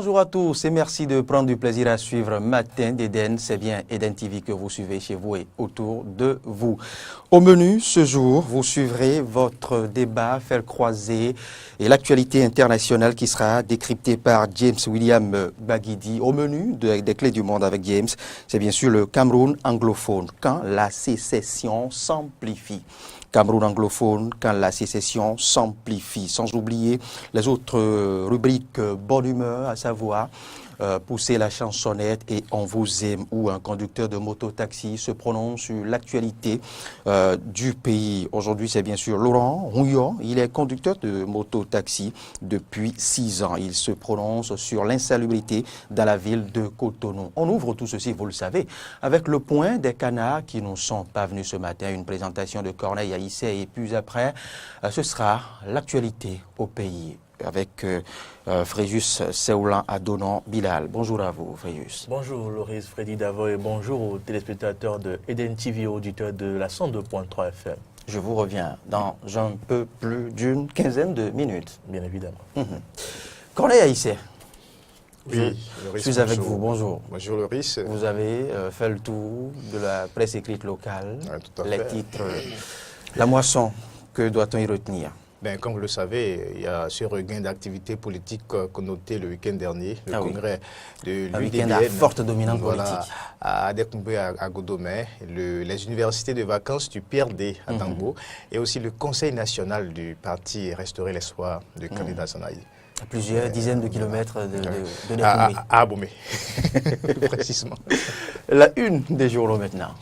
Bonjour à tous et merci de prendre du plaisir à suivre Matin d'Eden. C'est bien Eden TV que vous suivez chez vous et autour de vous. Au menu ce jour, vous suivrez votre débat Faire croiser et l'actualité internationale qui sera décryptée par James William Baguidi. Au menu des clés du monde avec James, c'est bien sûr le Cameroun anglophone, quand la sécession s'amplifie. Cameroun anglophone, quand la sécession s'amplifie. Sans oublier les autres rubriques bonne humeur, à savoir pousser la chansonnette et on vous aime, où un conducteur de moto-taxi se prononce sur l'actualité du pays. Aujourd'hui, c'est bien sûr Laurent Rouillon. Il est conducteur de moto-taxi depuis 6 ans. Il se prononce sur l'insalubrité dans la ville de Cotonou. On ouvre tout ceci, vous le savez, avec le point des canards qui nous sont parvenus ce matin. Une présentation de Corneille Haïssé et puis après, ce sera l'actualité au pays avec Fréjus Seoulan Adonan Bilal. Bonjour à vous, Fréjus. Bonjour, Loris Freddy Davo et bonjour aux téléspectateurs de Eden TV, auditeurs de la 102.3 FM. Je vous reviens dans un peu plus d'une quinzaine de minutes. Bien évidemment. Corneille Haïssé. Oui, je suis avec vous, bonjour. Bonjour Loris. Vous avez fait le tour de la presse écrite locale, les titres, la moisson, que doit-on y retenir? Ben, comme vous le savez, il y a ce regain d'activité politique qu'on notait le week-end dernier, le congrès de l'UDBN. Un week-end à forte dominante politique. À Décombé, à Godomé, les universités de vacances du PRD à Dambo et aussi le Conseil national du parti Restaurer l'espoir du candidat Zanaï. À plusieurs dizaines de kilomètres de Décombé. À Abomey, précisément. La une des journaux maintenant.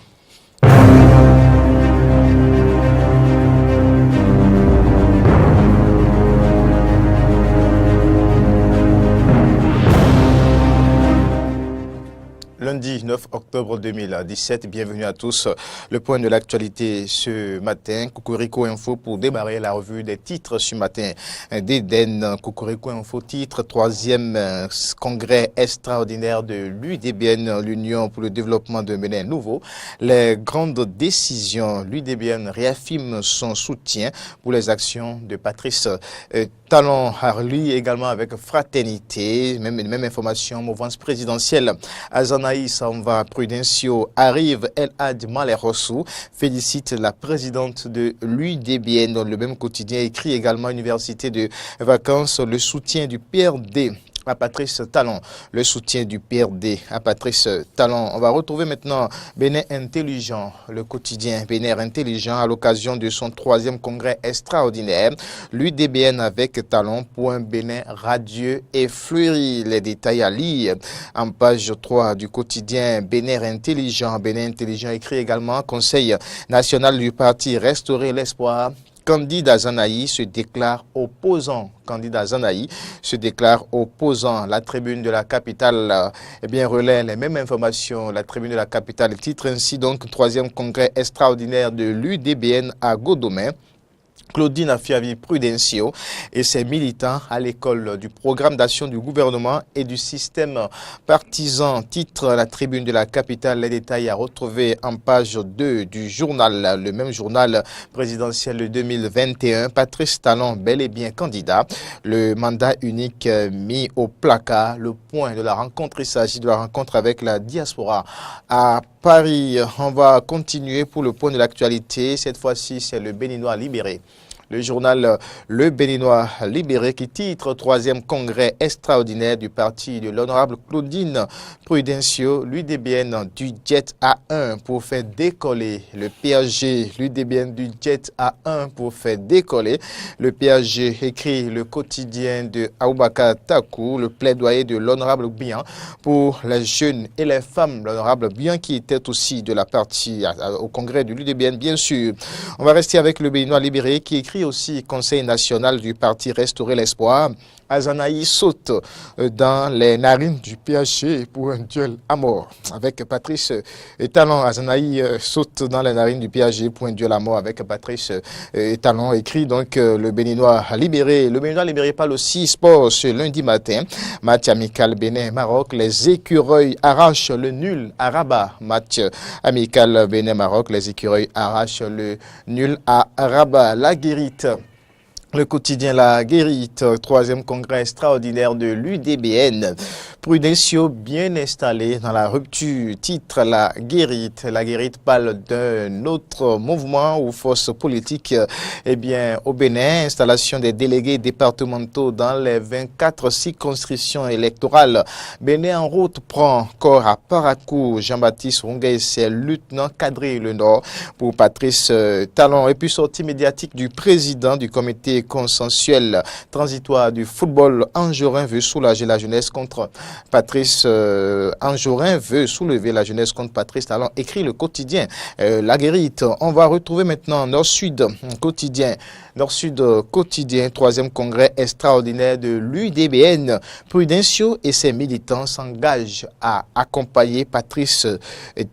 Lundi 9 octobre 2017, bienvenue à tous. Le point de l'actualité ce matin, Cocorico Info pour démarrer la revue des titres ce matin d'Eden. Cocorico Info titre, 3e congrès extraordinaire de l'UDBN, l'Union pour le développement de Bénin Nouveau. Les grandes décisions, l'UDBN réaffirme son soutien pour les actions de Patrice Talon, lui également avec fraternité, même information, mouvance présidentielle. Azanaï Samba Prudencio arrive, El Had Malerossou, félicite la présidente de l'UDBN dans le même quotidien, écrit également Université de vacances, le soutien du PRD à Patrice Talon, le soutien du PRD à Patrice Talon. On va retrouver maintenant Bénin Intelligent, le quotidien Bénin Intelligent à l'occasion de son 3e congrès extraordinaire. L'UDBN avec Talon, point Bénin radieux et fleuri. Les détails à lire en page 3 du quotidien Bénin Intelligent. Bénin Intelligent écrit également Conseil national du parti Restaurer l'espoir. Candidat Zanaï se déclare opposant. Candidat Zanaï se déclare opposant. La tribune de la capitale relaie les mêmes informations. La tribune de la capitale titre ainsi donc 3e congrès extraordinaire de l'UDBN à Godomé. Claudine Afiavi Prudencio et ses militants à l'école du programme d'action du gouvernement et du système partisan. Titre la tribune de la capitale. Les détails à retrouver en page 2 du journal, le même journal présidentiel de 2021. Patrice Talon, bel et bien candidat. Le mandat unique mis au placard. Le point de la rencontre, il s'agit de la rencontre avec la diaspora à Paris. On va continuer pour le point de l'actualité. Cette fois-ci, c'est le Béninois libéré. Le journal Le Béninois libéré qui titre 3e congrès extraordinaire du parti de l'honorable Claudine Prudencio, l'UDBN du jet A1 pour faire décoller le PAG, l'UDBN du jet A1 pour faire décoller le PAG, écrit le quotidien de Aoubaka Takou, le plaidoyer de l'honorable Bian pour les jeunes et les femmes, l'honorable Bian qui était aussi de la partie au congrès de l'UDBN bien sûr. On va rester avec le Béninois libéré qui écrit aussi Conseil national du parti Restaurer l'espoir. Azanaï saute dans les narines du PHC pour un duel à mort avec Patrice Talon. Azanaï saute dans les narines du PHC pour un duel à mort avec Patrice Talon. Écrit donc le Béninois libéré. Le Béninois libéré parle aussi sport ce lundi matin. Match amical Bénin-Maroc. Les écureuils arrachent le nul à Rabat. Match amical Bénin-Maroc. Les écureuils arrachent le nul à Rabat. La guérite Le quotidien La Guérite, troisième congrès extraordinaire de l'UDBN. Prudencio bien installé dans la rupture. Titre La Guérite. La Guérite parle d'un autre mouvement ou force politique. Au Bénin, installation des délégués départementaux dans les 24 circonscriptions électorales. Bénin en route prend corps à Parakou. Jean-Baptiste Ronguet, c'est lieutenant cadré le Nord pour Patrice Talon. Et puis sortie médiatique du président du comité consensuel transitoire du football. Anjorin veut soulager la jeunesse contre Patrice Anjorin veut soulever la jeunesse contre Patrice Talon. Écrit le quotidien La Guérite. On va retrouver maintenant Nord-Sud quotidien. Nord-Sud quotidien, troisième congrès extraordinaire de l'UDBN. Prudencio et ses militants s'engagent à accompagner Patrice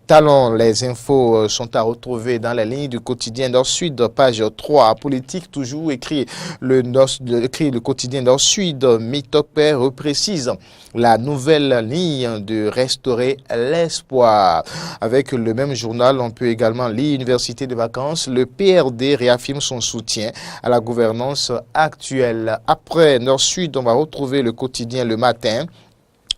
Talon. Les infos sont à retrouver dans la ligne du quotidien Nord-Sud, page 3. Politique, toujours écrit le quotidien Nord-Sud. Mitopé reprécise la nouvelle ligne de restaurer l'espoir. Avec le même journal, on peut également lire Université de vacances. Le PRD réaffirme son soutien à la gouvernance actuelle. Après Nord-Sud, on va retrouver le quotidien Le Matin.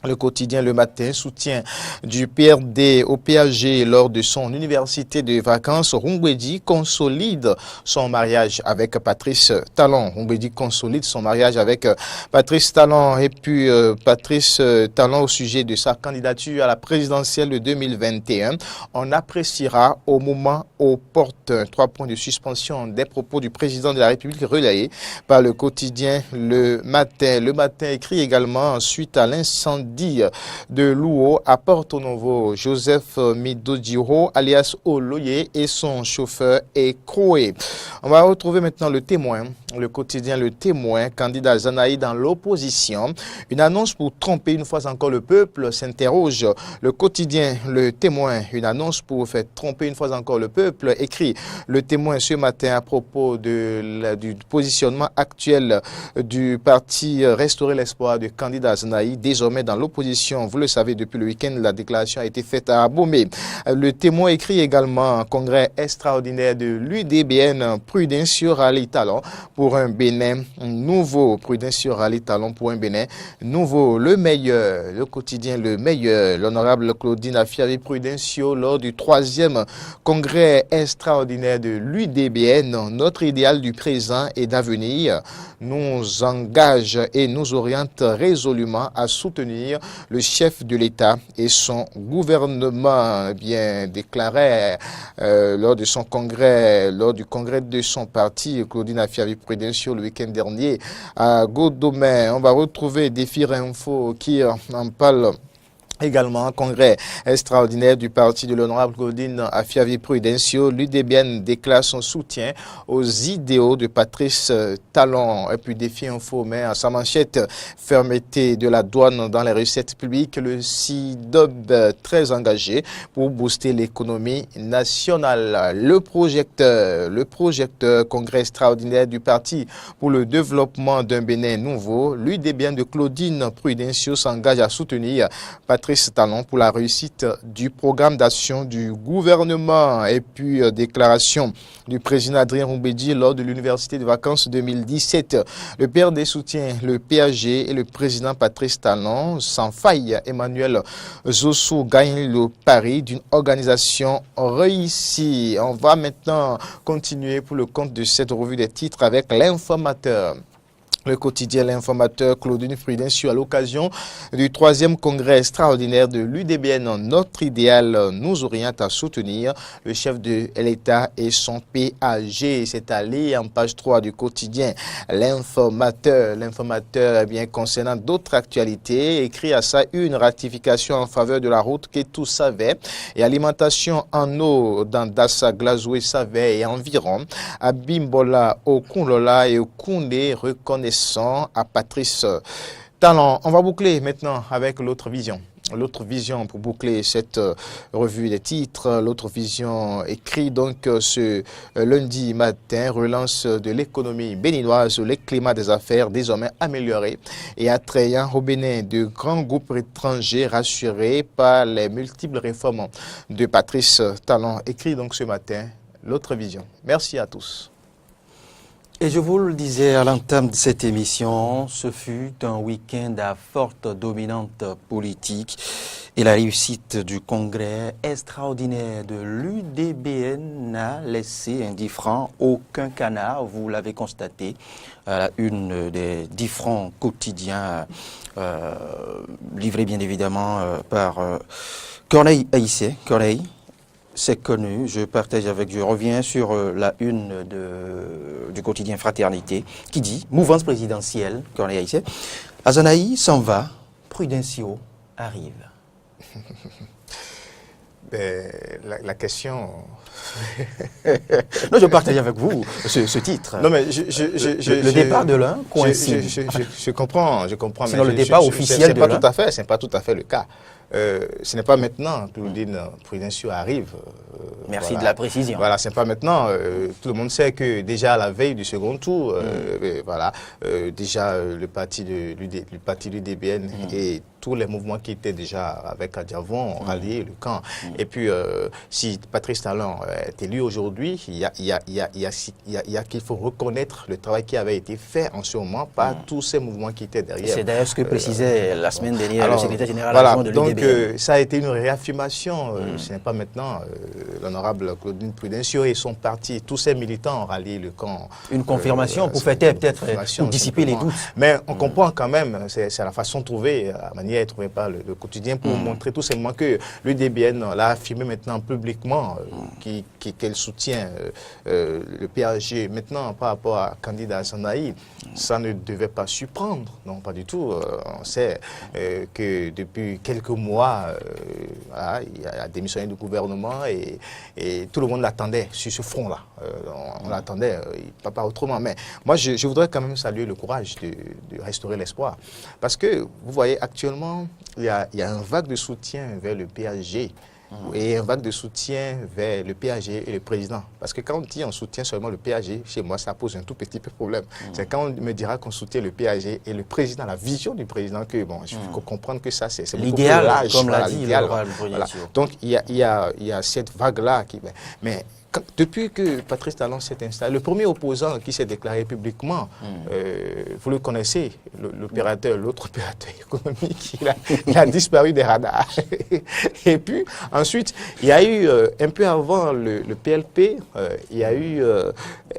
Le quotidien Le Matin, soutien du PRD au PAG lors de son université de vacances. Rungwedi consolide son mariage avec Patrice Talon. Rungwedi consolide son mariage avec Patrice Talon. Et puis Patrice Talon au sujet de sa candidature à la présidentielle de 2021. On appréciera au moment opportun. 3 points de suspension des propos du président de la République relayés par le quotidien Le Matin. Le Matin écrit également suite à l'incendie de Louo à Porto Novo. Joseph Midodiro alias Oloye et son chauffeur écroué. On va retrouver maintenant Le Témoin. Le quotidien Le Témoin, candidat Zanaï dans l'opposition. Une annonce pour tromper une fois encore le peuple s'interroge. Le quotidien Le Témoin, une annonce pour faire tromper une fois encore le peuple, écrit Le Témoin ce matin à propos du positionnement actuel du parti Restaurer l'espoir de candidat Zanaï, désormais dans l'opposition. Vous le savez, depuis le week-end, la déclaration a été faite à Abomey. Le Témoin écrit également congrès extraordinaire de l'UDBN, Prudencio Rally Talon pour un Bénin nouveau. Prudencio Rally Talon pour un Bénin nouveau. Le meilleur, le quotidien Le Meilleur, l'honorable Claudine Afiavi Prudencio lors du 3e congrès extraordinaire de l'UDBN. Notre idéal du présent et d'avenir nous engage et nous oriente résolument à soutenir le chef de l'État et son gouvernement, bien déclaré lors du congrès de son parti, Claudine Afiavi Prudencio, le week-end dernier à Godomé. On va retrouver Défi Info qui en parle. Également, congrès extraordinaire du parti de l'honorable Claudine Afiavi Prudencio. L'UDBN déclare son soutien aux idéaux de Patrice Talon. Et puis Défi Info met à sa manchette fermeté de la douane dans les recettes publiques. Le CIDOB très engagé pour booster l'économie nationale. Le projecteur congrès extraordinaire du parti pour le développement d'un Bénin nouveau. L'UDBN de Claudine Prudencio s'engage à soutenir Patrice Talon pour la réussite du programme d'action du gouvernement. Et puis déclaration du président Adrien Roumbédi lors de l'université de vacances 2017. Le PRD soutient le PAG et le président Patrice Talon. Sans faille, Emmanuel Zossou gagne le pari d'une organisation réussie. On va maintenant continuer pour le compte de cette revue des titres avec l'informateur. Le quotidien L'Informateur, Claudine Prudencio à l'occasion du 3e congrès extraordinaire de l'UDBN. Notre idéal nous oriente à soutenir le chef de l'État et son PAG. C'est allé en page 3 du quotidien L'Informateur. L'Informateur, bien concernant d'autres actualités, écrit à ça une ratification en faveur de la route que tous savaient et alimentation en eau dans Dassa, Glazoué, Savait et environ. À Bimbola, au Kunlola et au Koundé, reconnaissant à Patrice Talon. On va boucler maintenant avec l'autre vision. L'autre vision pour boucler cette revue des titres. L'autre vision écrit donc ce lundi matin, relance de l'économie béninoise, le climat des affaires désormais amélioré et attrayant au Bénin de grands groupes étrangers rassurés par les multiples réformes de Patrice Talon. Écrit donc ce matin, l'autre vision. Merci à tous. Et je vous le disais à l'entame de cette émission, ce fut un week-end à forte dominante politique et la réussite du congrès extraordinaire de l'UDBN n'a laissé indifférent aucun canard, vous l'avez constaté, à la une des différents quotidiens livrés bien évidemment par Corneille Haïssé. Corneille, c'est connu, je reviens sur la une du quotidien Fraternité qui dit « Mouvance présidentielle, Corneille Haïssé, Azanaï s'en va, Prudencio arrive ». La question... Non, je partage avec vous ce titre. Non, mais le départ de l'un coïncide. Je comprends. Sinon, le départ officiel de l'un... Ce n'est pas tout à fait le cas. Ce n'est pas maintenant que Claudine Prudencio arrive. Merci de la précision. Voilà, ce n'est pas maintenant. Tout le monde sait que déjà à la veille du second tour, déjà le parti de l'UDBN et tous les mouvements qui étaient déjà avec Adiavon ont rallié le camp. Et puis, si Patrice Talon est élu aujourd'hui, il y a qu'il faut reconnaître le travail qui avait été fait en ce moment par tous ces mouvements qui étaient derrière. C'est d'ailleurs ce que précisait la semaine dernière le secrétaire général de l'UDBN. Donc, ça a été une réaffirmation. Ce n'est pas maintenant. L'honorable Claudine Prudencio et son parti, tous ses militants ont rallié le camp. Une confirmation pour fêter peut-être, pour dissiper les doutes. Mais on comprend quand même, c'est la façon trouvée, la manière trouvée par le quotidien pour montrer tout simplement que l'UDBN l'a affirmé maintenant publiquement qu'elle soutient le PAG. Maintenant, par rapport à candidat Azanaï, ça ne devait pas surprendre. Non, pas du tout. On sait que depuis quelques mois, il a démissionné du gouvernement et tout le monde l'attendait sur ce front-là. On l'attendait, pas autrement. Mais moi, je voudrais quand même saluer le courage de restaurer l'espoir. Parce que, vous voyez, actuellement, il y a un vague de soutien vers le PAG et un vague de soutien vers le PAG et le président. Parce que quand on dit on soutient seulement le PAG, chez moi, ça pose un tout petit peu problème. C'est quand on me dira qu'on soutient le PAG et le président, la vision du président, que bon, il faut comprendre que ça, c'est l'idéal, comme l'a dit l'honorable. Donc, il y a cette vague-là qui... Mais depuis que Patrice Talon s'est installé, le premier opposant qui s'est déclaré publiquement, vous le connaissez, l'autre opérateur économique, il a disparu des radars. Et puis, ensuite, il y a eu, un peu avant le PLP, il y a eu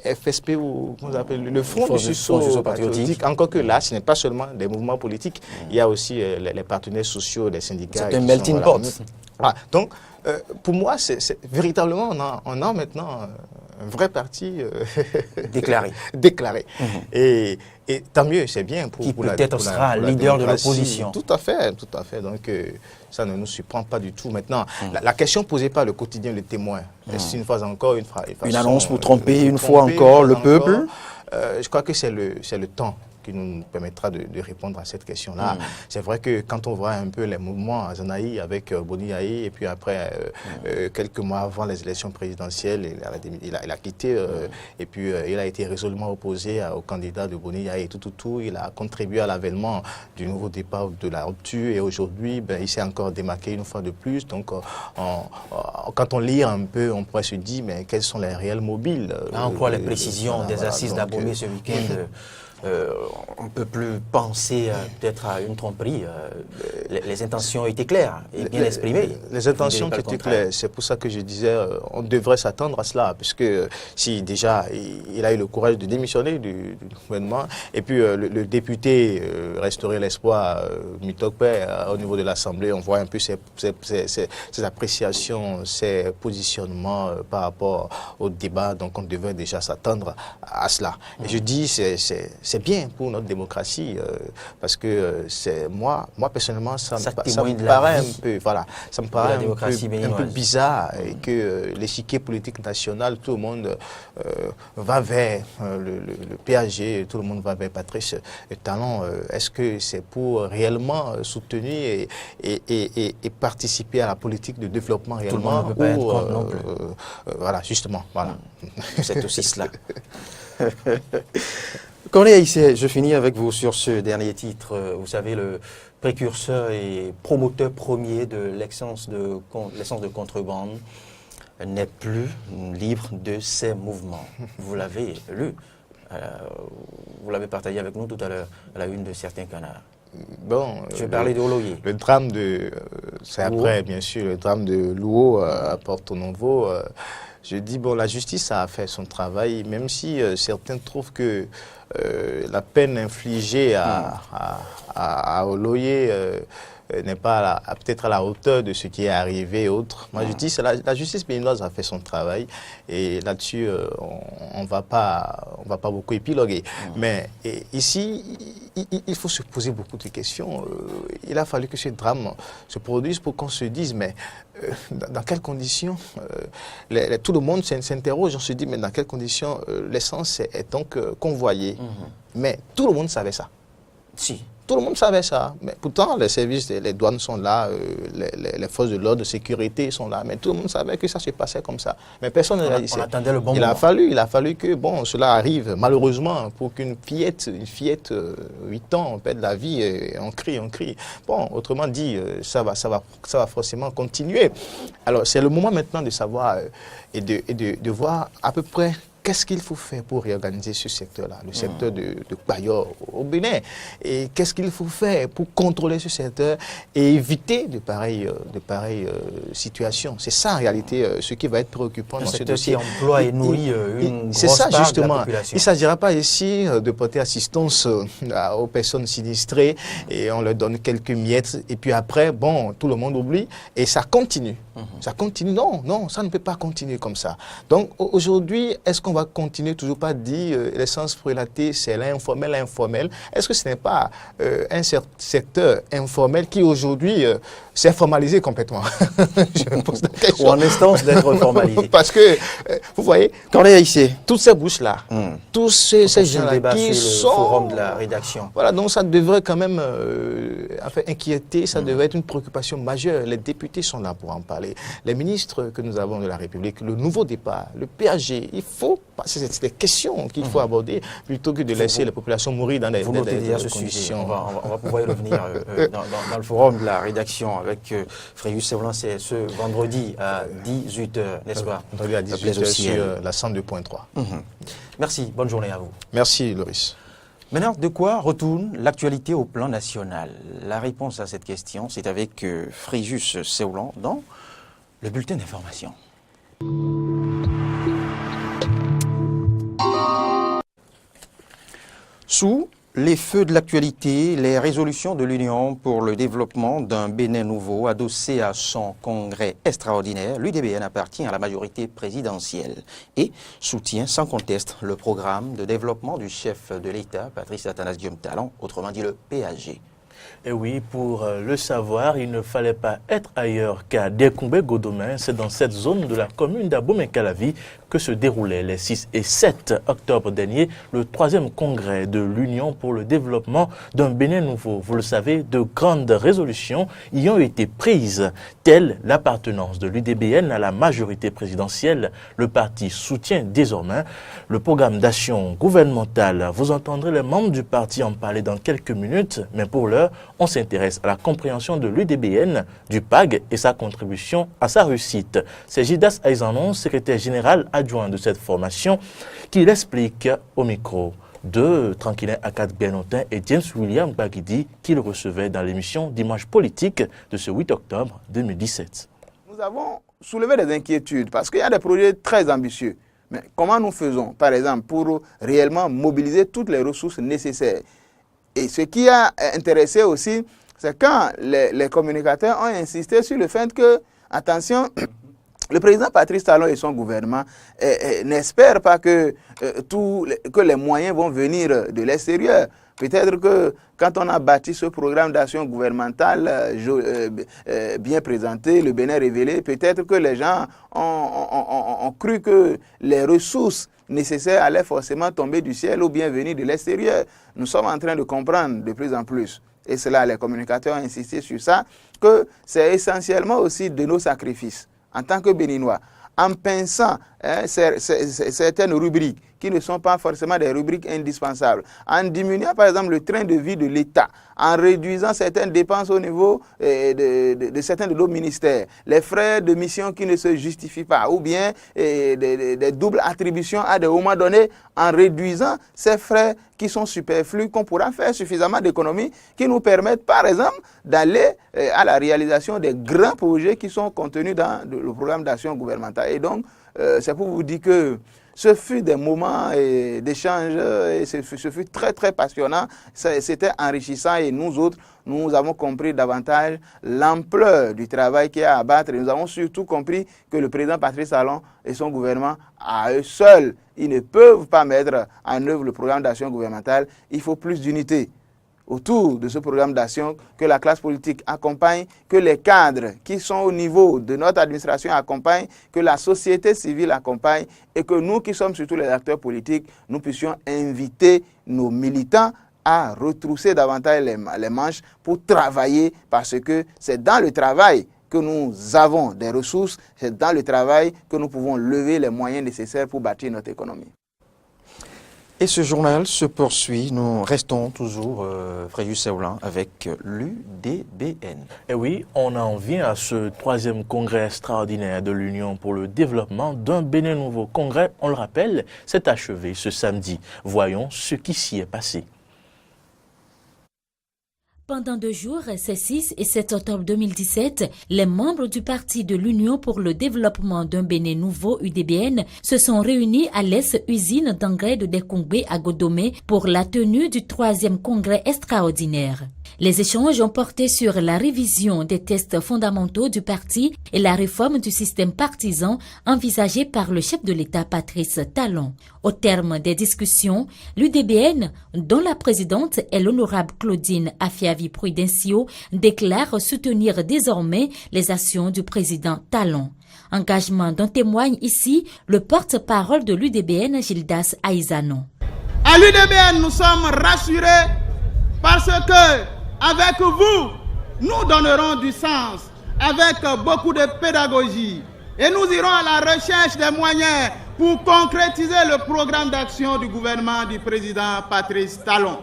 FSP, ou comment on appelle, le Front du Sursaut patriotique. Encore que là, ce n'est pas seulement des mouvements politiques, il y a aussi les partenaires sociaux, les syndicats. C'est un melting pot. Donc, pour moi, véritablement, on a maintenant un vrai parti déclaré. Et tant mieux, c'est bien pour qui peut-être sera leader de l'opposition. Tout à fait. Donc, ça ne nous surprend pas du tout. Maintenant, la question posée par le quotidien Le Témoin, est-ce une fois encore une annonce pour tromper une fois encore le peuple? Je crois que c'est le temps qui nous permettra de répondre à cette question-là. C'est vrai que quand on voit un peu les mouvements à Azanaï avec Boni Yaye, et puis après, quelques mois avant les élections présidentielles, il a quitté, et puis il a été résolument opposé au candidat de Boni Yaye. Tout, il a contribué à l'avènement du nouveau départ de la rupture, et aujourd'hui, il s'est encore démarqué une fois de plus. Donc, quand on lit un peu, on pourrait se dire, mais quels sont les réels mobiles? Là encore, les précisions des assises d'Abomey ce week-end. On ne peut plus penser peut-être à une tromperie. Les intentions étaient claires et bien exprimées. Les intentions étaient claires. C'est pour ça que je disais on devrait s'attendre à cela. Puisque si déjà il a eu le courage de démissionner du gouvernement, et puis le député Restaurer l'espoir, Mitokpe, au niveau de l'Assemblée, on voit un peu ses appréciations, ses positionnements par rapport au débat. Donc on devait déjà s'attendre à cela. Et je dis c'est bien pour notre démocratie, parce que moi personnellement, ça me paraît un peu, ça me paraît un peu bizarre, et que l'échiquier politique national, tout le monde va vers le PAG, tout le monde va vers Patrice Talon. Est-ce que c'est pour réellement soutenir et participer à la politique de développement réellement? Tout le monde ne peut pas être contre non plus. Voilà, justement, voilà. C'est aussi cela. Corneille Haïssé, je finis avec vous sur ce dernier titre. Vous savez, le précurseur et promoteur premier de l'essence de contrebande n'est plus libre de ses mouvements. Vous l'avez lu. Vous l'avez partagé avec nous tout à l'heure, à la une de certains canards. Bon, Je vais parler de Oloye. Le drame de... c'est après, bien sûr, le drame de Louo à Porto Novo. Je dis, bon, la justice a fait son travail, même si certains trouvent que la peine infligée à Oloye n'est pas peut-être à la hauteur de ce qui est arrivé et autres. Moi, je dis, la justice béninoise a fait son travail et là-dessus, on va pas beaucoup épiloguer. Mais ici, il faut se poser beaucoup de questions. Il a fallu que ce drame se produise pour qu'on se dise, mais dans quelles conditions tout le monde s'interroge, on se dit, mais dans quelles conditions l'essence est donc convoyée. Mais tout le monde savait ça. Si. Tout le monde savait ça. Mais pourtant, les services, les douanes sont là, les forces de l'ordre, de sécurité sont là. Mais tout le monde savait que ça se passait comme ça. Mais personne ne l'a dit. On attendait le bon moment. Il a fallu que cela arrive, malheureusement, pour qu'une fillette, 8 ans, perde la vie, et on crie. Bon, autrement dit, ça va forcément continuer. Alors, c'est le moment maintenant de savoir et de voir à peu près qu'est-ce qu'il faut faire pour réorganiser ce secteur-là, le secteur de Bayor au Bénin. Et qu'est-ce qu'il faut faire pour contrôler ce secteur et éviter de pareilles situations. C'est ça, en réalité, ce qui va être préoccupant dans ce dossier. Qui emploie et nourrit une grosse part de la population. Il ne s'agira pas ici de porter assistance aux personnes sinistrées et on leur donne quelques miettes et puis après, bon, tout le monde oublie et ça continue. Ça continue. Non, ça ne peut pas continuer comme ça. Donc aujourd'hui, est-ce qu'on va continuer toujours pas dire l'essence prélatée, c'est l'informel. Est-ce que ce n'est pas un secteur informel qui aujourd'hui s'est formalisé complètement? Je me pose la question. Ou en instance d'être formalisé. Parce que, vous voyez, quand on est ici, toutes ces bouches-là, tous ces gens-là qui sont... le forum de la rédaction. Voilà, donc ça devrait quand même inquiéter, ça devrait être une préoccupation majeure. Les députés sont là pour en parler. Les ministres que nous avons de la République, le nouveau départ, le PAG, il faut... C'est des questions qu'il faut aborder plutôt que de laisser les populations mourir dans des conditions. On va pouvoir y revenir dans le forum de la rédaction avec Fréjus Seoulan, c'est ce vendredi à 18h, n'est-ce pas? Vendredi à 18h sur la 102.3. Merci, bonne journée à vous. Merci Loris. Maintenant, de quoi retourne l'actualité au plan national? La réponse à cette question, c'est avec Fréjus Seoulan dans le bulletin d'information. Sous les feux de l'actualité, les résolutions de l'Union pour le développement d'un Bénin nouveau adossé à son congrès extraordinaire, l'UDBN appartient à la majorité présidentielle et soutient sans conteste le programme de développement du chef de l'État, Patrice Athanas Guillaume Talon, autrement dit le PAG. Et oui, pour le savoir, il ne fallait pas être ailleurs qu'à Décombé-Godomain. C'est dans cette zone de la commune d'Abomey-Calavi que se déroulait les 6 et 7 octobre dernier le 3e congrès de l'Union pour le développement d'un Bénin nouveau. Vous le savez, de grandes résolutions y ont été prises, telles l'appartenance de l'UDBN à la majorité présidentielle. Le parti soutient désormais le programme d'action gouvernementale. Vous entendrez les membres du parti en parler dans quelques minutes, mais pour l'heure, on s'intéresse à la compréhension de l'UDBN, du PAG et sa contribution à sa réussite. C'est Gidas Aizanon, secrétaire général adjoint de cette formation, qui l'explique au micro de Tranquillin Akad Benotin et James William Bagidi, qu'il recevait dans l'émission Dimanche politique de ce 8 octobre 2017. Nous avons soulevé des inquiétudes parce qu'il y a des projets très ambitieux. Mais comment nous faisons, par exemple, pour réellement mobiliser toutes les ressources nécessaires? Et ce qui a intéressé aussi, c'est quand les communicateurs ont insisté sur le fait que, attention, le président Patrice Talon et son gouvernement n'espèrent pas que les moyens vont venir de l'extérieur. Peut-être que quand on a bâti ce programme d'action gouvernementale bien présenté, le Bénin révélé, peut-être que les gens ont cru que les ressources nécessaires allaient forcément tomber du ciel ou bien venir de l'extérieur. Nous sommes en train de comprendre de plus en plus, et cela, les communicateurs ont insisté sur ça, que c'est essentiellement aussi de nos sacrifices en tant que Béninois, en pensant certaines rubriques qui ne sont pas forcément des rubriques indispensables, en diminuant par exemple le train de vie de l'État, en réduisant certaines dépenses au niveau de certains de nos ministères, les frais de mission qui ne se justifient pas, ou bien des doubles attributions à des moments donnés, en réduisant ces frais qui sont superflus, qu'on pourra faire suffisamment d'économies qui nous permettent par exemple d'aller à la réalisation des grands projets qui sont contenus dans le programme d'action gouvernementale. Et donc, c'est pour vous dire que ce fut des moments d'échange, et ce fut très très passionnant, c'était enrichissant et nous autres, nous avons compris davantage l'ampleur du travail qu'il y a à abattre et nous avons surtout compris que le président Patrice Talon et son gouvernement, à eux seuls, ils ne peuvent pas mettre en œuvre le programme d'action gouvernementale, il faut plus d'unité autour de ce programme d'action, que la classe politique accompagne, que les cadres qui sont au niveau de notre administration accompagnent, que la société civile accompagne et que nous qui sommes surtout les acteurs politiques, nous puissions inviter nos militants à retrousser davantage les manches pour travailler parce que c'est dans le travail que nous avons des ressources, c'est dans le travail que nous pouvons lever les moyens nécessaires pour bâtir notre économie. Et ce journal se poursuit. Nous restons toujours, Fréjus Seoulan, avec l'UDBN. Et oui, on en vient à ce 3e congrès extraordinaire de l'Union pour le développement d'un Bénin nouveau. Congrès, on le rappelle, s'est achevé ce samedi. Voyons ce qui s'y est passé. Pendant 2 jours, ces 6 et 7 octobre 2017, les membres du Parti de l'Union pour le développement d'un Bénin nouveau, UDBN, se sont réunis à l'ex-usine d'engrais de Dekongbe à Godomé pour la tenue du 3e congrès extraordinaire. Les échanges ont porté sur la révision des tests fondamentaux du parti et la réforme du système partisan envisagée par le chef de l'État Patrice Talon. Au terme des discussions, l'UDBN, dont la présidente est l'honorable Claudine Afiavi-Prudencio, déclare soutenir désormais les actions du président Talon. Engagement dont témoigne ici le porte-parole de l'UDBN, Gildas Aizano. À l'UDBN, nous sommes rassurés parce que avec vous, nous donnerons du sens, avec beaucoup de pédagogie. Et nous irons à la recherche des moyens pour concrétiser le programme d'action du gouvernement du président Patrice Talon.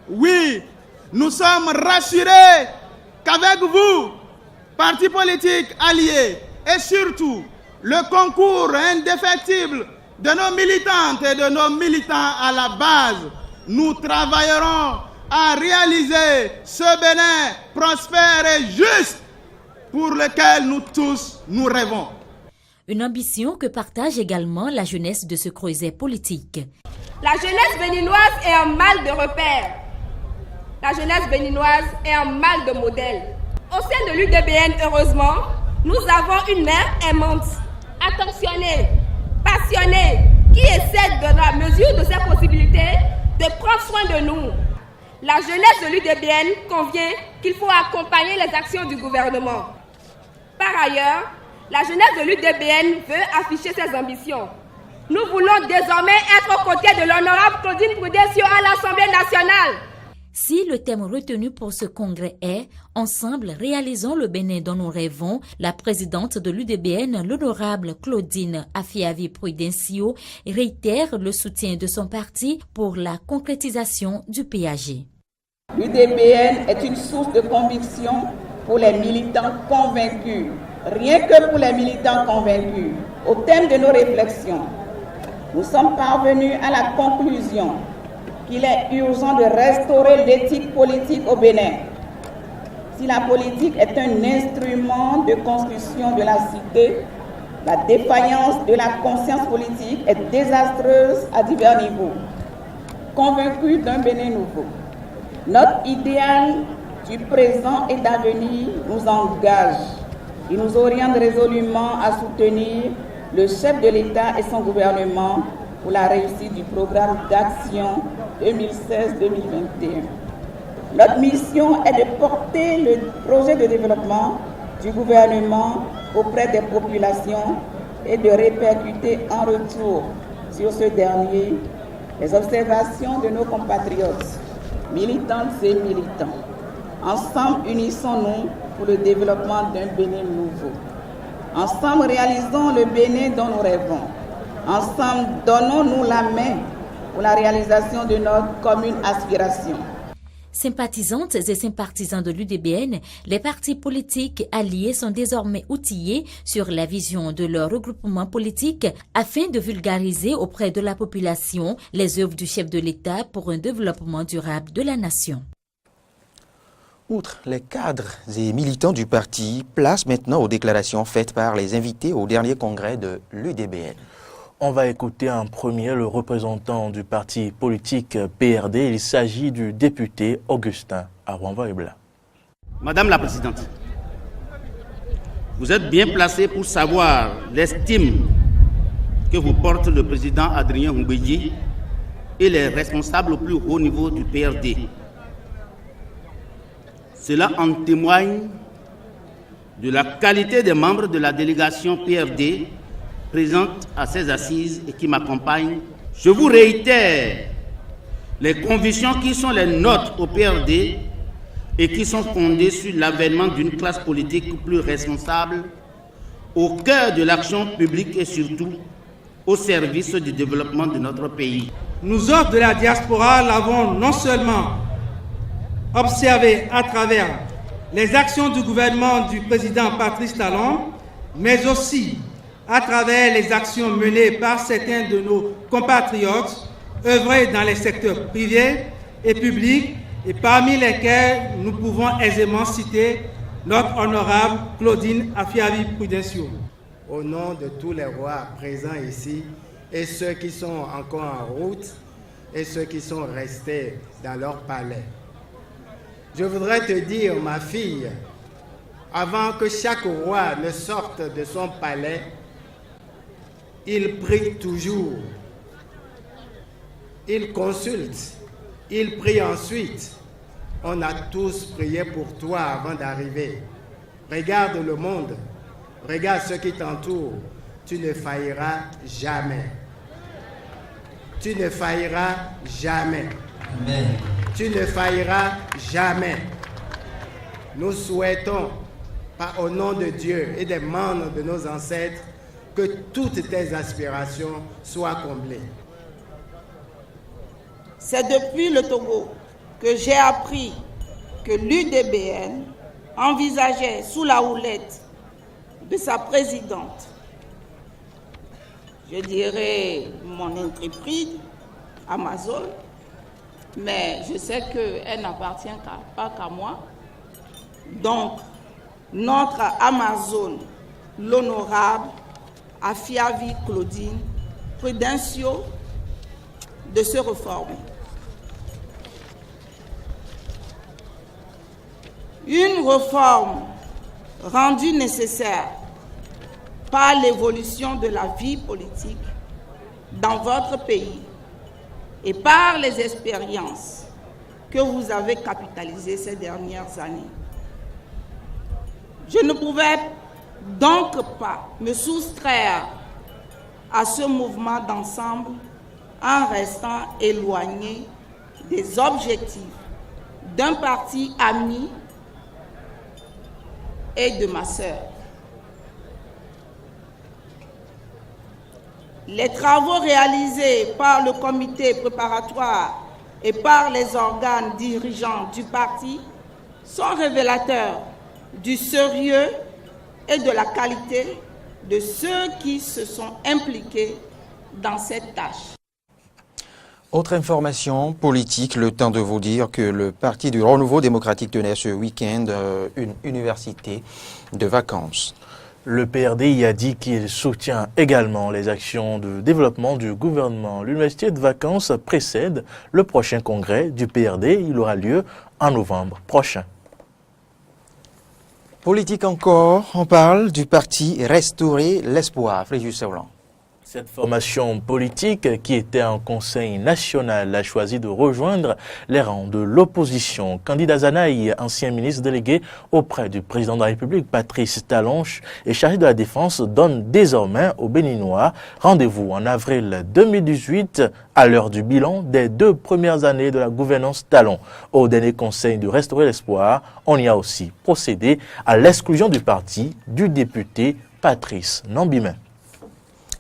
Oui, nous sommes rassurés qu'avec vous, partis politiques alliés, et surtout le concours indéfectible de nos militantes et de nos militants à la base, nous travaillerons à réaliser ce Bénin prospère et juste pour lequel nous tous nous rêvons. Une ambition que partage également la jeunesse de ce creuset politique. La jeunesse béninoise est un mal de repère. La jeunesse béninoise est un mal de modèle. Au sein de l'UDBN, heureusement, nous avons une mère aimante, attentionnée, passionnée, qui essaie de la mesure de ses possibilités de prendre soin de nous. La jeunesse de l'UDBN convient qu'il faut accompagner les actions du gouvernement. Par ailleurs, la jeunesse de l'UDBN veut afficher ses ambitions. Nous voulons désormais être aux côtés de l'honorable Claudine Prudencio à l'Assemblée nationale. Si le thème retenu pour ce congrès est « Ensemble, réalisons le Bénin dont nous rêvons », la présidente de l'UDBN, l'honorable Claudine Afiavi-Prudencio, réitère le soutien de son parti pour la concrétisation du PAG. L'UDBN est une source de conviction pour les militants convaincus. Rien que pour les militants convaincus. Au thème de nos réflexions, nous sommes parvenus à la conclusion qu'il est urgent de restaurer l'éthique politique au Bénin. Si la politique est un instrument de construction de la cité, la défaillance de la conscience politique est désastreuse à divers niveaux. Convaincus d'un Bénin nouveau, notre idéal du présent et d'avenir nous engage et nous oriente résolument à soutenir le chef de l'État et son gouvernement pour la réussite du programme d'action 2016-2021. Notre mission est de porter le projet de développement du gouvernement auprès des populations et de répercuter en retour sur ce dernier les observations de nos compatriotes, militantes et militants. Ensemble, unissons-nous pour le développement d'un Bénin nouveau. Ensemble, réalisons le Bénin dont nous rêvons. Ensemble, donnons-nous la main pour la réalisation de notre commune aspiration. Sympathisantes et sympathisants de l'UDBN, les partis politiques alliés sont désormais outillés sur la vision de leur regroupement politique afin de vulgariser auprès de la population les œuvres du chef de l'État pour un développement durable de la nation. Outre les cadres et militants du parti, place maintenant aux déclarations faites par les invités au dernier congrès de l'UDBN. On va écouter en premier le représentant du parti politique PRD. Il s'agit du député Augustin Arwanva-Ebla. Madame la Présidente, vous êtes bien placée pour savoir l'estime que vous porte le président Adrien Ngouidji et les responsables au plus haut niveau du PRD. Cela en témoigne de la qualité des membres de la délégation PRD présente à ces assises et qui m'accompagnent. Je vous réitère les convictions qui sont les nôtres au PRD et qui sont fondées sur l'avènement d'une classe politique plus responsable, au cœur de l'action publique et surtout au service du développement de notre pays. Nous autres de la diaspora l'avons non seulement observé à travers les actions du gouvernement du président Patrice Talon, mais aussi à travers les actions menées par certains de nos compatriotes œuvrés dans les secteurs privés et publics, et parmi lesquels nous pouvons aisément citer notre honorable Claudine Afiavi-Prudencio. Au nom de tous les rois présents ici, et ceux qui sont encore en route, et ceux qui sont restés dans leur palais, je voudrais te dire, ma fille, avant que chaque roi ne sorte de son palais, il prie toujours, il consulte, il prie ensuite. On a tous prié pour toi avant d'arriver. Regarde le monde, regarde ceux qui t'entourent. Tu ne failliras jamais. Tu ne failliras jamais. Amen. Tu ne failliras jamais. Nous souhaitons, au nom de Dieu et des membres de nos ancêtres, que toutes tes aspirations soient comblées. C'est depuis le Togo que j'ai appris que l'UDBN envisageait sous la houlette de sa présidente, je dirais mon intrépide, Amazon, mais je sais qu'elle n'appartient pas qu'à moi. Donc, notre Amazon, l'honorable Afiavi Claudine Prudencio, de se reformer. Une réforme rendue nécessaire par l'évolution de la vie politique dans votre pays et par les expériences que vous avez capitalisées ces dernières années. Je ne pouvais donc pas me soustraire à ce mouvement d'ensemble en restant éloigné des objectifs d'un parti ami et de ma sœur. Les travaux réalisés par le comité préparatoire et par les organes dirigeants du parti sont révélateurs du sérieux et de la qualité de ceux qui se sont impliqués dans cette tâche. Autre information politique, le temps de vous dire que le Parti du Renouveau démocratique tenait ce week-end une université de vacances. Le PRD y a dit qu'il soutient également les actions de développement du gouvernement. L'université de vacances précède le prochain congrès du PRD. Il aura lieu en novembre prochain. Politique encore, on parle du parti Restaurer l'Espoir. Fréjus Saulan. Cette formation politique qui était en conseil national a choisi de rejoindre les rangs de l'opposition. Candidat Zanaï, ancien ministre délégué auprès du président de la République, Patrice Talon, et chargé de la défense, donne désormais aux Béninois rendez-vous en avril 2018 à l'heure du bilan des 2 premières années de la gouvernance Talon. Au dernier conseil de Restaurer l'Espoir, on y a aussi procédé à l'exclusion du parti du député Patrice Nambimin.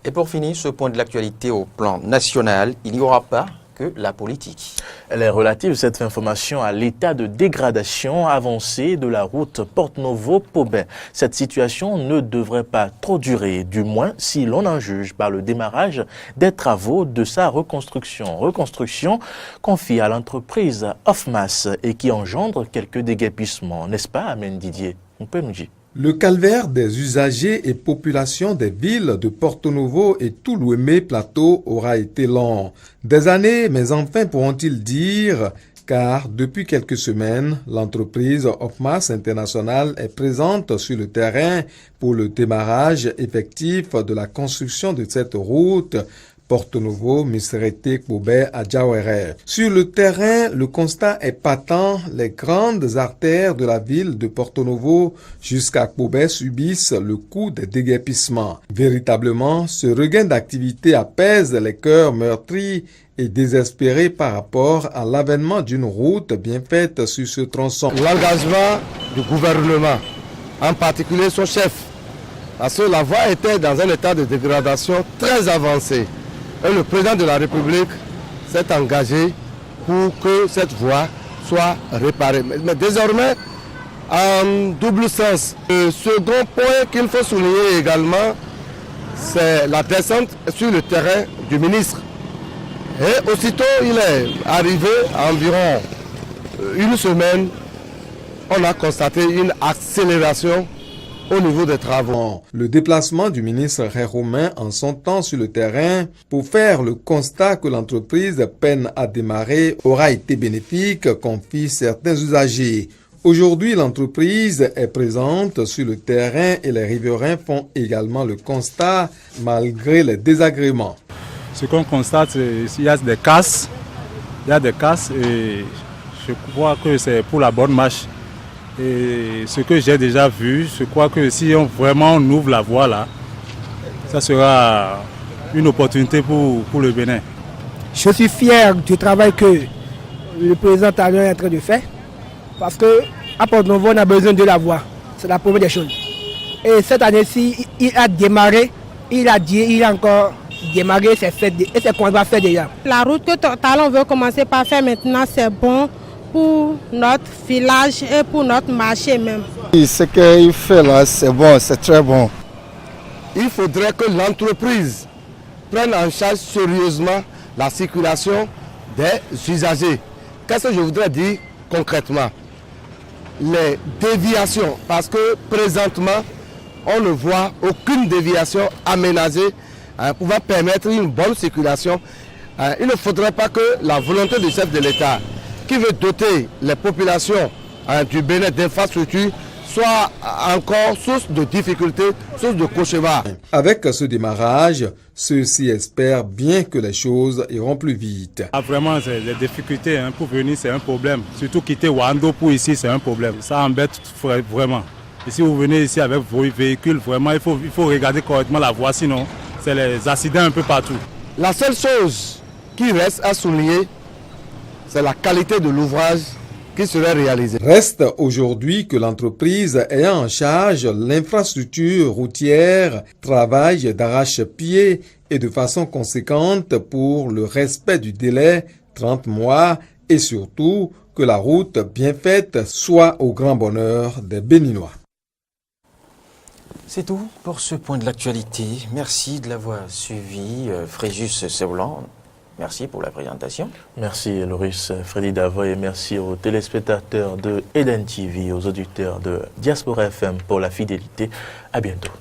Et pour finir, ce point de l'actualité au plan national, il n'y aura pas que la politique. Elle est relative, cette information, à l'état de dégradation avancée de la route Porto-Novo-Pobé. Cette situation ne devrait pas trop durer, du moins si l'on en juge par le démarrage des travaux de sa reconstruction. Reconstruction confiée à l'entreprise Ofmas et qui engendre quelques déguerpissements, n'est-ce pas, Amen Didier? On peut nous dire. Le calvaire des usagers et populations des villes de Porto Novo et Toulouémé Plateau aura été long. Des années, mais enfin pourront-ils dire, car depuis quelques semaines, l'entreprise Ofmas International est présente sur le terrain pour le démarrage effectif de la construction de cette route Porto Novo, Misrete, Pobé, Adjawere. Sur le terrain, le constat est patent. Les grandes artères de la ville de Porto Novo jusqu'à Pobé subissent le coup des déguerpissements. Véritablement, ce regain d'activité apaise les cœurs meurtris et désespérés par rapport à l'avènement d'une route bien faite sur ce tronçon. L'engagement du gouvernement, en particulier son chef, parce que la voie était dans un état de dégradation très avancé. Et le président de la République s'est engagé pour que cette voie soit réparée. Mais désormais, en double sens. Le second point qu'il faut souligner également, c'est la descente sur le terrain du ministre. Et aussitôt il est arrivé, à environ une semaine, on a constaté une accélération au niveau des travaux. Le déplacement du ministre Roumain en son temps sur le terrain pour faire le constat que l'entreprise peine à démarrer aura été bénéfique, confient certains usagers. Aujourd'hui, l'entreprise est présente sur le terrain et les riverains font également le constat malgré les désagréments. Ce qu'on constate, c'est qu'il y a des casses. Il y a des casses et je crois que c'est pour la bonne marche. Et ce que j'ai déjà vu, je crois que si on ouvre la voie là, ça sera une opportunité pour le Bénin. Je suis fier du travail que le président Talon est en train de faire, parce qu'à Porto Novo, on a besoin de la voie. C'est la première des choses. Et cette année-ci, il a démarré, il a encore démarré, c'est fait, et c'est qu'on va faire déjà. La route que Talon veut commencer par faire maintenant, c'est bon pour notre village et pour notre marché même. Ce qu'il fait là, c'est bon, c'est très bon. Il faudrait que l'entreprise prenne en charge sérieusement la circulation des usagers. Qu'est-ce que je voudrais dire concrètement? Les déviations, parce que présentement, on ne voit aucune déviation aménagée pour pouvoir permettre une bonne circulation. Il ne faudrait pas que la volonté du chef de l'État, qui veut doter les populations du Bénin d'infrastructures, soit encore source de difficultés, source de cauchemar. Avec ce démarrage, ceux-ci espèrent bien que les choses iront plus vite. Vraiment, les difficultés pour venir, c'est un problème. Surtout quitter Wando pour ici, c'est un problème. Ça embête vraiment. Et si vous venez ici avec vos véhicules, vraiment, il faut regarder correctement la voie, sinon c'est les accidents un peu partout. La seule chose qui reste à souligner, c'est la qualité de l'ouvrage qui serait réalisé. Reste aujourd'hui que l'entreprise ayant en charge l'infrastructure routière travaille d'arrache-pied et de façon conséquente pour le respect du délai 30 mois et surtout que la route bien faite soit au grand bonheur des Béninois. C'est tout pour ce point de l'actualité. Merci de l'avoir suivi, Fréjus Seboulan. Merci pour la présentation. Merci Loris Freddy Davoy et merci aux téléspectateurs de Eden TV, aux auditeurs de Diaspora FM pour la fidélité. À bientôt.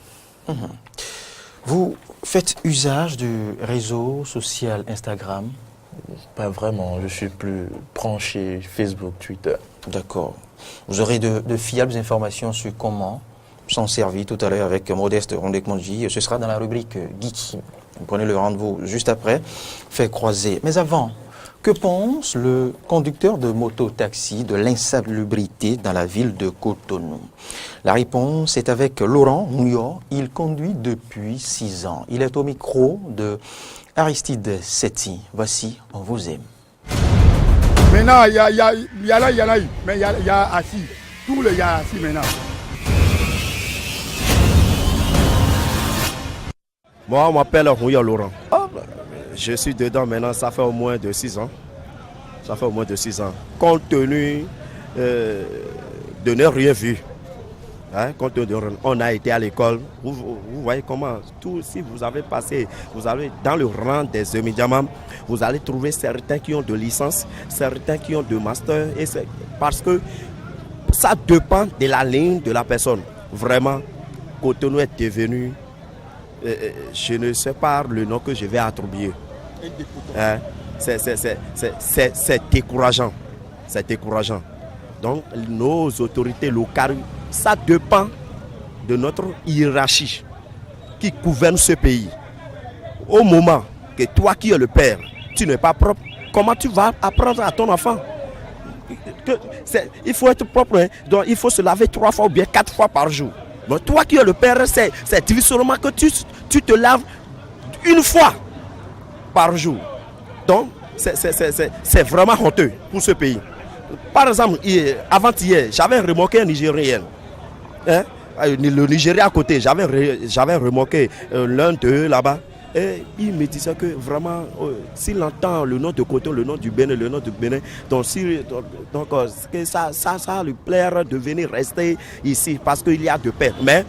Vous faites usage du réseau social Instagram? Pas vraiment, je suis plus branché Facebook, Twitter. D'accord. Vous aurez de fiables informations sur comment s'en servir tout à l'heure avec Modeste Rondek-Mondji. Ce sera dans la rubrique Geeky. Vous prenez le rendez-vous juste après, fait croiser. Mais avant, que pense le conducteur de moto-taxi de l'insalubrité dans la ville de Cotonou? La réponse est avec Laurent Mouillot. Il conduit depuis 6 ans. Il est au micro de Aristide Setti. Voici, on vous aime. Maintenant, il y a eu, mais il y a assis. Tout le y a assis maintenant. Moi, on m'appelle Rouya Laurent. Je suis dedans maintenant, ça fait au moins de 6 ans. Ça fait au moins de 6 ans. Compte tenu de ne rien vu. Hein, compte tenu de, on a été à l'école. Vous voyez comment, si vous avez passé, vous allez dans le rang des médiamans, vous allez trouver certains qui ont de licence, certains qui ont de master. Et parce que ça dépend de la ligne de la personne. Vraiment, Cotonou est devenu, je ne sais pas le nom que je vais attribuer. Hein, c'est décourageant. C'est décourageant. Donc, nos autorités locales, ça dépend de notre hiérarchie qui gouverne ce pays. Au moment que toi qui es le père, tu n'es pas propre, comment tu vas apprendre à ton enfant? Il faut être propre, hein? Donc il faut se laver 3 fois ou bien 4 fois par jour. Donc toi qui es le père, c'est difficilement que tu te laves 1 fois par jour. Donc c'est vraiment honteux pour ce pays. Par exemple, avant-hier, j'avais remarqué un Nigérien. Hein? Le Nigeria à côté, j'avais remarqué l'un d'eux là-bas. Et il me disait que vraiment, s'il entend le nom de Cotonou, le nom du Bénin, donc que ça lui plaire de venir rester ici parce qu'il y a de paix. Mais,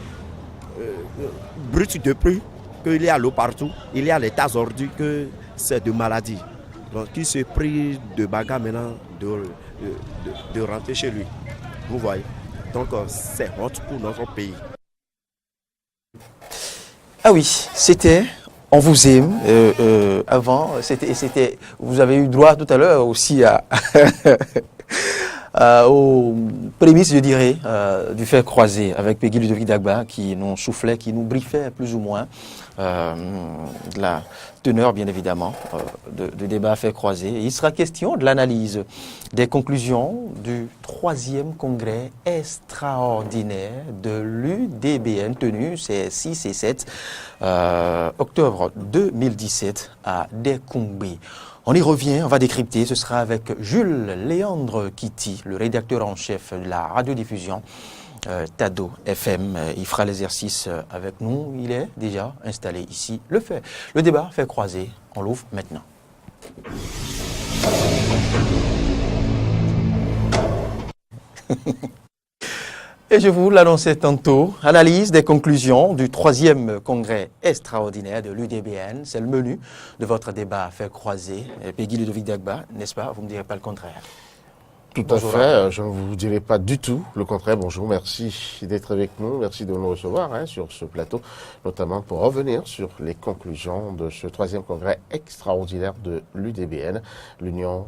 brut de plus, qu'il y a l'eau partout, il y a les tas ordures, que c'est de maladie. Donc, il se prie de bagarre maintenant de rentrer chez lui. Vous voyez. Donc, c'est honte pour notre pays. Ah oui, c'était On vous aime. Avant, c'était, vous avez eu droit tout à l'heure aussi aux prémices, je dirais, du fer croisé avec Peggy Ludovic Dagba qui nous soufflait, qui nous briefait plus ou moins la teneur, bien évidemment, de débat fait croisé. Il sera question de l'analyse des conclusions du 3e congrès extraordinaire de l'UDBN tenu ces 6 et 7 octobre 2017 à Décombé. On y revient, on va décrypter. Ce sera avec Jules Léandre Kitty, le rédacteur en chef de la radiodiffusion Tado FM. Il fera l'exercice avec nous. Il est déjà installé ici. Le débat fait croiser. On l'ouvre maintenant. Et je vous l'annonçais tantôt, analyse des conclusions du 3e congrès extraordinaire de l'UDBN. C'est le menu de votre débat fait croiser. Peggy Ludovic Dagba, n'est-ce pas? Vous ne me direz pas le contraire. Tout à fait, je ne vous dirai pas du tout le contraire. Bonjour, merci d'être avec nous, merci de nous recevoir sur ce plateau, notamment pour revenir sur les conclusions de ce 3e congrès extraordinaire de l'UDBN, l'Union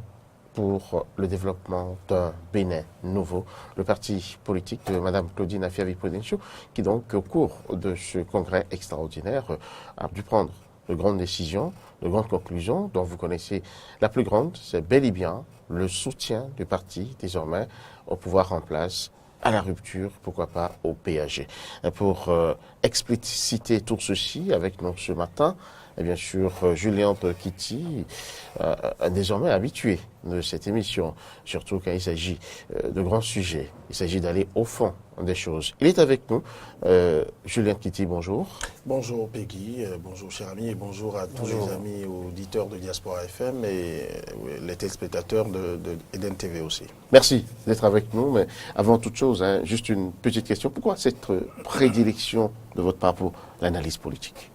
pour le développement d'un Bénin nouveau, le parti politique de Mme Claudine Afiavi-Prudencio, qui donc, au cours de ce congrès extraordinaire, a dû prendre de grandes décisions, de grandes conclusions, dont vous connaissez la plus grande, c'est bel et bien le soutien du parti, désormais, au pouvoir en place, à la rupture, pourquoi pas au PAG. Et pour expliciter tout ceci avec nous ce matin, et bien sûr, Julien Kitty, désormais habitué de cette émission, surtout quand il s'agit de grands sujets. Il s'agit d'aller au fond des choses. Il est avec nous. Julien Kitty, bonjour. Bonjour Peggy, bonjour cher ami et bonjour à tous les amis auditeurs de Diaspora FM et les téléspectateurs d'Eden TV aussi. Merci d'être avec nous, mais avant toute chose, juste une petite question. Pourquoi cette prédilection de votre part pour l'analyse politique?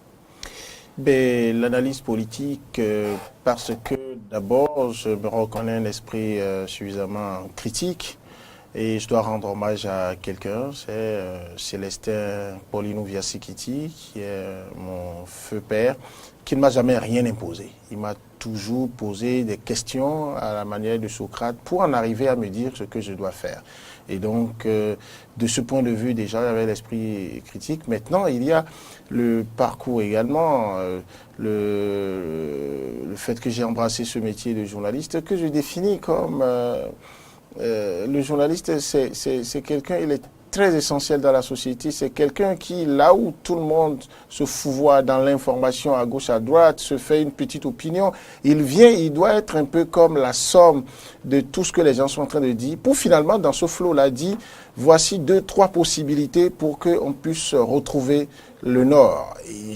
L'analyse politique, parce que d'abord, je me reconnais un esprit suffisamment critique et je dois rendre hommage à quelqu'un, c'est Célestin Paulinou Viassi-Kitty, qui est mon feu père, qui ne m'a jamais rien imposé. Il m'a toujours posé des questions à la manière de Socrate pour en arriver à me dire ce que je dois faire. Et donc, de ce point de vue, déjà, j'avais l'esprit critique. Maintenant, il y a le parcours également, le fait que j'ai embrassé ce métier de journaliste, que je définis comme... le journaliste, c'est quelqu'un, il est très essentiel dans la société. C'est quelqu'un qui, là où tout le monde se fouvoie dans l'information à gauche, à droite, se fait une petite opinion, il vient, il doit être un peu comme la somme de tout ce que les gens sont en train de dire, pour finalement, dans ce flot-là, dire, voici 2, 3 possibilités pour qu'on puisse retrouver le Nord. Et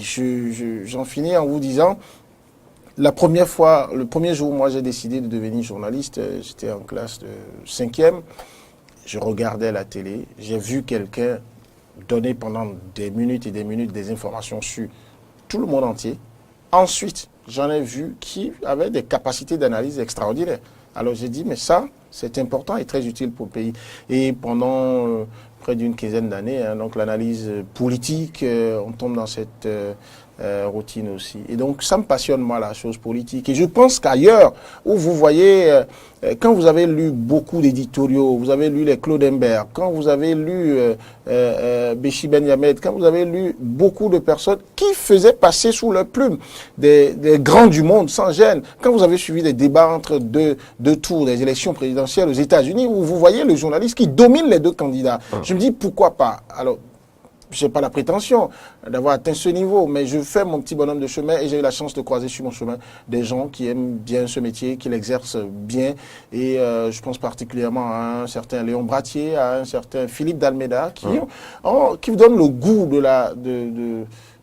j'en finis en vous disant, la première fois, le premier jour où moi j'ai décidé de devenir journaliste, j'étais en classe de 5e, je regardais la télé, j'ai vu quelqu'un donner pendant des minutes et des minutes des informations sur tout le monde entier. Ensuite, j'en ai vu qui avait des capacités d'analyse extraordinaires. Alors j'ai dit, mais ça, c'est important et très utile pour le pays. Et pendant près d'une quinzaine d'années, donc l'analyse politique, on tombe dans cette routine aussi. Et donc ça me passionne, moi, la chose politique. Et je pense qu'ailleurs, où vous voyez, quand vous avez lu beaucoup d'éditoriaux, vous avez lu les Claude Imbert, quand vous avez lu Béchi Ben Yamed, quand vous avez lu beaucoup de personnes qui faisaient passer sous leur plume des grands du monde sans gêne, quand vous avez suivi des débats entre deux tours des élections présidentielles aux États-Unis, où vous voyez le journaliste qui domine les deux candidats, je me dis pourquoi pas. Alors, je n'ai pas la prétention d'avoir atteint ce niveau, mais je fais mon petit bonhomme de chemin et j'ai eu la chance de croiser sur mon chemin des gens qui aiment bien ce métier, qui l'exercent bien. Et je pense particulièrement à un certain Léon Bratier, à un certain Philippe d'Almeida, qui vous donnent le goût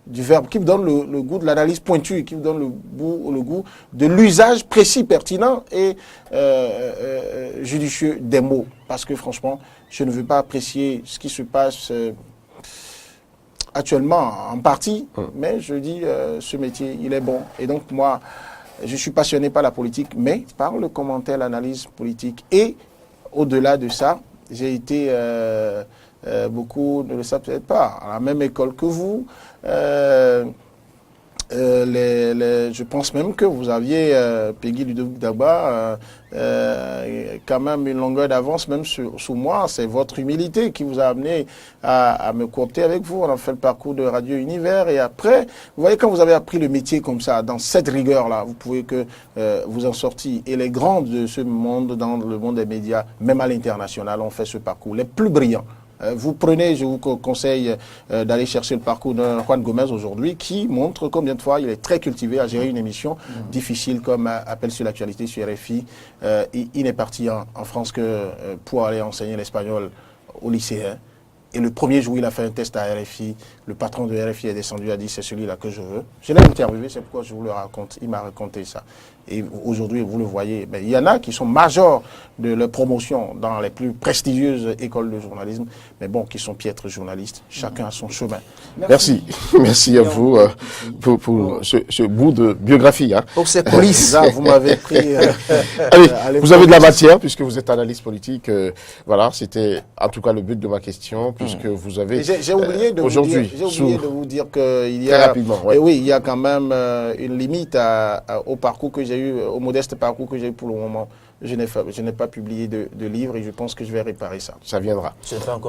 du verbe, qui vous donne le goût de l'analyse pointue, qui vous donne le goût de l'usage précis, pertinent et judicieux des mots. Parce que franchement, je ne veux pas apprécier ce qui se passe actuellement en partie, mais je dis ce métier, il est bon. Et donc moi, je suis passionné par la politique, mais par le commentaire, l'analyse politique. Et au-delà de ça, j'ai été, beaucoup ne le savent peut-être pas, à la même école que vous. Je pense même que vous aviez, Peggy Ludovic Dagba, quand même une longueur d'avance même sous moi. C'est votre humilité qui vous a amené à me coopter avec vous. On a fait le parcours de Radio Univers et après, vous voyez, quand vous avez appris le métier comme ça, dans cette rigueur-là, vous pouvez que vous en sortir. Et les grands de ce monde, dans le monde des médias, même à l'international, ont fait ce parcours. Les plus brillants. Vous prenez, je vous conseille d'aller chercher le parcours de Juan Gomez aujourd'hui, qui montre combien de fois il est très cultivé à gérer une émission difficile comme Appel sur l'actualité sur RFI. Il n'est parti en France que pour aller enseigner l'espagnol au lycéen. Et le premier jour, il a fait un test à RFI. Le patron de RFI est descendu, a dit c'est celui-là que je veux. Je l'ai interviewé, c'est pourquoi je vous le raconte. Il m'a raconté ça. Et aujourd'hui, vous le voyez, il y en a qui sont majors de leur promotion dans les plus prestigieuses écoles de journalisme, mais bon, qui sont piètres journalistes. Chacun a son chemin. Merci. Merci à vous pour ce bout de biographie. Pour ces coulisses, vous m'avez pris. Allez, vous avez de la matière puisque vous êtes analyste politique. Voilà, c'était en tout cas le but de ma question, puisque vous avez. J'ai oublié de vous dire qu'il y a. Très rapidement, ouais. Oui, il y a quand même une limite au parcours que j'ai eu, au modeste parcours que j'ai eu pour le moment. Je n'ai pas publié de livre et je pense que je vais réparer ça. Ça viendra.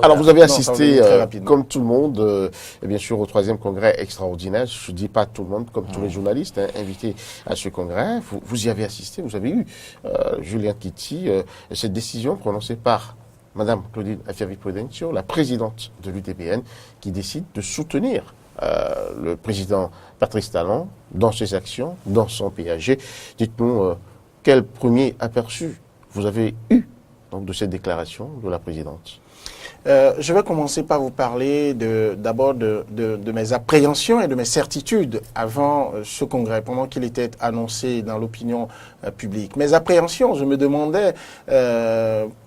Alors vous avez assisté, comme tout le monde, et bien sûr au 3e congrès extraordinaire. Je ne dis pas tout le monde, comme tous les journalistes invités à ce congrès. Vous y avez assisté, vous avez eu, Julien Kitty, cette décision prononcée par Madame Claudine Afiavi-Prudencio, la présidente de l'UDBN, qui décide de soutenir le président Patrice Talon dans ses actions, dans son PAG. Dites-nous quel premier aperçu vous avez eu donc, de cette déclaration de la présidente. Je vais commencer par vous parler d'abord de mes appréhensions et de mes certitudes avant ce congrès, pendant qu'il était annoncé dans l'opinion publique. Mes appréhensions, je me demandais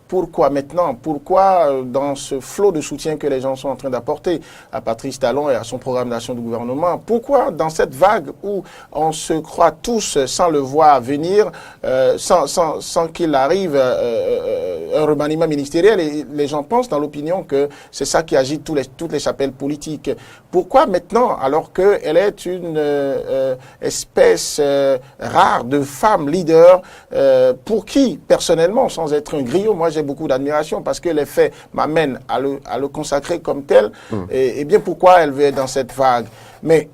pourquoi maintenant, pourquoi dans ce flot de soutien que les gens sont en train d'apporter à Patrice Talon et à son programme d'action du gouvernement, pourquoi dans cette vague où on se croit tous sans le voir venir, sans qu'il arrive un remaniement ministériel, et les gens pensent dans l'opinion que c'est ça qui agite toutes les chapelles politiques. Pourquoi maintenant, alors qu'elle est une espèce rare de femme leader, pour qui, personnellement, sans être un griot, moi j'ai beaucoup d'admiration parce que les faits m'amènent à le consacrer comme tel. Et bien pourquoi elle veut être dans cette vague. Mais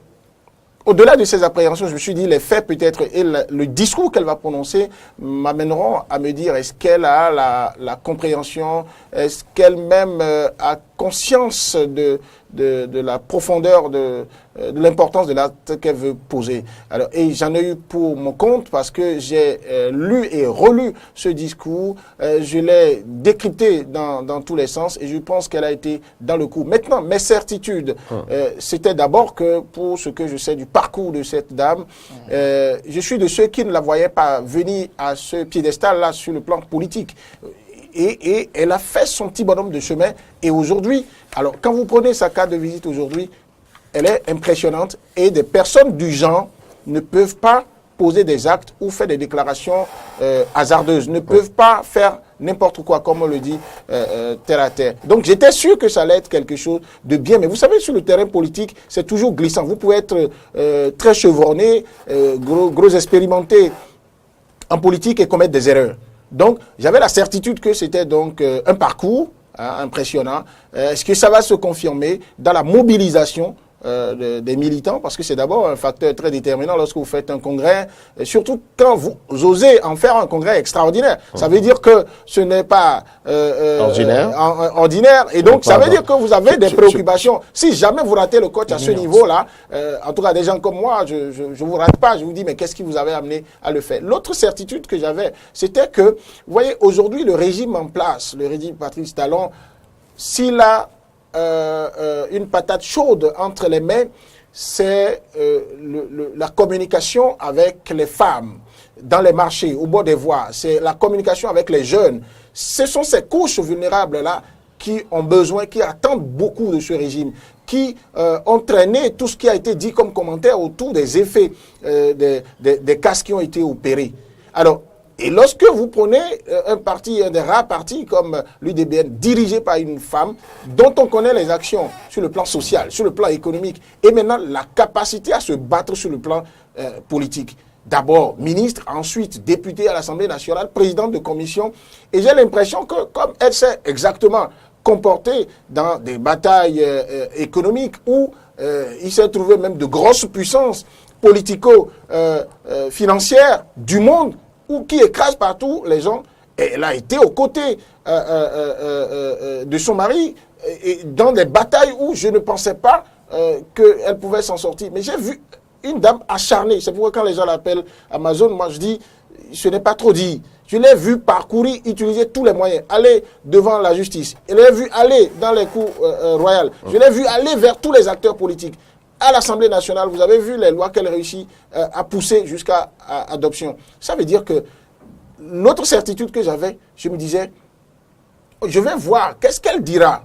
au-delà de ces appréhensions, je me suis dit, les faits peut-être et le discours qu'elle va prononcer m'amèneront à me dire, est-ce qu'elle a la compréhension, est-ce qu'elle-même a conscience de la profondeur, de l'importance de l'acte qu'elle veut poser. Alors, et j'en ai eu pour mon compte parce que j'ai lu et relu ce discours, je l'ai décrypté dans tous les sens et je pense qu'elle a été dans le coup. Maintenant, mes certitudes, c'était d'abord que pour ce que je sais du parcours de cette dame, je suis de ceux qui ne la voyaient pas venir à ce piédestal-là sur le plan politique. Et elle a fait son petit bonhomme de chemin. Et aujourd'hui, alors quand vous prenez sa carte de visite aujourd'hui, elle est impressionnante. Et des personnes du genre ne peuvent pas poser des actes ou faire des déclarations hasardeuses, ne peuvent pas faire n'importe quoi, comme on le dit, terre à terre. Donc j'étais sûr que ça allait être quelque chose de bien. Mais vous savez, sur le terrain politique, c'est toujours glissant. Vous pouvez être très chevronné, gros expérimenté en politique et commettre des erreurs. Donc, j'avais la certitude que c'était donc un parcours impressionnant. Est-ce que ça va se confirmer dans la mobilisation des militants? Parce que c'est d'abord un facteur très déterminant lorsque vous faites un congrès, et surtout quand vous osez en faire un congrès extraordinaire. Ça veut dire que ce n'est pas ordinaire. Et donc, ça veut dire que vous avez des préoccupations. Si jamais vous ratez le coach à ce niveau-là, en tout cas des gens comme moi, je ne vous rate pas. Je vous dis, mais qu'est-ce qui vous avait amené à le faire? L'autre certitude que j'avais, c'était que, vous voyez, aujourd'hui, le régime en place, le régime Patrice Talon, s'il a une patate chaude entre les mains, c'est la communication avec les femmes dans les marchés, au bord des voies, c'est la communication avec les jeunes. Ce sont ces couches vulnérables-là qui ont besoin, qui attendent beaucoup de ce régime, qui ont traîné tout ce qui a été dit comme commentaire autour des effets des cas qui ont été opérés. Alors, et lorsque vous prenez un parti, un des rares partis comme l'UDBN, dirigé par une femme, dont on connaît les actions sur le plan social, sur le plan économique, et maintenant la capacité à se battre sur le plan politique. D'abord ministre, ensuite député à l'Assemblée nationale, présidente de commission, et j'ai l'impression que comme elle s'est exactement comportée dans des batailles économiques où il s'est trouvé même de grosses puissances politico-financières du monde, ou qui écrase partout les gens. Et elle a été aux côtés de son mari et dans des batailles où je ne pensais pas qu'elle pouvait s'en sortir. Mais j'ai vu une dame acharnée. C'est pourquoi quand les gens l'appellent Amazon, moi je dis, ce n'est pas trop dit. Je l'ai vu parcourir, utiliser tous les moyens, aller devant la justice. Je l'ai vu aller dans les cours royales. Je l'ai vu aller vers tous les acteurs politiques. À l'Assemblée nationale, vous avez vu les lois qu'elle réussit à pousser jusqu'à adoption. Ça veut dire que l'autre certitude que j'avais, je me disais, je vais voir qu'est-ce qu'elle dira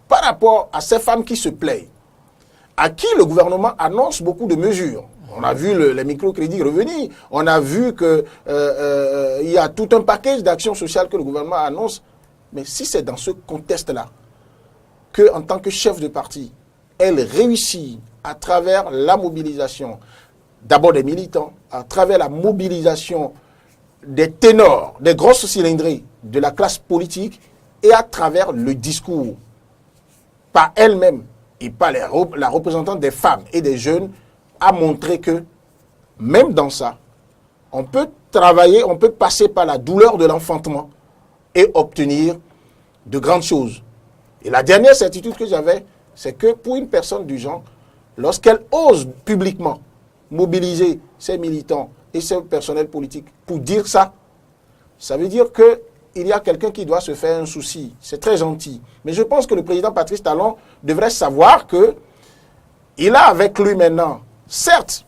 par rapport à ces femmes qui se plaignent, à qui le gouvernement annonce beaucoup de mesures. On a vu les microcrédits revenir, on a vu qu'il y a tout un package d'actions sociales que le gouvernement annonce. Mais si c'est dans ce contexte-là qu'en tant que chef de parti, elle réussit à travers la mobilisation, d'abord des militants, à travers la mobilisation des ténors, des grosses cylindrées de la classe politique et à travers le discours, par elle-même et par la représentante des femmes et des jeunes, a montré que même dans ça, on peut travailler, on peut passer par la douleur de l'enfantement et obtenir de grandes choses. Et la dernière certitude que j'avais, c'est que pour une personne du genre, lorsqu'elle ose publiquement mobiliser ses militants et ses personnels politiques pour dire ça, ça veut dire qu'il y a quelqu'un qui doit se faire un souci. C'est très gentil. Mais je pense que le président Patrice Talon devrait savoir qu'il a avec lui maintenant, certes,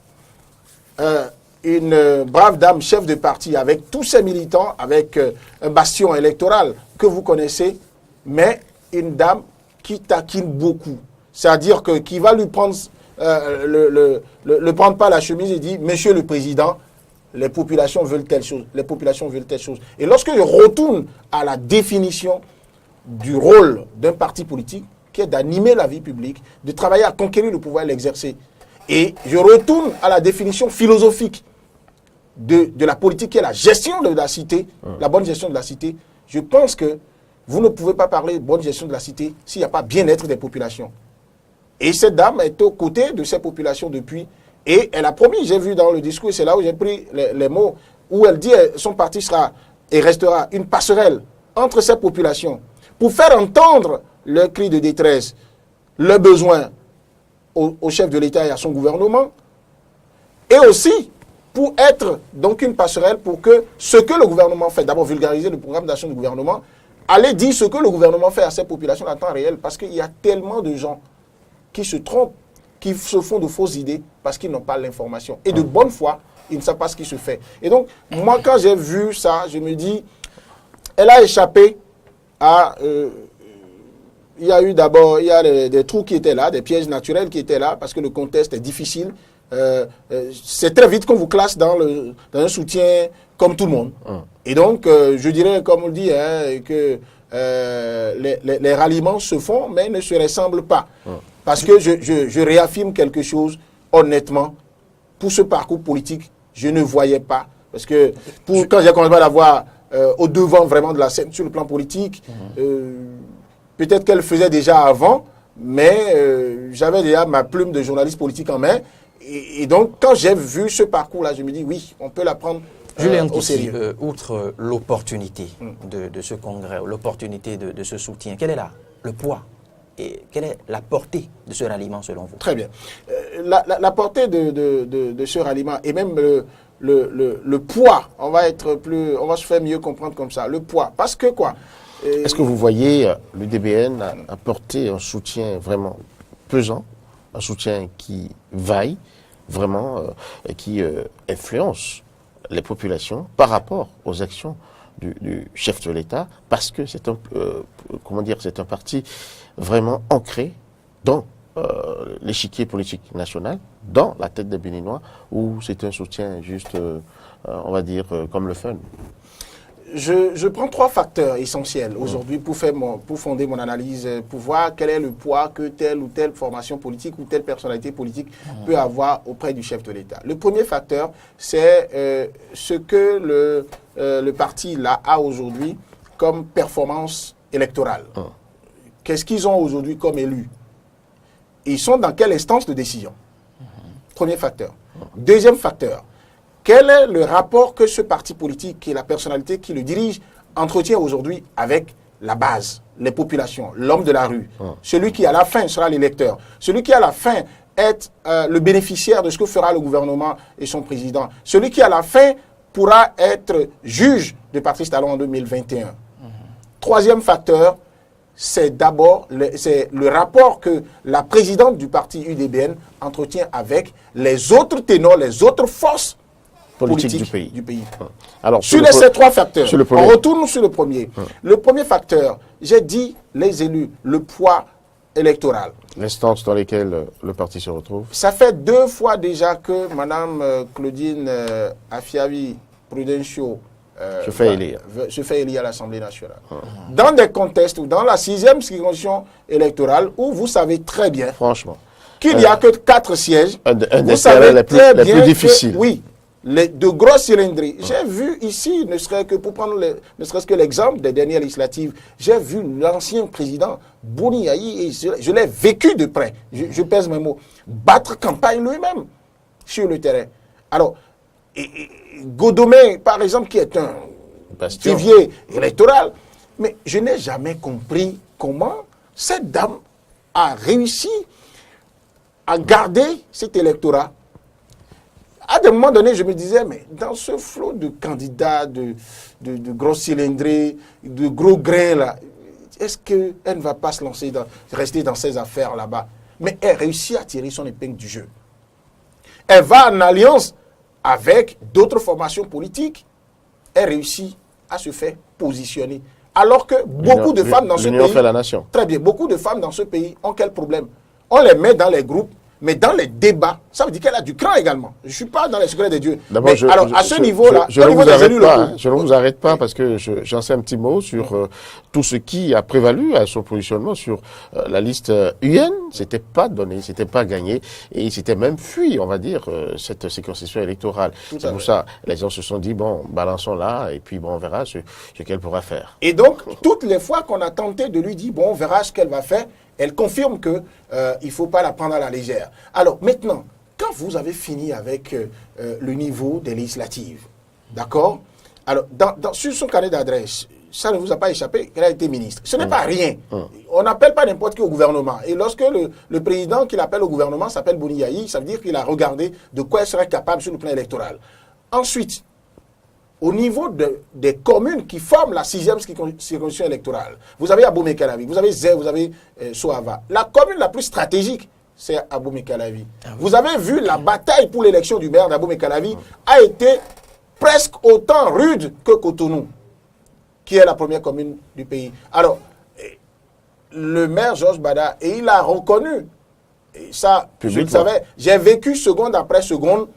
une brave dame chef de parti avec tous ses militants, avec un bastion électoral que vous connaissez, mais une dame qui taquine beaucoup. C'est-à-dire qui va lui prendre, le prendre par la chemise et dire, Monsieur le Président, les populations veulent telle chose, les populations veulent telle chose. Et lorsque je retourne à la définition du rôle d'un parti politique, qui est d'animer la vie publique, de travailler à conquérir le pouvoir et l'exercer, et je retourne à la définition philosophique de la politique, qui est la gestion de la cité, la bonne gestion de la cité, je pense que vous ne pouvez pas parler de bonne gestion de la cité s'il n'y a pas bien-être des populations. Et cette dame est aux côtés de ces populations depuis, Et elle a promis, j'ai vu dans le discours, c'est là où j'ai pris les mots, où elle dit son parti sera et restera une passerelle entre ces populations pour faire entendre leurs cris de détresse, leurs besoins au chef de l'État et à son gouvernement, et aussi pour être donc une passerelle pour que ce que le gouvernement fait, d'abord vulgariser le programme d'action du gouvernement, aller dire ce que le gouvernement fait à ces populations en temps réel, parce qu'il y a tellement de gens qui se trompent, qui se font de fausses idées parce qu'ils n'ont pas l'information. Et de bonne foi, ils ne savent pas ce qui se fait. Et donc, moi, quand j'ai vu ça, je me dis, elle a échappé à... il y a eu d'abord, il y a des trous qui étaient là, des pièges naturels qui étaient là, parce que le contexte est difficile. C'est très vite qu'on vous classe dans un soutien comme tout le monde. Et donc, je dirais, comme on le dit, que les ralliements se font, mais ne se ressemblent pas. Parce que je réaffirme quelque chose, honnêtement, pour ce parcours politique, je ne voyais pas. Parce que quand j'ai commencé à la voir au devant vraiment de la scène sur le plan politique, peut-être qu'elle faisait déjà avant, mais j'avais déjà ma plume de journaliste politique en main. Et donc, quand j'ai vu ce parcours-là, je me dis, oui, on peut la prendre au sérieux. Outre l'opportunité de ce congrès, l'opportunité de ce soutien, quel est le poids et quelle est la portée de ce ralliement selon vous? Très bien. La portée de ce ralliement et même le poids, on va se faire mieux comprendre comme ça, le poids. Parce que quoi? Est-ce que vous voyez l'UDBN apporter un soutien vraiment pesant, un soutien qui vaille vraiment, qui influence les populations par rapport aux actions du chef de l'État, parce que c'est un parti vraiment ancré dans l'échiquier politique national, dans la tête des Béninois, ou c'est un soutien juste, on va dire, comme le fun? Je prends trois facteurs essentiels aujourd'hui pour fonder mon analyse, pour voir quel est le poids que telle ou telle formation politique ou telle personnalité politique peut avoir auprès du chef de l'État. Le premier facteur, c'est ce que le parti là a aujourd'hui comme performance électorale. Qu'est-ce qu'ils ont aujourd'hui comme élus? Ils sont dans quelle instance de décision? Premier facteur. Deuxième facteur, quel est le rapport que ce parti politique et la personnalité qui le dirige entretient aujourd'hui avec la base, les populations, l'homme de la rue, celui qui à la fin sera l'électeur, celui qui à la fin est le bénéficiaire de ce que fera le gouvernement et son président, celui qui à la fin pourra être juge de Patrice Talon en 2021. Troisième facteur, c'est d'abord le rapport que la présidente du parti UDBN entretient avec les autres ténors, les autres forces politique du pays. Alors, sur ces trois facteurs, on retourne sur le premier. Le premier facteur, j'ai dit les élus, le poids électoral. L'instance dans laquelle le parti se retrouve. Ça fait 2 fois déjà que Mme Claudine Afiavi Prudencio se fait élire à l'Assemblée nationale. Dans des contextes, ou dans la 6e circonscription électorale, où vous savez très bien qu'il n'y a que 4 sièges. Un des terrains les plus difficiles. Oui. De grosses cylindries. J'ai vu ici, ne serait-ce que l'exemple des dernières législatives, j'ai vu l'ancien président Boni Yayi, et je l'ai vécu de près, je pèse mes mots, battre campagne lui-même sur le terrain. Alors, Godomé, par exemple, qui est un vivier électoral, mais je n'ai jamais compris comment cette dame a réussi à garder cet électorat. À des moments donnés, je me disais, mais dans ce flot de candidats, de grosses cylindrées, de gros grains là, est-ce qu'elle ne va pas se lancer, rester dans ces affaires là-bas? Mais elle réussit à tirer son épingle du jeu. Elle va en alliance avec d'autres formations politiques. Elle réussit à se faire positionner. Alors que beaucoup de femmes dans ce pays... fait la nation. Très bien. Beaucoup de femmes dans ce pays ont quel problème? On les met dans les groupes. Mais dans les débats, ça veut dire qu'elle a du cran également. Je ne suis pas dans les secrets de Dieu. Alors, à ce niveau-là, je ne vous arrête pas parce que j'en sais un petit mot sur tout ce qui a prévalu à son positionnement sur la liste UN. C'était pas donné, c'était pas gagné et il s'était même fui, on va dire, cette circonscription électorale. C'est pour ça, les gens se sont dit, bon, balançons là et puis bon, on verra ce qu'elle pourra faire. Et donc, toutes les fois qu'on a tenté de lui dire, bon, on verra ce qu'elle va faire, elle confirme qu'il ne faut pas la prendre à la légère. Alors maintenant, quand vous avez fini avec le niveau des législatives, d'accord? Alors, sur son carnet d'adresse, ça ne vous a pas échappé qu'elle a été ministre. Ce n'est pas rien. On n'appelle pas n'importe qui au gouvernement. Et lorsque le président qu'il appelle au gouvernement s'appelle Boniaï, ça veut dire qu'il a regardé de quoi elle serait capable sur le plan électoral. Ensuite, au niveau des communes qui forment la 6e circonscription électorale, vous avez Abomey-Calavi, vous avez Zé, vous avez Soava. La commune la plus stratégique, c'est Abomey-Calavi. Vous avez vu la bataille pour l'élection du maire d'Abomey-Calavi a été presque autant rude que Cotonou, qui est la première commune du pays. Alors, le maire Georges Bada, et il a reconnu, et ça, je le savais, j'ai vécu seconde après seconde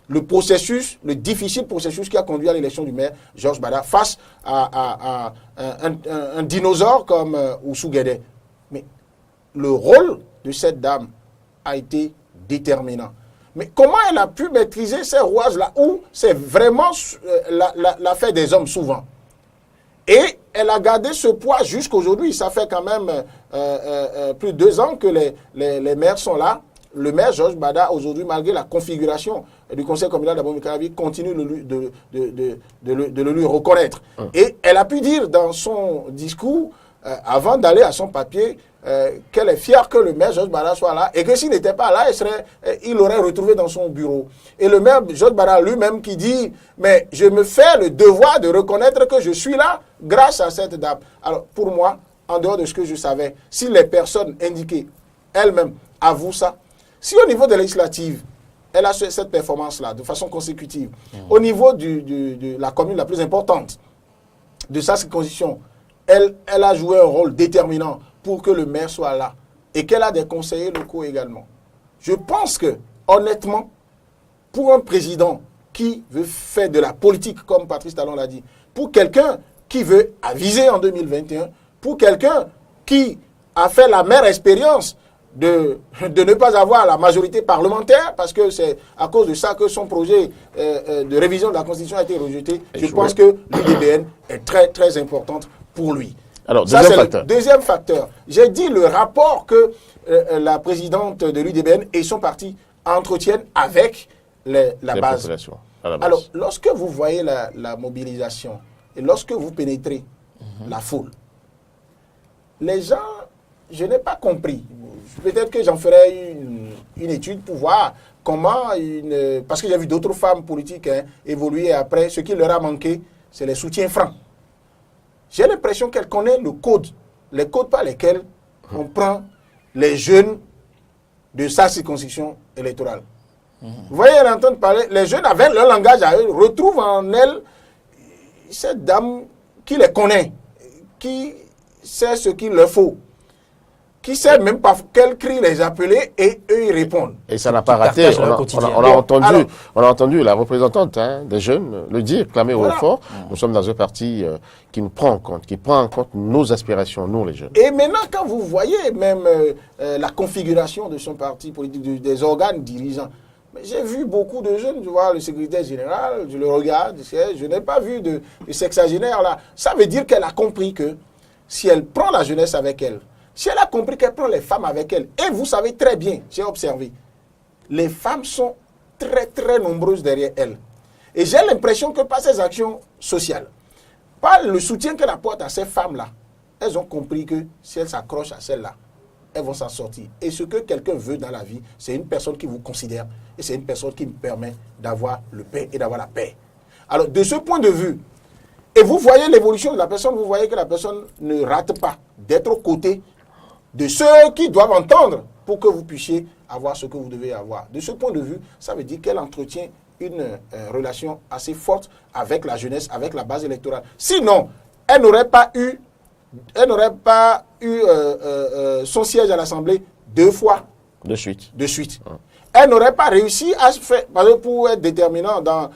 le processus, le difficile processus qui a conduit à l'élection du maire Georges Bada face à un dinosaure comme Oussou Guédé. Mais le rôle de cette dame a été déterminant. Mais comment elle a pu maîtriser ces rouages-là où c'est vraiment l'affaire des hommes souvent? Et elle a gardé ce poids jusqu'aujourd'hui. Ça fait quand même plus de 2 ans que les maires sont là. Le maire Georges Bada, aujourd'hui, malgré la configuration du conseil communal d'Abomey-Calavi, continue de le lui reconnaître. Et elle a pu dire dans son discours, avant d'aller à son papier, qu'elle est fière que le maire Georges Bada soit là et que s'il n'était pas là, il l'aurait retrouvé dans son bureau. Et le maire Georges Bada lui-même qui dit « Mais je me fais le devoir de reconnaître que je suis là grâce à cette dame. » Alors pour moi, en dehors de ce que je savais, si les personnes indiquées elles-mêmes avouent ça, si au niveau des législatives, elle a cette performance-là de façon consécutive, au niveau de la commune la plus importante de sa circonscription, elle a joué un rôle déterminant pour que le maire soit là et qu'elle a des conseillers locaux également. Je pense que, honnêtement, pour un président qui veut faire de la politique, comme Patrice Talon l'a dit, pour quelqu'un qui veut aviser en 2021, pour quelqu'un qui a fait la mère expérience de ne pas avoir la majorité parlementaire, parce que c'est à cause de ça que son projet de révision de la Constitution a été rejeté, je pense que l'UDBN est très, très importante pour lui. Alors, ça, c'est le deuxième facteur. J'ai dit le rapport que la présidente de l'UDBN et son parti entretiennent avec la base. Alors, lorsque vous voyez la mobilisation et lorsque vous pénétrez la foule, les gens, je n'ai pas compris. Peut-être que j'en ferai une étude pour voir comment, parce que j'ai vu d'autres femmes politiques évoluer après, ce qui leur a manqué, c'est les soutiens francs. J'ai l'impression qu'elle connaît les codes par lesquels on prend les jeunes de sa circonscription électorale. Vous voyez, elle entend parler, les jeunes avec leur langage à eux retrouvent en elle cette dame qui les connaît, qui sait ce qu'il leur faut, qui sait même par quel cri les appeler et eux ils répondent. Et ça n'a pas raté. On a entendu la représentante des jeunes le dire, clamer au fort. Nous sommes dans un parti qui nous prend en compte, qui prend en compte nos aspirations, nous les jeunes. Et maintenant, quand vous voyez même la configuration de son parti politique, des organes dirigeants, j'ai vu beaucoup de jeunes, je vois le secrétaire général, je le regarde, je n'ai pas vu de sexagénaire là. Ça veut dire qu'elle a compris que si elle prend la jeunesse avec elle, si elle a compris qu'elle prend les femmes avec elle, et vous savez très bien, j'ai observé, les femmes sont très très nombreuses derrière elle. Et j'ai l'impression que par ces actions sociales, par le soutien qu'elle apporte à ces femmes-là, elles ont compris que si elles s'accrochent à celles-là, elles vont s'en sortir. Et ce que quelqu'un veut dans la vie, c'est une personne qui vous considère, et c'est une personne qui me permet d'avoir le paix et d'avoir la paix. Alors de ce point de vue, et vous voyez l'évolution de la personne, vous voyez que la personne ne rate pas d'être aux côtés de ceux qui doivent entendre pour que vous puissiez avoir ce que vous devez avoir. De ce point de vue, ça veut dire qu'elle entretient une relation assez forte avec la jeunesse, avec la base électorale. Sinon, elle n'aurait pas eu son siège à l'Assemblée 2 fois. De suite. Elle n'aurait pas réussi à se faire, pour être déterminant dans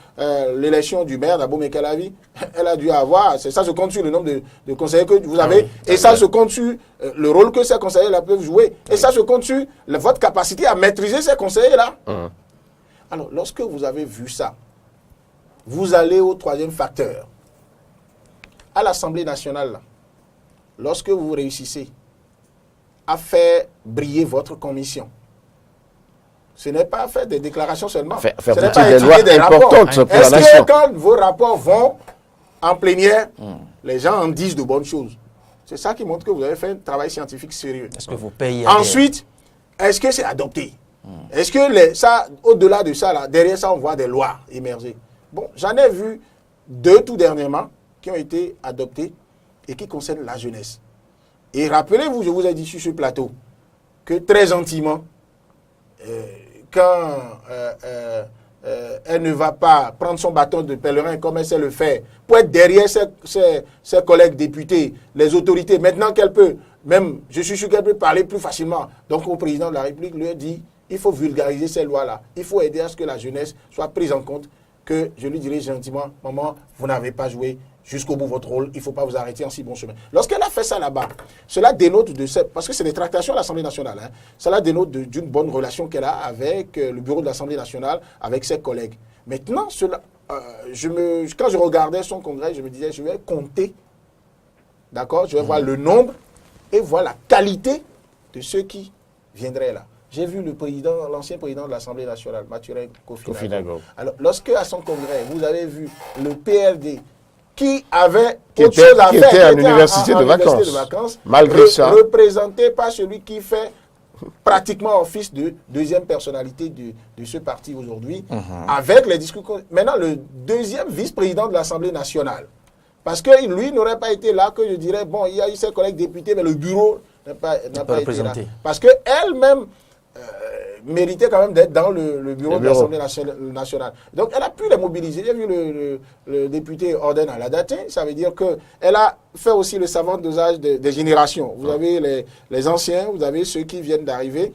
l'élection du maire d'Abomey-Calavi, elle a dû avoir, ça se compte sur le nombre de conseillers que vous avez, et ça se compte sur le rôle que ces conseillers-là peuvent jouer, et ça se compte sur votre capacité à maîtriser ces conseillers-là. Alors, lorsque vous avez vu ça, vous allez au troisième facteur. À l'Assemblée nationale, là, lorsque vous réussissez à faire briller votre commission, Ce n'est pas faire des déclarations seulement. Faire ce n'est voter pas des lois étudier des rapports. importantes pour la nation. Est-ce que quand vos rapports vont en plénière, les gens en disent de bonnes choses? C'est ça qui montre que vous avez fait un travail scientifique sérieux. Est-ce que vous payez? Ensuite, est-ce que c'est adopté? Est-ce que ça, au-delà de ça, là, derrière ça, on voit des lois émerger? Bon, j'en ai vu 2 tout dernièrement qui ont été adoptées et qui concernent la jeunesse. Et rappelez-vous, je vous ai dit sur ce plateau, que très gentiment, quand elle ne va pas prendre son bâton de pèlerin comme elle sait le faire, pour être derrière ses collègues députés, les autorités, maintenant qu'elle peut, même, je suis sûr qu'elle peut parler plus facilement. Donc, au président de la République lui a dit, il faut vulgariser ces lois-là. Il faut aider à ce que la jeunesse soit prise en compte, que je lui dirai gentiment, maman, vous n'avez pas joué jusqu'au bout votre rôle, il ne faut pas vous arrêter en si bon chemin. Lorsqu'elle a fait ça là-bas, cela dénote parce que c'est des tractations à l'Assemblée nationale, hein, cela dénote d'une bonne relation qu'elle a avec le bureau de l'Assemblée nationale, avec ses collègues. Maintenant, quand je regardais son congrès, je me disais, je vais compter, d'accord, je vais voir le nombre et voir la qualité de ceux qui viendraient là. J'ai vu l'ancien président de l'Assemblée nationale, Mathurin Kofi-Nagor. Alors, lorsque à son congrès, vous avez vu le PRD qui avait autre chose à faire, qui était à l'université de vacances, malgré ça, représenté par celui qui fait pratiquement office de deuxième personnalité de ce parti aujourd'hui, avec les discours. Maintenant, le deuxième vice-président de l'Assemblée nationale, parce que lui n'aurait pas été là, que je dirais, bon, il y a eu ses collègues députés, mais le bureau n'a pas été là. Parce qu'elle-même méritait quand même d'être dans le bureau de l'Assemblée nationale. Donc, elle a pu les mobiliser. J'ai vu le député Orden Aladatin, ça veut dire qu'elle a fait aussi le savant dosage des générations. Vous avez les anciens, vous avez ceux qui viennent d'arriver.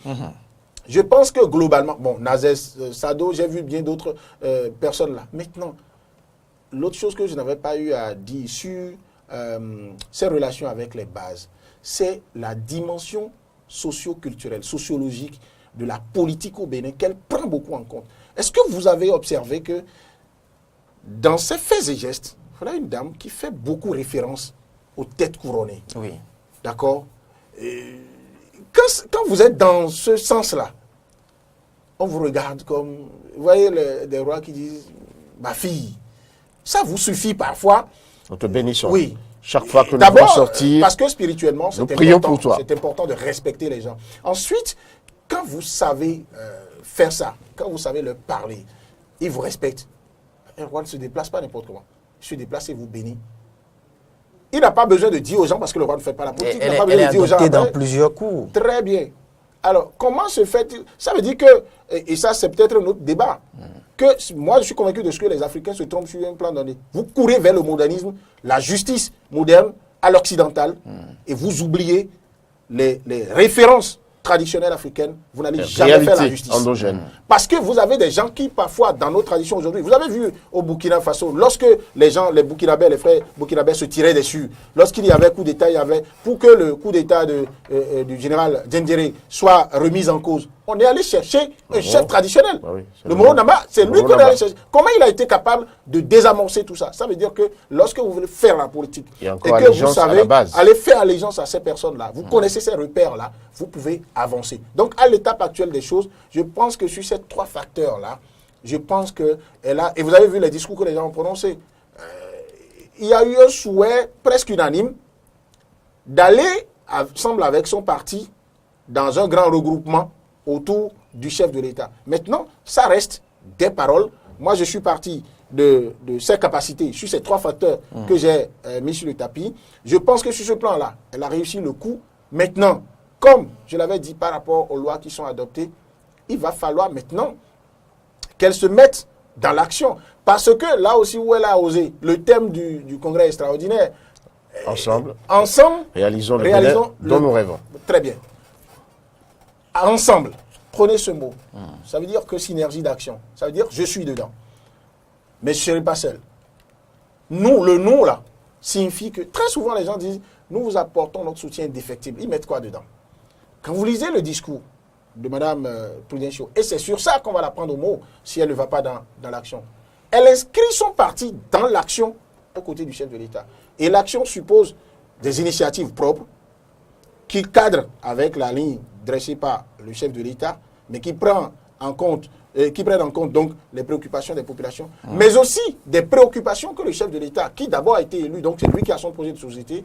Je pense que globalement, bon, Nazès, Sado, j'ai vu bien d'autres personnes là. Maintenant, l'autre chose que je n'avais pas eu à dire sur ces relations avec les bases, c'est la dimension socio-culturelle, sociologique de la politique au Bénin qu'elle prend beaucoup en compte. Est-ce que vous avez observé que dans ses faits et gestes, voilà une dame qui fait beaucoup référence aux têtes couronnées. Oui. D'accord? Quand vous êtes dans ce sens-là, on vous regarde comme, vous voyez des rois qui disent, ma fille, ça vous suffit parfois. Nous te bénissons. Oui. Chaque fois que nous D'abord, devons sortir, parce que spirituellement, c'est important de respecter les gens. Ensuite, quand vous savez faire ça, quand vous savez leur parler, ils vous respectent. Un roi ne se déplace pas n'importe comment. Il se déplace et vous bénit. Il n'a pas besoin de dire aux gens, parce que le roi ne fait pas la politique, il n'a pas besoin de dire aux gens. Dans plusieurs coups. Très bien. Alors, comment se fait-il? Ça veut dire que, et ça c'est peut-être un autre débat, que moi je suis convaincu de ce que les Africains se trompent sur un plan donné. Vous courez vers le modernisme, la justice moderne à l'occidental, et vous oubliez les références traditionnelles africaines, vous n'allez jamais faire la justice. Endogène. Parce que vous avez des gens qui, parfois, dans nos traditions aujourd'hui, vous avez vu au Burkina Faso, lorsque les Burkinabés, les frères Burkinabés se tiraient dessus, lorsqu'il y avait coup d'État, pour que le coup d'État du général Djendjere soit remis en cause, on est allé chercher un chef traditionnel. Oui, le Moro Nama, c'est lui qu'on est allé chercher. Comment il a été capable de désamorcer tout ça? Ça veut dire que lorsque vous voulez faire la politique, et que vous savez aller faire allégeance à ces personnes-là, vous connaissez ces repères-là, vous pouvez avancer. Donc, à l'étape actuelle des choses, je pense que sur ces 3 facteurs-là, je pense qu'elle a... Et vous avez vu les discours que les gens ont prononcés. Il y a eu un souhait presque unanime d'aller, semble avec son parti, dans un grand regroupement autour du chef de l'État. Maintenant, ça reste des paroles. Moi, je suis parti de ses capacités, sur ces 3 facteurs que j'ai mis sur le tapis. Je pense que sur ce plan-là, elle a réussi le coup. Maintenant, comme je l'avais dit par rapport aux lois qui sont adoptées, il va falloir maintenant qu'elle se mette dans l'action. Parce que là aussi où elle a osé, le thème du congrès extraordinaire, ensemble, réalisons dont nous rêvons. Très bien. Ensemble, prenez ce mot. Ça veut dire que synergie d'action. Ça veut dire je suis dedans. Mais je ne serai pas seul. Nous, le nous là, signifie que très souvent les gens disent nous vous apportons notre soutien indéfectible. Ils mettent quoi dedans? Quand vous lisez le discours de Mme Prudencio, et c'est sur ça qu'on va la prendre au mot si elle ne va pas dans l'action, elle inscrit son parti dans l'action aux côtés du chef de l'État. Et l'action suppose des initiatives propres qui cadrent avec la ligne dressée par le chef de l'État, mais qui prend en compte donc les préoccupations des populations, mais aussi des préoccupations que le chef de l'État, qui d'abord a été élu, donc c'est lui qui a son projet de société,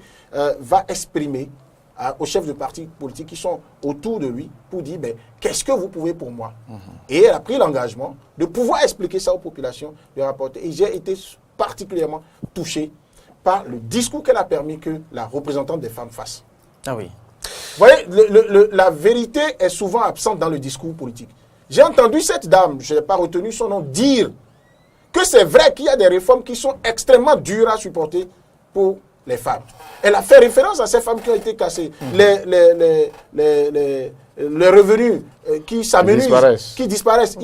va exprimer aux chefs de partis politiques qui sont autour de lui pour dire qu'est-ce que vous pouvez pour moi. Et elle a pris l'engagement de pouvoir expliquer ça aux populations, de rapporter. Et j'ai été particulièrement touché par le discours qu'elle a permis que la représentante des femmes fasse. Ah oui. Vous voyez, la vérité est souvent absente dans le discours politique. J'ai entendu cette dame, je n'ai pas retenu son nom, dire que c'est vrai qu'il y a des réformes qui sont extrêmement dures à supporter pour les femmes. Elle a fait référence à ces femmes qui ont été cassées, les revenus qui s'amenuisent, qui disparaissent.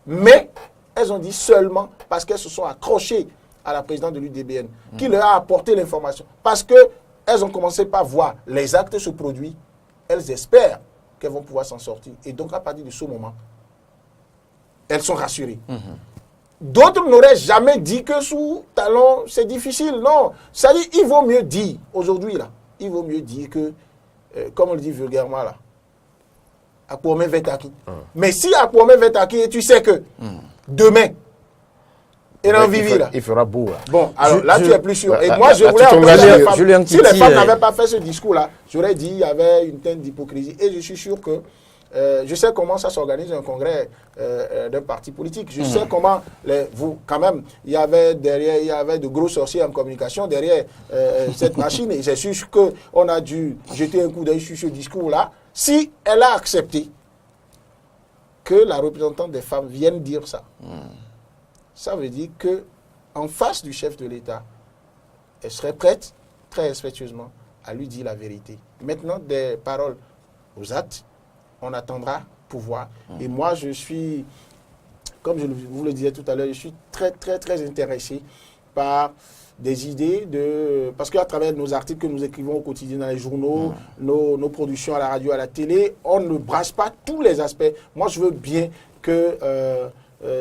Mais elles ont dit seulement parce qu'elles se sont accrochées à la présidente de l'UDBN, qui leur a apporté l'information. Parce qu'elles ont commencé par voir les actes se produire, elles espèrent qu'elles vont pouvoir s'en sortir. Et donc, à partir de ce moment, elles sont rassurées. D'autres n'auraient jamais dit que sous talon, c'est difficile. Non, ça dit, il vaut mieux dire, aujourd'hui, là, il vaut mieux dire que, comme on le dit vulgairement, là, Akpomé Vetaki. Mais si Akpomé Vetaki, tu sais que demain, il fera beau. Là. Bon, alors là, tu es plus sûr. Et moi, je voulais encourager les femmes. Si les femmes n'avaient pas fait ce discours-là, j'aurais dit qu'il y avait une teinte d'hypocrisie. Et je suis sûr que je sais comment ça s'organise un congrès d'un parti politique. Je sais comment, quand même, il y avait de gros sorciers en communication derrière cette machine. Et c'est sûr qu'on a dû jeter un coup d'œil sur ce discours-là. Si elle a accepté que la représentante des femmes vienne dire ça, ça veut dire qu'en face du chef de l'État, elle serait prête, très respectueusement, à lui dire la vérité. Maintenant, des paroles aux actes, on attendra pour voir. Et moi, je suis, comme je vous le disais tout à l'heure, je suis très, très, très intéressé par des idées parce qu'à travers nos articles que nous écrivons au quotidien dans les journaux, nos productions à la radio, à la télé, on ne brasse pas tous les aspects. Moi, je veux bien que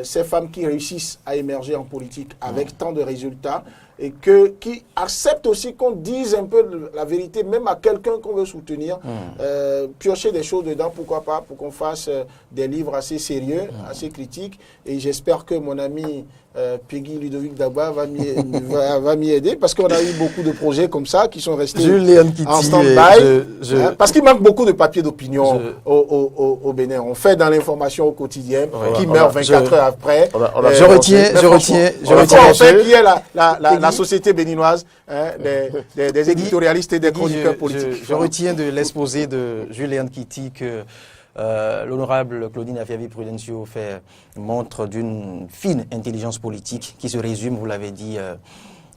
ces femmes qui réussissent à émerger en politique avec tant de résultats et qui acceptent aussi qu'on dise un peu la vérité, même à quelqu'un qu'on veut soutenir, piocher des choses dedans, pourquoi pas, pour qu'on fasse des livres assez sérieux, assez critiques. Et j'espère que mon ami Peggy Ludovic Dagba va m'y aider, parce qu'on a eu beaucoup de projets comme ça qui sont restés en stand-by, parce qu'il manque beaucoup de papiers d'opinion au Bénin. On fait dans l'information au quotidien, qui meurt 24 heures après. Je retiens. On fait qui est la société béninoise, des éditorialistes et des chroniqueurs politiques. Je retiens de l'exposé de Julien Kitty que l'honorable Claudine Afiavi-Prudencio montre d'une fine intelligence politique qui se résume, vous l'avez dit,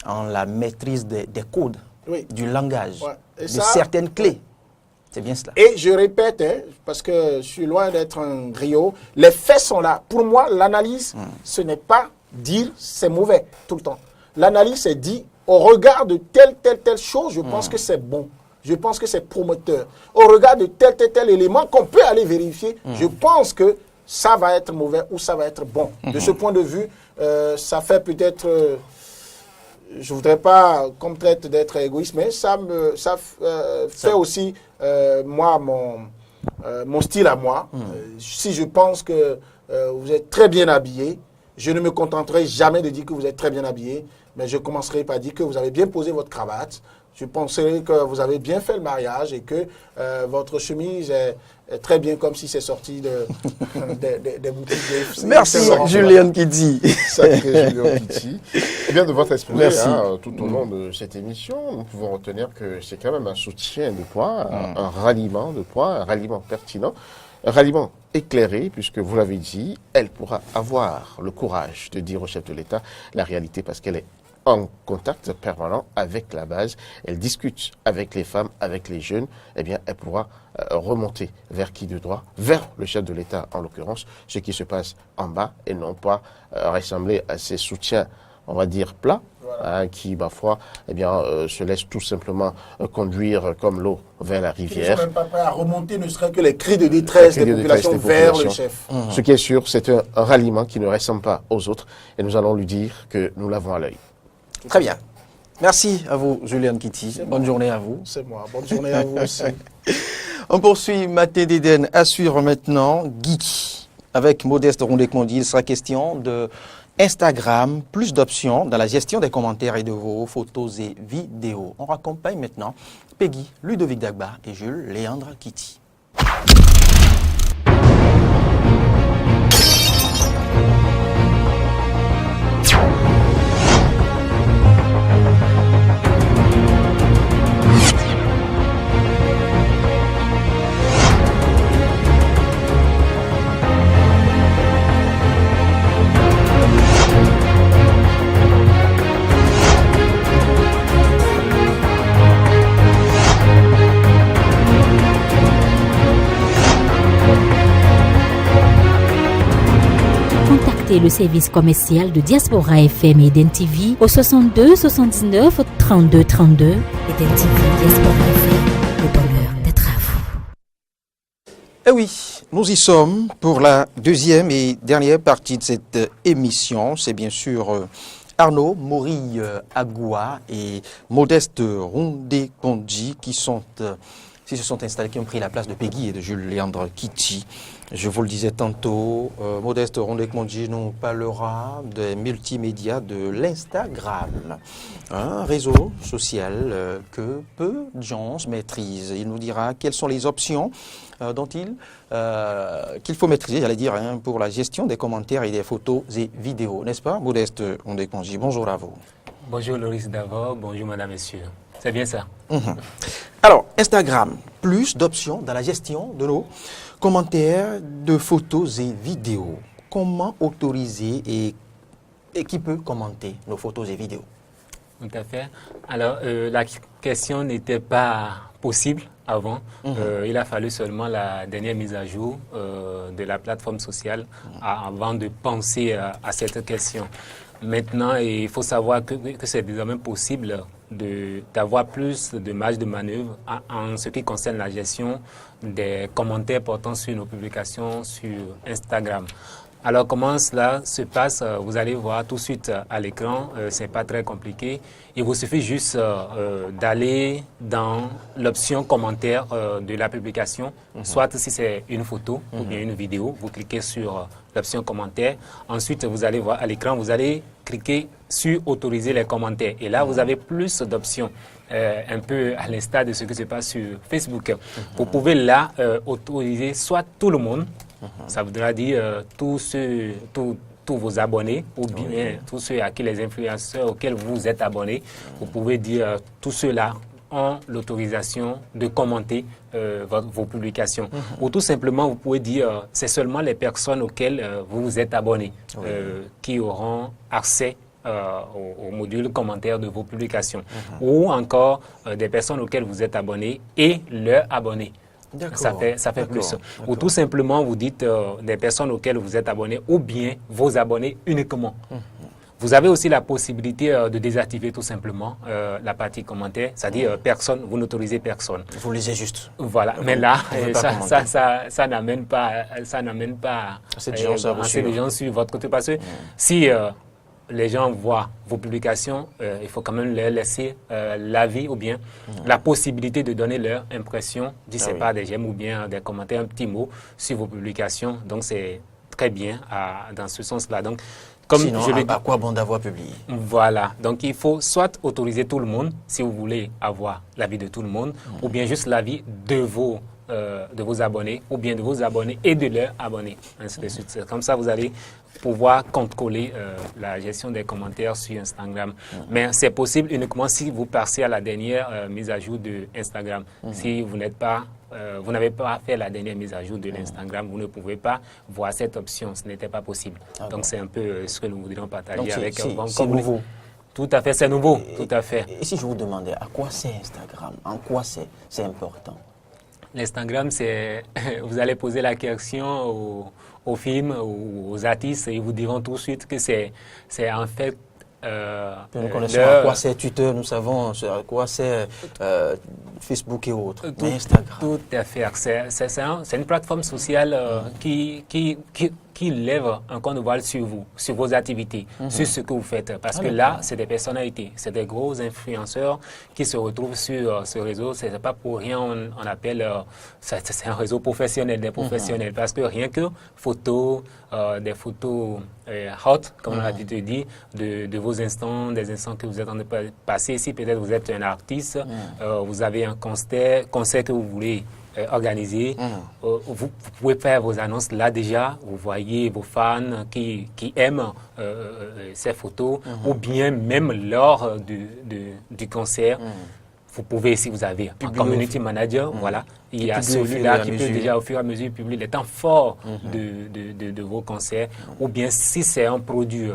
en la maîtrise des codes, du langage, de certaines clés. C'est bien cela. Et je répète, parce que je suis loin d'être un griot, les faits sont là. Pour moi, l'analyse, ce n'est pas dire c'est mauvais tout le temps. L'analyse, c'est dire, au regard de telle chose, je pense que c'est bon. Je pense que c'est promoteur. Au regard de tel élément qu'on peut aller vérifier, je pense que ça va être mauvais ou ça va être bon. De ce point de vue, ça fait peut-être... je ne voudrais pas qu'on traite d'être égoïste, mais ça fait aussi, moi, mon style à moi. Si je pense que vous êtes très bien habillé, je ne me contenterai jamais de dire que vous êtes très bien habillé, mais je commencerai par dire que vous avez bien posé votre cravate. Je penserai que vous avez bien fait le mariage et que votre chemise est très bien, comme si c'est sorti des boutiques. Merci, Julien Kitty. Sacré Julien Kitty. Eh bien, de votre exposé, tout au long de cette émission, nous pouvons retenir que c'est quand même un soutien de poids, un ralliement de poids, un ralliement pertinent, un ralliement éclairé, puisque vous l'avez dit, elle pourra avoir le courage de dire au chef de l'État la réalité, parce qu'elle est en contact permanent avec la base, elle discute avec les femmes, avec les jeunes, eh bien, elle pourra remonter vers qui de droit, vers le chef de l'État en l'occurrence, ce qui se passe en bas et non pas ressembler à ces soutiens, on va dire, plats, qui, parfois, eh bien, se laissent tout simplement conduire comme l'eau vers la rivière. Ils ne sont même pas prêts à remonter, ne serait que les cris de détresse des populations vers le chef. Ce qui est sûr, c'est un ralliement qui ne ressemble pas aux autres et nous allons lui dire que nous l'avons à l'œil. Très bien. Merci à vous, Julien Kitty. Bonne journée à vous. C'est moi. Bonne journée à vous aussi. On poursuit Matin d'Éden. À suivre maintenant, Guy. Avec Modeste Rondé-Kondi, il sera question de Instagram, plus d'options dans la gestion des commentaires et de vos photos et vidéos. On raccompagne maintenant Peggy, Ludovic Dagba et Jules Léandre Kitty. Le service commercial de Diaspora FM et Eden TV au 62 79 32 32. Eden TV, Diaspora FM, le bonheur d'être à vous. Eh oui, nous y sommes pour la deuxième et dernière partie de cette émission. C'est bien sûr Arnaud Mori Agoua et Modeste Rondé-Kondi qui se sont installés, qui ont pris la place de Peggy et de Jules Léandre Kitty. Je vous le disais tantôt, Modeste Rondé-Kondi nous parlera des multimédias de l'Instagram, un réseau social que peu de gens maîtrisent. Il nous dira quelles sont les options qu'il faut maîtriser, j'allais dire, pour la gestion des commentaires et des photos et vidéos. N'est-ce pas, Modeste Rondé-Kondi? Bonjour à vous. Bonjour Loris d'abord, bonjour madame, messieurs. C'est bien ça. Alors, Instagram, plus d'options dans la gestion de nos commentaires de photos et vidéos. Comment autoriser et qui peut commenter nos photos et vidéos? Tout à fait. Alors, la question n'était pas possible avant. Il a fallu seulement la dernière mise à jour de la plateforme sociale avant de penser à cette question. Maintenant, il faut savoir que c'est désormais possible d'avoir plus de marge de manœuvre en ce qui concerne la gestion des commentaires portant sur nos publications sur Instagram. Alors, comment cela se passe? Vous allez voir tout de suite à l'écran, c'est pas très compliqué. Il vous suffit juste d'aller dans l'option commentaire de la publication, soit si c'est une photo ou bien une vidéo, vous cliquez sur l'option commentaire. Ensuite, vous allez voir à l'écran, vous allez cliquer sur autoriser les commentaires. Et là, vous avez plus d'options, un peu à l'instar de ce qui se passe sur Facebook. Vous pouvez là autoriser soit tout le monde, ça voudra dire tous vos abonnés ou bien tous ceux à qui les influenceurs auxquels vous êtes abonnés. Vous pouvez dire tous ceux-là ont l'autorisation de commenter vos publications. Ou tout simplement, vous pouvez dire c'est seulement les personnes auxquelles vous vous êtes abonnés qui auront accès au module commentaire de vos publications. Ou encore des personnes auxquelles vous êtes abonnés et leurs abonnés. Ça fait plus. Ou tout simplement, vous dites des personnes auxquelles vous êtes abonné ou bien vos abonnés uniquement. Vous avez aussi la possibilité de désactiver tout simplement la partie commentaire, c'est-à-dire personne, vous n'autorisez personne. Vous lisez juste. Voilà, mais là, ça n'amène pas assez de gens sur votre côté parce que si les gens voient vos publications, il faut quand même leur laisser l'avis ou bien la possibilité de donner leur impression, c'est pas des j'aime ou bien des commentaires, un petit mot sur vos publications. Donc c'est très bien dans ce sens-là. Donc, comme sinon, je à quoi bon d'avoir publié? Voilà. Donc il faut soit autoriser tout le monde, si vous voulez avoir l'avis de tout le monde, ou bien juste l'avis de vos abonnés, ou bien de vos abonnés et de leurs abonnés. Ainsi de suite. Comme ça, vous allez pouvoir contrôler la gestion des commentaires sur Instagram. Mais c'est possible uniquement si vous passez à la dernière mise à jour de Instagram. Si vous n'avez pas fait la dernière mise à jour de l'Instagram, vous ne pouvez pas voir cette option. Ce n'était pas possible. Donc c'est un peu ce que nous voudrions partager avec vous. C'est nouveau. Tout à fait, c'est nouveau. Tout à fait. Et si je vous demandais à quoi c'est Instagram? En quoi c'est important? L'Instagram, c'est vous allez poser la question aux films ou aux artistes et ils vous diront tout de suite que c'est en fait nous connaissons à quoi c'est Twitter, nous savons à quoi c'est Facebook et autres. Mais Instagram. Tout à fait. C'est une plateforme sociale qui qui lèvent un compte de voile sur vous, sur vos activités, sur ce que vous faites. Parce que là, c'est des personnalités, c'est des gros influenceurs qui se retrouvent sur ce réseau. C'est pas pour rien, on appelle, c'est un réseau professionnel, des professionnels. Parce que rien que photos, des photos hot, comme on a dit, de vos instants, des instants que vous êtes en train de passer. Si peut-être vous êtes un artiste, vous avez un concert que vous voulez organisé. Vous pouvez faire vos annonces là déjà. Vous voyez vos fans qui aiment ces photos, ou bien même lors du concert. Vous pouvez, si vous avez un community manager, voilà, il y a celui-là qui peut déjà au fur et à mesure publier les temps forts de vos concerts. Ou bien si c'est un produit,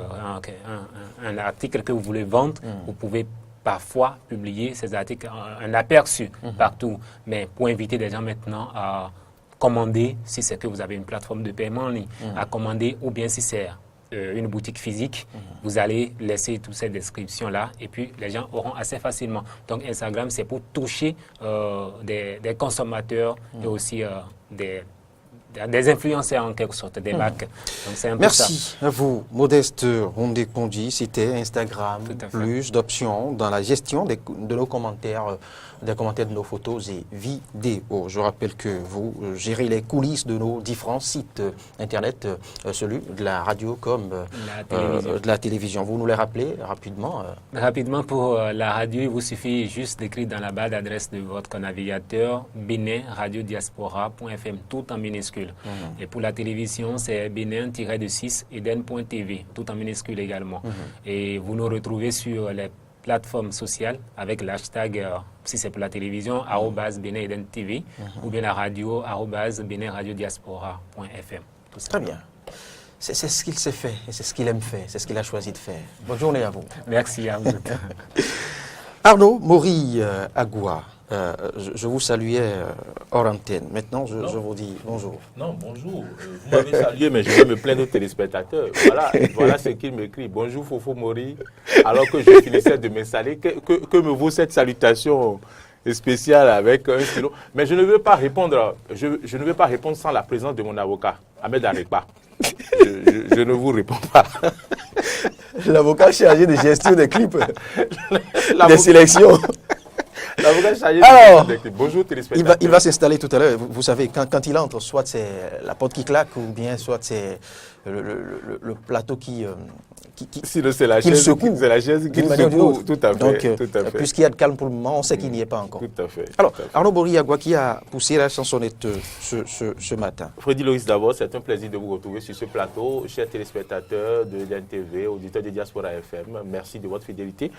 un article que vous voulez vendre, vous pouvez parfois publier ces articles, un aperçu partout. Mais pour inviter des gens maintenant à commander, si c'est que vous avez une plateforme de paiement en ligne, à commander, ou bien si c'est une boutique physique, vous allez laisser toutes ces descriptions-là et puis les gens auront assez facilement. Donc Instagram, c'est pour toucher des consommateurs et aussi des influenceurs en quelque sorte, des marques. Donc c'est un peu Merci à vous, Modeste Rondé-Kondi. C'était Instagram, plus d'options dans la gestion de nos commentaires, des commentaires de nos photos et vidéos. Je rappelle que vous gérez les coulisses de nos différents sites internet, celui de la radio comme de la télévision. Vous nous les rappelez rapidement Rapidement, pour la radio, il vous suffit juste d'écrire dans la barre d'adresse de votre navigateur benin-radio-diaspora.fm, tout en minuscule. Et pour la télévision, c'est benin-6 eden.tv, tout en minuscule également. Et vous nous retrouvez sur les plateformes sociales avec l'hashtag, si c'est pour la télévision, @benin-eden.tv, ou bien la radio, @benin-radio-diaspora.fm. Très bien. C'est ce qu'il s'est fait, et c'est ce qu'il aime faire, c'est ce qu'il a choisi de faire. Bonne journée à vous. Merci à vous. Arnaud Mori Agoua, je vous saluais hors antenne. Maintenant, je vous dis bonjour. Non, bonjour. Vous m'avez salué, mais je vais me plaindre aux téléspectateurs. Voilà ce qu'il m'écrit. Bonjour Fofo Mori. Alors que je finissais de m'installer, que me vaut cette salutation spéciale avec un stylo? Mais je ne veux pas répondre. Je ne veux pas répondre sans la présence de mon avocat, Ahmed Arekba. Je ne vous réponds pas. L'avocat chargé de gestion des clips, des sélections. L'avocat chargé Alors, des clips. Bonjour téléspectateurs. Il va s'installer tout à l'heure. Vous savez, quand il entre, soit c'est la porte qui claque, ou bien soit c'est le plateau qui sinon, c'est la chaise, secoue. C'est la chaise qui secoue. Tout à fait. Donc, tout à fait. Puisqu'il y a de calme pour le moment, on sait qu'il n'y est pas encore. Tout à fait. Alors, Arnaud Mori Agoua qui a poussé la chansonnette ce matin. Freddy Loïs, d'abord, c'est un plaisir de vous retrouver sur ce plateau. Chers téléspectateurs de l'NTV, auditeurs de Diaspora FM, merci de votre fidélité.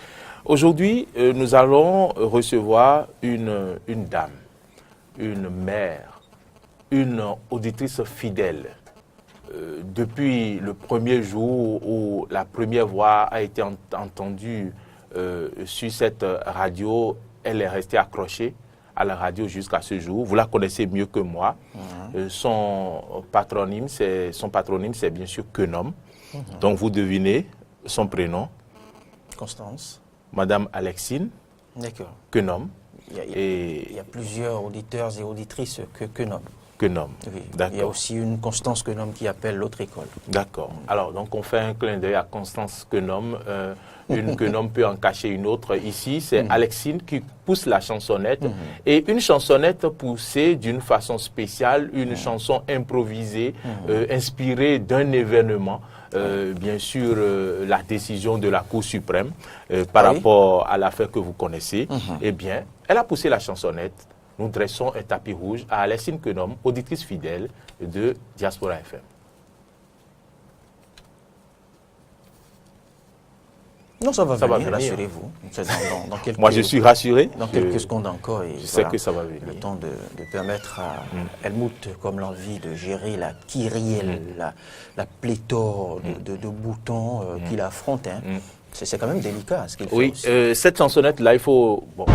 Aujourd'hui, nous allons recevoir une dame, une mère, une auditrice fidèle. Depuis le premier jour où la première voix a été entendue sur cette radio, elle est restée accrochée à la radio jusqu'à ce jour. Vous la connaissez mieux que moi. Son patronyme, c'est bien sûr Kenom. Donc vous devinez son prénom. Constance. Madame Alexine. D'accord. Kenom. Il y a plusieurs auditeurs et auditrices que Kenom. Kenom. Oui. Il y a aussi une Constance Kenom qui appelle l'autre école. D'accord. Alors, donc on fait un clin d'œil à Constance Kenom. Une Kenom peut en cacher une autre. Ici, c'est Alexine qui pousse la chansonnette. Et une chansonnette poussée d'une façon spéciale, une chanson improvisée, inspirée d'un événement. Bien sûr, la décision de la Cour suprême par rapport à l'affaire que vous connaissez. Eh bien, elle a poussé la chansonnette. Nous dressons un tapis rouge à Alexine Kenom, auditrice fidèle de Diaspora FM. Non, ça va venir. Rassurez-vous. Moi, je suis rassuré. Dans quelques secondes encore. Je sais que ça va venir. Le temps de permettre à Helmut, comme l'envie, de gérer la kyrielle, la pléthore de boutons qu'il affronte. Hein. C'est quand même délicat ce qu'il fait. Oui, cette chansonnette-là, il faut... Bon.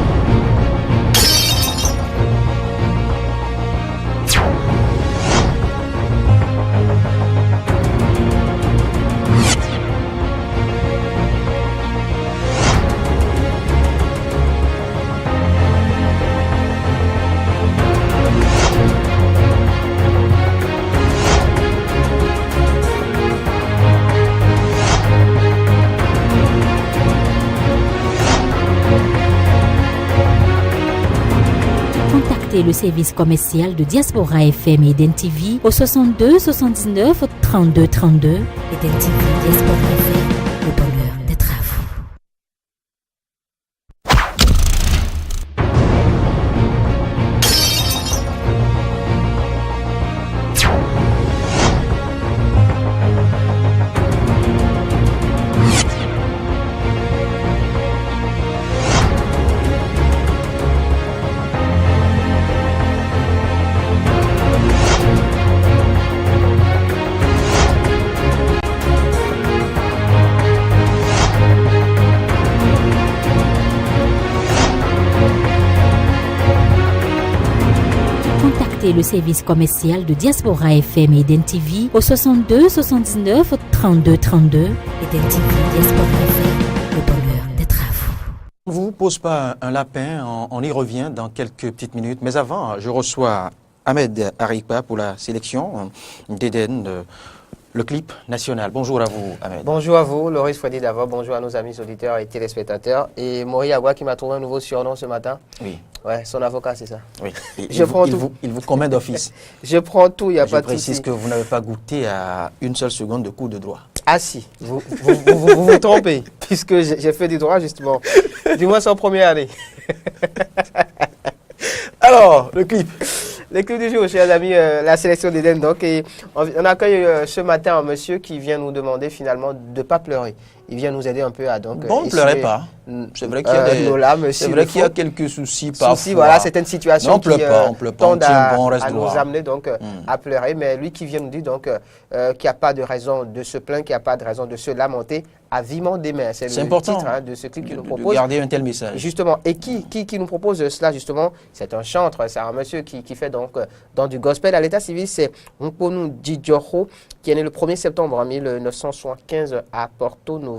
Contactez le service commercial de Diaspora FM et Eden TV au 62 79 32 32. Eden TV, Diaspora FM, le bonheur d'être à vous. Le service commercial de Diaspora FM et Eden TV au 62 79 32 32. Eden TV, Diaspora FM, le bonheur d'être à vous. On ne vous pose pas un lapin, on y revient dans quelques petites minutes. Mais avant, je reçois Ahmed Arikba pour la sélection d'Eden, le clip national. Bonjour à vous, Ahmed. Bonjour à vous, Loris Fouadi d'abord. Bonjour à nos amis auditeurs et téléspectateurs. Et Mori Agua qui m'a trouvé un nouveau surnom ce matin. Oui. Ouais, son avocat, c'est ça. Oui. Il vous commet d'office. Je prends tout, il n'y a pas de souci. Je précise que vous n'avez pas goûté à une seule seconde de cours de droit. Ah si, vous vous trompez, puisque j'ai fait du droit justement. Du moins en première année. Alors, le clip. Le clip du jour, chers amis, la sélection d'Eden. Donc, et on accueille ce matin un monsieur qui vient nous demander finalement de ne pas pleurer. Il vient nous aider un peu à donc. Bon, ne pleurez pas. C'est vrai qu'il y a quelques soucis parfois. Voilà, certaines situations on pleure pas, tendent à nous amener donc à pleurer. Mais lui qui vient nous dire donc qu'il n'y a pas de raison de se plaindre, qu'il n'y a pas de raison de se lamenter, à vivement des mains. C'est le titre de ce clip qu'il nous propose. De garder un tel message. Justement. Et qui nous propose cela justement? C'est un chantre, c'est un monsieur qui fait donc dans du gospel à l'état civil. C'est Mponu Didjoro, qui est né le 1er septembre 1975 à Porto Novo.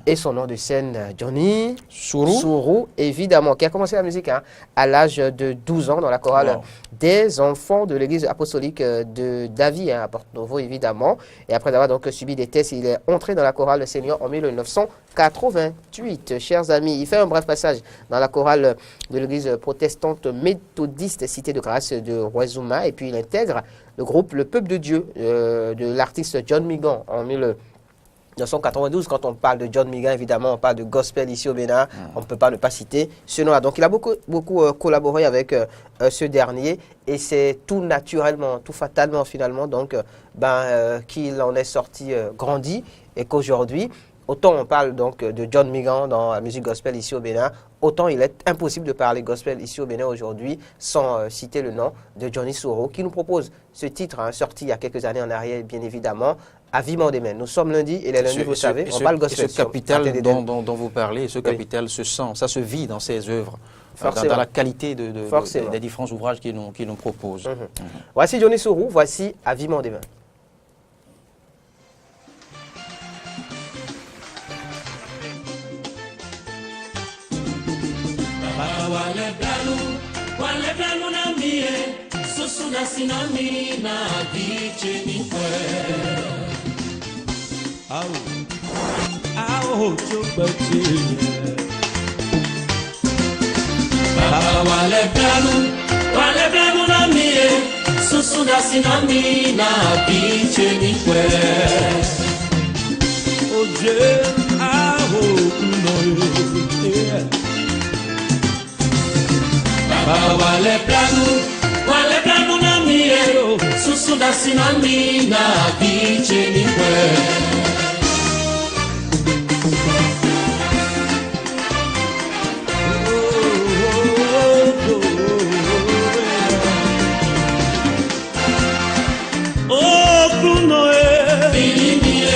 Et son nom de scène, Johnny Sourou, évidemment, qui a commencé la musique à l'âge de 12 ans dans la chorale des enfants de l'église apostolique de Davy à Porto Novo, évidemment. Et après avoir donc subi des tests, il est entré dans la chorale Seigneur en 1988. Chers amis, il fait un bref passage dans la chorale de l'église protestante méthodiste Cité de Grâce de Roisuma. Et puis il intègre le groupe Le Peuple de Dieu de l'artiste John Migan en 1992. Quand on parle de John Migan, évidemment, on parle de gospel ici au Bénin. On ne peut pas ne pas citer ce nom-là. Donc, il a beaucoup collaboré avec ce dernier. Et c'est tout naturellement, tout fatalement, finalement, donc, qu'il en est sorti grandi. Et qu'aujourd'hui, autant on parle donc de John Migan dans la musique gospel ici au Bénin, autant il est impossible de parler gospel ici au Bénin aujourd'hui sans citer le nom de Johnny Sourou, qui nous propose ce titre, sorti il y a quelques années en arrière, bien évidemment, à Vivement des Mains. Nous sommes lundi et les lundis, vous savez, on parle gospel. Ce capital dont vous parlez, ce capital se sent, ça se vit dans ses œuvres, dans la qualité des différents ouvrages qu'il nous propose. Voici Johnny Sourou, voici à Vivement des Mains. Wale blanu na mie, susu na sinami na diche ni kwe. Au chubati. Baba wale blanu na mie, susu na sinami na diche ni kwe. Oje, au kunoye. Baba wale planu na miero, susu da sinami na biche ni kwe. Oh, Bruno e Bilimie.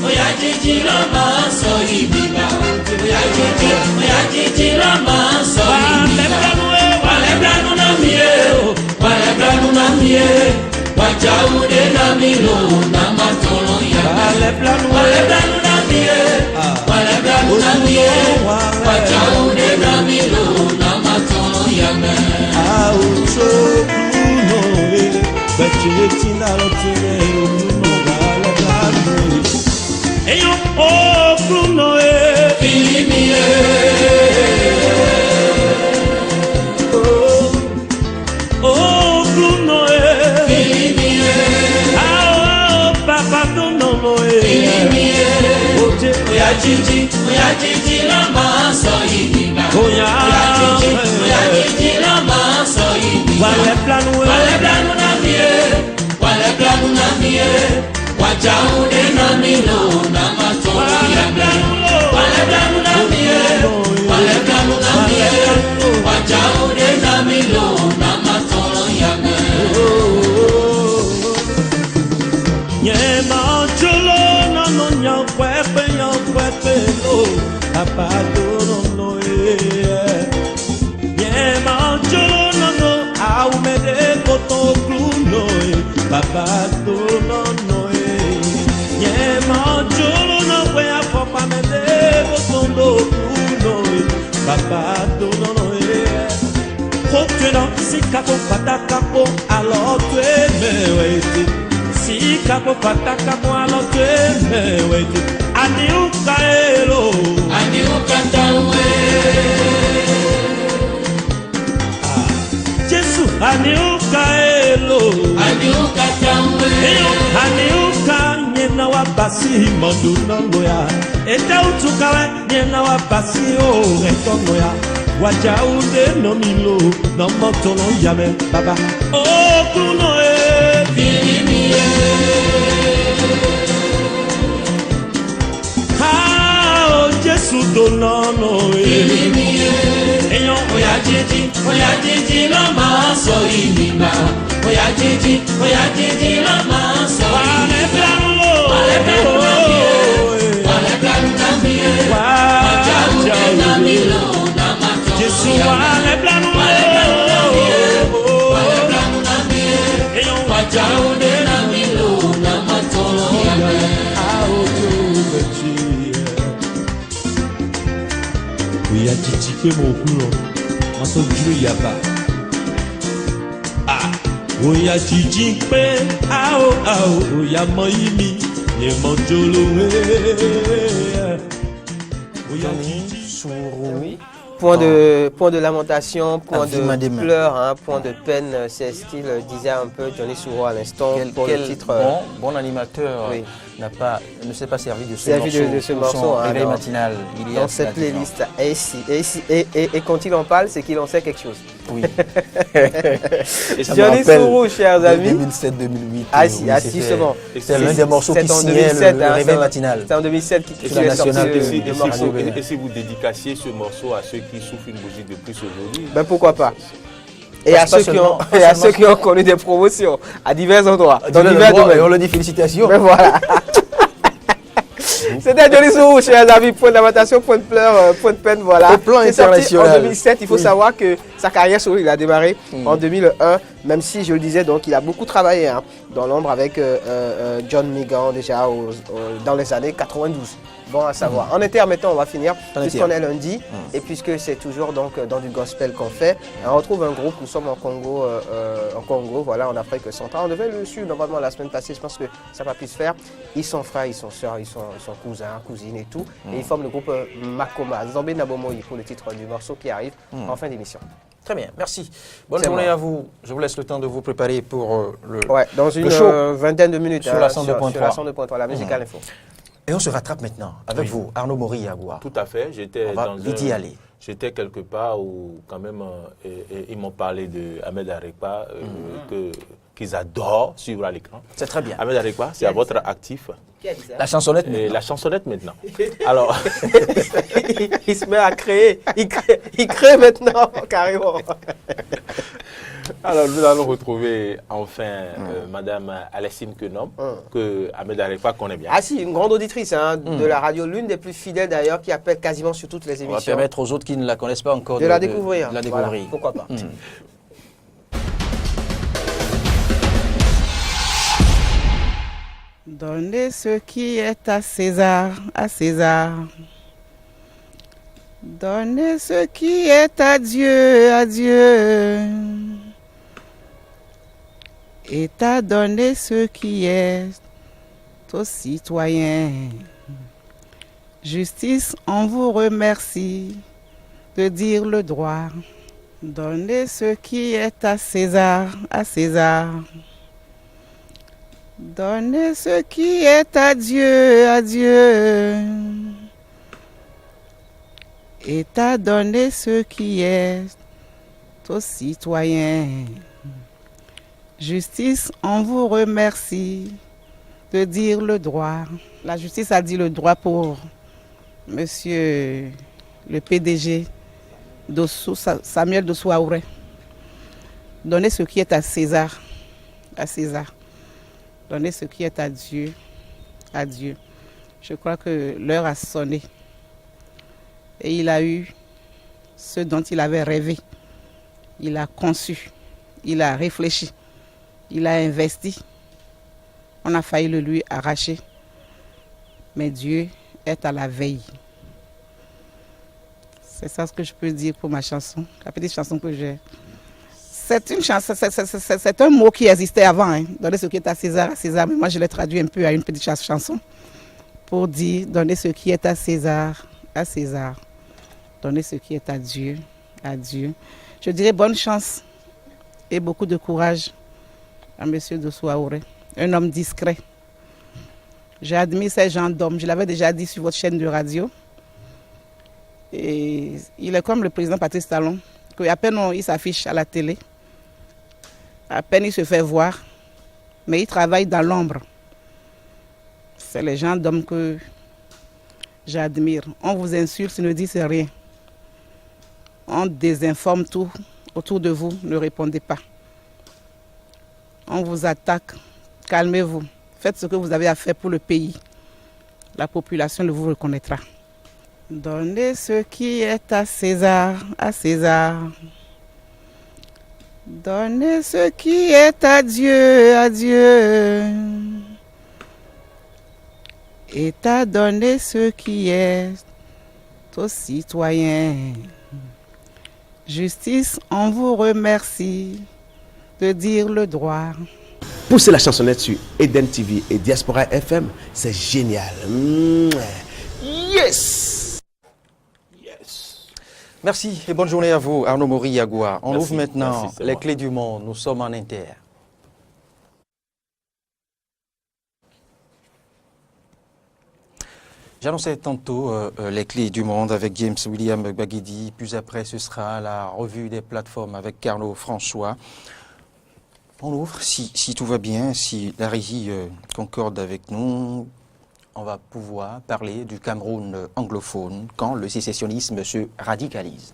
Oya jiji lo ma so ibiba. Oya jiji lo ma so ibiba. Wale blanu na mie, wale blanu na mie. Wajaude na milo na matolo ya. Wale blanu na mie, wale blanu na mie. Wajaude na milo na matolo. tinda lotene okuno wale blanoe. Eyo okuno filimie. Okuno filimie. Ah papa tono filimie. Oya jiji la maso yiba. Oya jiji la maso yiba. Wale planu na mie, wale planu na mie. Wajaude na milo na matoro ya planu. Wale planu na mie, wale planu na mie. Wajaude na milo na matoro ya me. Nyema chulo na no nyakwepe lo. Abadoro no Nyema chulo na no aumede koto kluno Abadoro no Nyema chulo na we afopa mede koto kluno Abadoro no Kotueno si kako patakapo alors tu me weti. Si kako patakapo alors tu me weti. Aniuka elo, aniuka tawe. Jesu aniuka elo, aniuka tawe. Aniuka nyena wabasi monduna ngoya. Eta utukawe nyena wabasi o retongoya. Wajaude no milo, no motono yame baba. Oh kuno filimie. Jesu donono filimie. Eyo oya jiji la maso yiba. Oya jiji la maso. Wale planu na mie, wale planu na mie. Wajaude na milo na mato. Jesu wale planu na mie, wale planu na mie. Eyo wajaude na milo na mato. Oya jiji pe mo kulo maso juro yaba. Oya jiji pe ao oya mo yimi ye mo jolo oya jiji oui. Point de lamentation, point de pleurs, hein, point de peine, c'est ce qu'il disait un peu Johnny Souro à l'instant pour le titre. Bon animateur oui. Ne s'est pas servi de ce morceau, hein, réveil matinal. Dans cette playlist. Et quand il en parle, c'est qu'il en sait quelque chose. Oui. Johnny Souro, chers amis. 2007-2008. Ah si, justement. C'est l'un des morceaux qui signait le réveil matinal. C'est en 2007 qu'il est sorti le morceau. Et si vous dédicaciez ce morceau à ceux qui souffrent une bougie de plus aujourd'hui? Ben pourquoi pas. Et à ceux qui ont connu des promotions à divers endroits, dans divers domaines. Et on le dit félicitations. Ben voilà. C'était Johnny Souro, chers amis, point de lamentation, point de pleurs, point de peine, voilà. Au plan international. En 2007, il faut savoir que sa carrière solo, il a démarré en 2001, même si je le disais, donc il a beaucoup travaillé hein, dans l'ombre avec John Megan déjà dans les années 92. Bon à savoir. En intermettant, on va finir, puisqu'on est lundi, et puisque c'est toujours donc dans du gospel qu'on fait. On retrouve un groupe, nous sommes en Congo, voilà, en Afrique centrale. On devait le suivre normalement la semaine passée, je pense que ça n'a pas pu se faire. Ils sont frères, ils sont sœurs, ils sont cousins, cousines et tout. Et ils forment le groupe Makoma, Zambé Nabomoyi pour le titre du morceau qui arrive en fin d'émission. Très bien, merci. Bonne journée à vous. Je vous laisse le temps de vous préparer pour dans une vingtaine de minutes sur la 102.3. la musique à l'info. Et on se rattrape maintenant avec vous, Arnaud Mori Agua. Tout à fait. J'étais quelque part où quand même ils m'ont parlé de Ahmed Arekpa qu'ils adorent suivre à l'écran. C'est très bien. Ahmed Arekpa, c'est à votre actif. La chansonnette maintenant. La chansonnette maintenant. Alors, il se met à créer. Il crée maintenant carrément. Alors, nous allons retrouver enfin Madame Alessine Kenom, que Ahmed Arekpa connaît bien. Ah si, une grande auditrice de la radio, l'une des plus fidèles d'ailleurs, qui appelle quasiment sur toutes les émissions. On va permettre aux autres qui ne la connaissent pas encore de la découvrir. Voilà, pourquoi pas. Donnez ce qui est à César, à César. Donnez ce qui est à Dieu, à Dieu. et t'a donné ce qui est aux citoyens. Justice, on vous remercie de dire le droit. Donnez ce qui est à César, à César. Donnez ce qui est à Dieu, à Dieu. Et t'a donné ce qui est aux citoyens. Justice, on vous remercie de dire le droit. La justice a dit le droit pour monsieur le PDG Samuel Dossou Aouré. Donnez ce qui est à César, à César. Donnez ce qui est à Dieu, à Dieu. Je crois que l'heure a sonné. Et il a eu ce dont il avait rêvé. Il a conçu, il a réfléchi, il a investi. On a failli le lui arracher. Mais Dieu est à la veille. C'est ça ce que je peux dire pour ma chanson, la petite chanson que j'ai. C'est une chanson, c'est un mot qui existait avant. Hein. Donner ce qui est à César, mais moi je l'ai traduit un peu à une petite chanson pour dire donner ce qui est à César, à César. Donner ce qui est à Dieu, à Dieu. Je dirais bonne chance et beaucoup de courage à M. Dossou Aouré, un homme discret. J'admire ces gens d'hommes, je l'avais déjà dit sur votre chaîne de radio. Et il est comme le président Patrice Talon, qu'à peine il s'affiche à la télé, à peine il se fait voir, mais il travaille dans l'ombre. C'est les gens d'hommes que j'admire. On vous insulte, ne dites rien. On désinforme tout autour de vous, ne répondez pas. On vous attaque, calmez-vous. Faites ce que vous avez à faire pour le pays. La population le vous reconnaîtra. Donnez ce qui est à César, à César. Donnez ce qui est à Dieu, à Dieu. Et t'a donné ce qui est aux citoyens. Justice, on vous remercie de dire le droit. Pousser la chansonnette sur Eden TV et Diaspora FM, c'est génial. Yes! Merci et bonne journée à vous, Arnaud Mori-Yagoua. On Merci, ouvre maintenant merci, c'est les moi. clés du monde. Nous sommes en inter. J'annonçais tantôt les clés du monde avec James William Gbagidi, puis après ce sera la revue des plateformes avec Carlo François. On ouvre, si tout va bien, si la régie concorde avec nous, on va pouvoir parler du Cameroun anglophone quand le sécessionnisme se radicalise.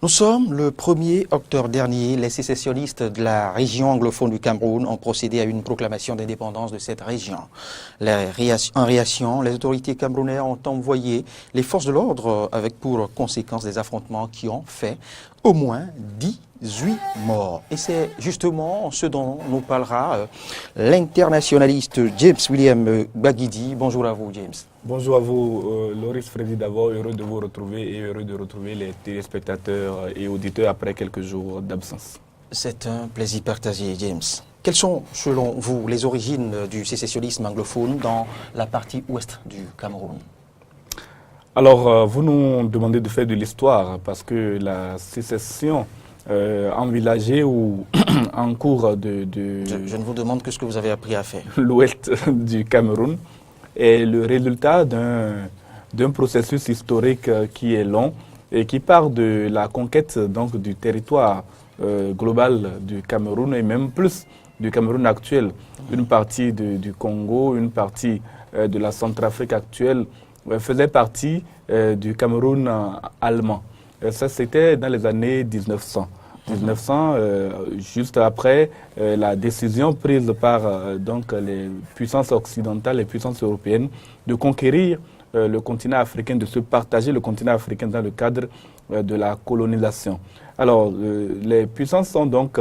Nous sommes le 1er octobre dernier. Les sécessionnistes de la région anglophone du Cameroun ont procédé à une proclamation d'indépendance de cette région. En réaction, les autorités camerounaises ont envoyé les forces de l'ordre avec pour conséquence des affrontements qui ont fait au moins 18 morts. Et c'est justement ce dont nous parlera l'internationaliste James William Gbagidi. Bonjour à vous, James. Bonjour à vous, Loris Freddy, d'abord heureux de vous retrouver et heureux de retrouver les téléspectateurs et auditeurs après quelques jours d'absence. C'est un plaisir partagé, James. Quelles sont, selon vous, les origines du sécessionnisme anglophone dans la partie ouest du Cameroun? Alors, vous nous demandez de faire de l'histoire parce que la sécession envisagée ou en cours de... Je ne vous demande que ce que vous avez appris à faire. L'ouest du Cameroun est le résultat d'un processus historique qui est long et qui part de la conquête donc, du territoire global du Cameroun et même plus du Cameroun actuel. Une partie du Congo, une partie de la Centrafrique actuelle faisait partie du Cameroun allemand. Ça, c'était dans les années 1900. 1900, juste après la décision prise par donc les puissances occidentales, les puissances européennes, de conquérir le continent africain, de se partager le continent africain dans le cadre de la colonisation. Alors, les puissances ont donc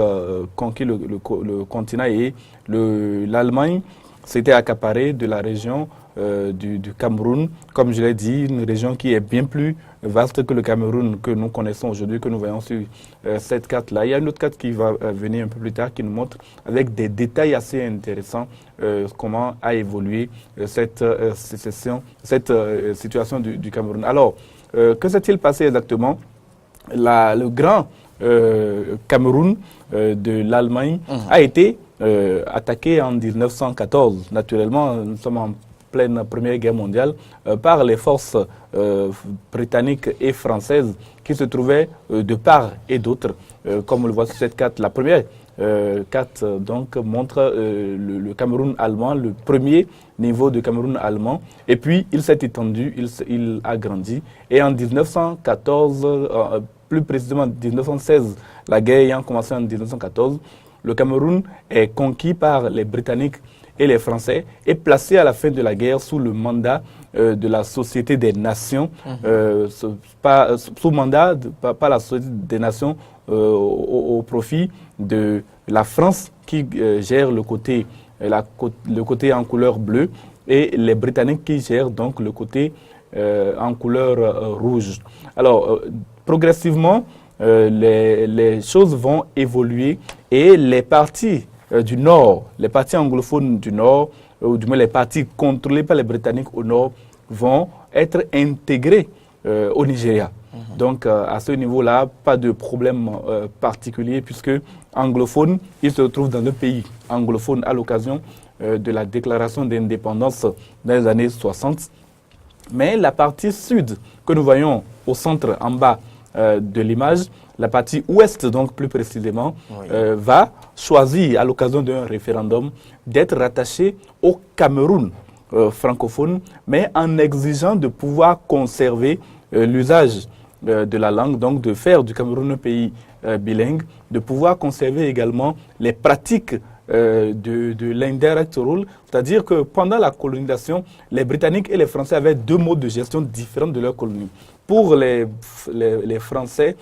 conquis le continent et l'Allemagne s'était accaparée de la région du Cameroun, comme je l'ai dit, une région qui est bien plus vaste que le Cameroun que nous connaissons aujourd'hui, que nous voyons sur cette carte-là. Il y a une autre carte qui va venir un peu plus tard qui nous montre avec des détails assez intéressants comment a évolué cette situation du Cameroun. Alors, que s'est-il passé exactement? Le grand Cameroun de l'Allemagne a été attaqué en 1914. Naturellement, nous sommes en pleine Première Guerre mondiale, par les forces britanniques et françaises qui se trouvaient de part et d'autre. Comme on le voit sur cette carte, la première carte donc montre le Cameroun allemand, le premier niveau de Cameroun allemand. Et puis, il s'est étendu, il a grandi. Et en 1914, plus précisément en 1916, la guerre ayant commencé en 1914, le Cameroun est conquis par les Britanniques et les Français est placé à la fin de la guerre sous le mandat de la Société des Nations, sous mandat par la Société des Nations au profit de la France qui gère le côté en couleur bleue et les Britanniques qui gèrent donc le côté en couleur rouge. Alors, progressivement, les choses vont évoluer et les partis du Nord, les partis anglophones du Nord, ou du moins les partis contrôlés par les Britanniques au Nord, vont être intégrés au Nigeria. Donc à ce niveau-là, pas de problème particulier puisque anglophone, il se trouve dans le pays anglophone à l'occasion de la déclaration d'indépendance dans les années 60. Mais la partie sud que nous voyons au centre en bas de l'image, la partie ouest, donc plus précisément, va choisir à l'occasion d'un référendum d'être rattaché au Cameroun francophone, mais en exigeant de pouvoir conserver l'usage de la langue, donc de faire du Cameroun un pays bilingue, de pouvoir conserver également les pratiques de l'indirect rule, c'est-à-dire que pendant la colonisation, les Britanniques et les Français avaient deux modes de gestion différents de leur colonie. Pour les Français,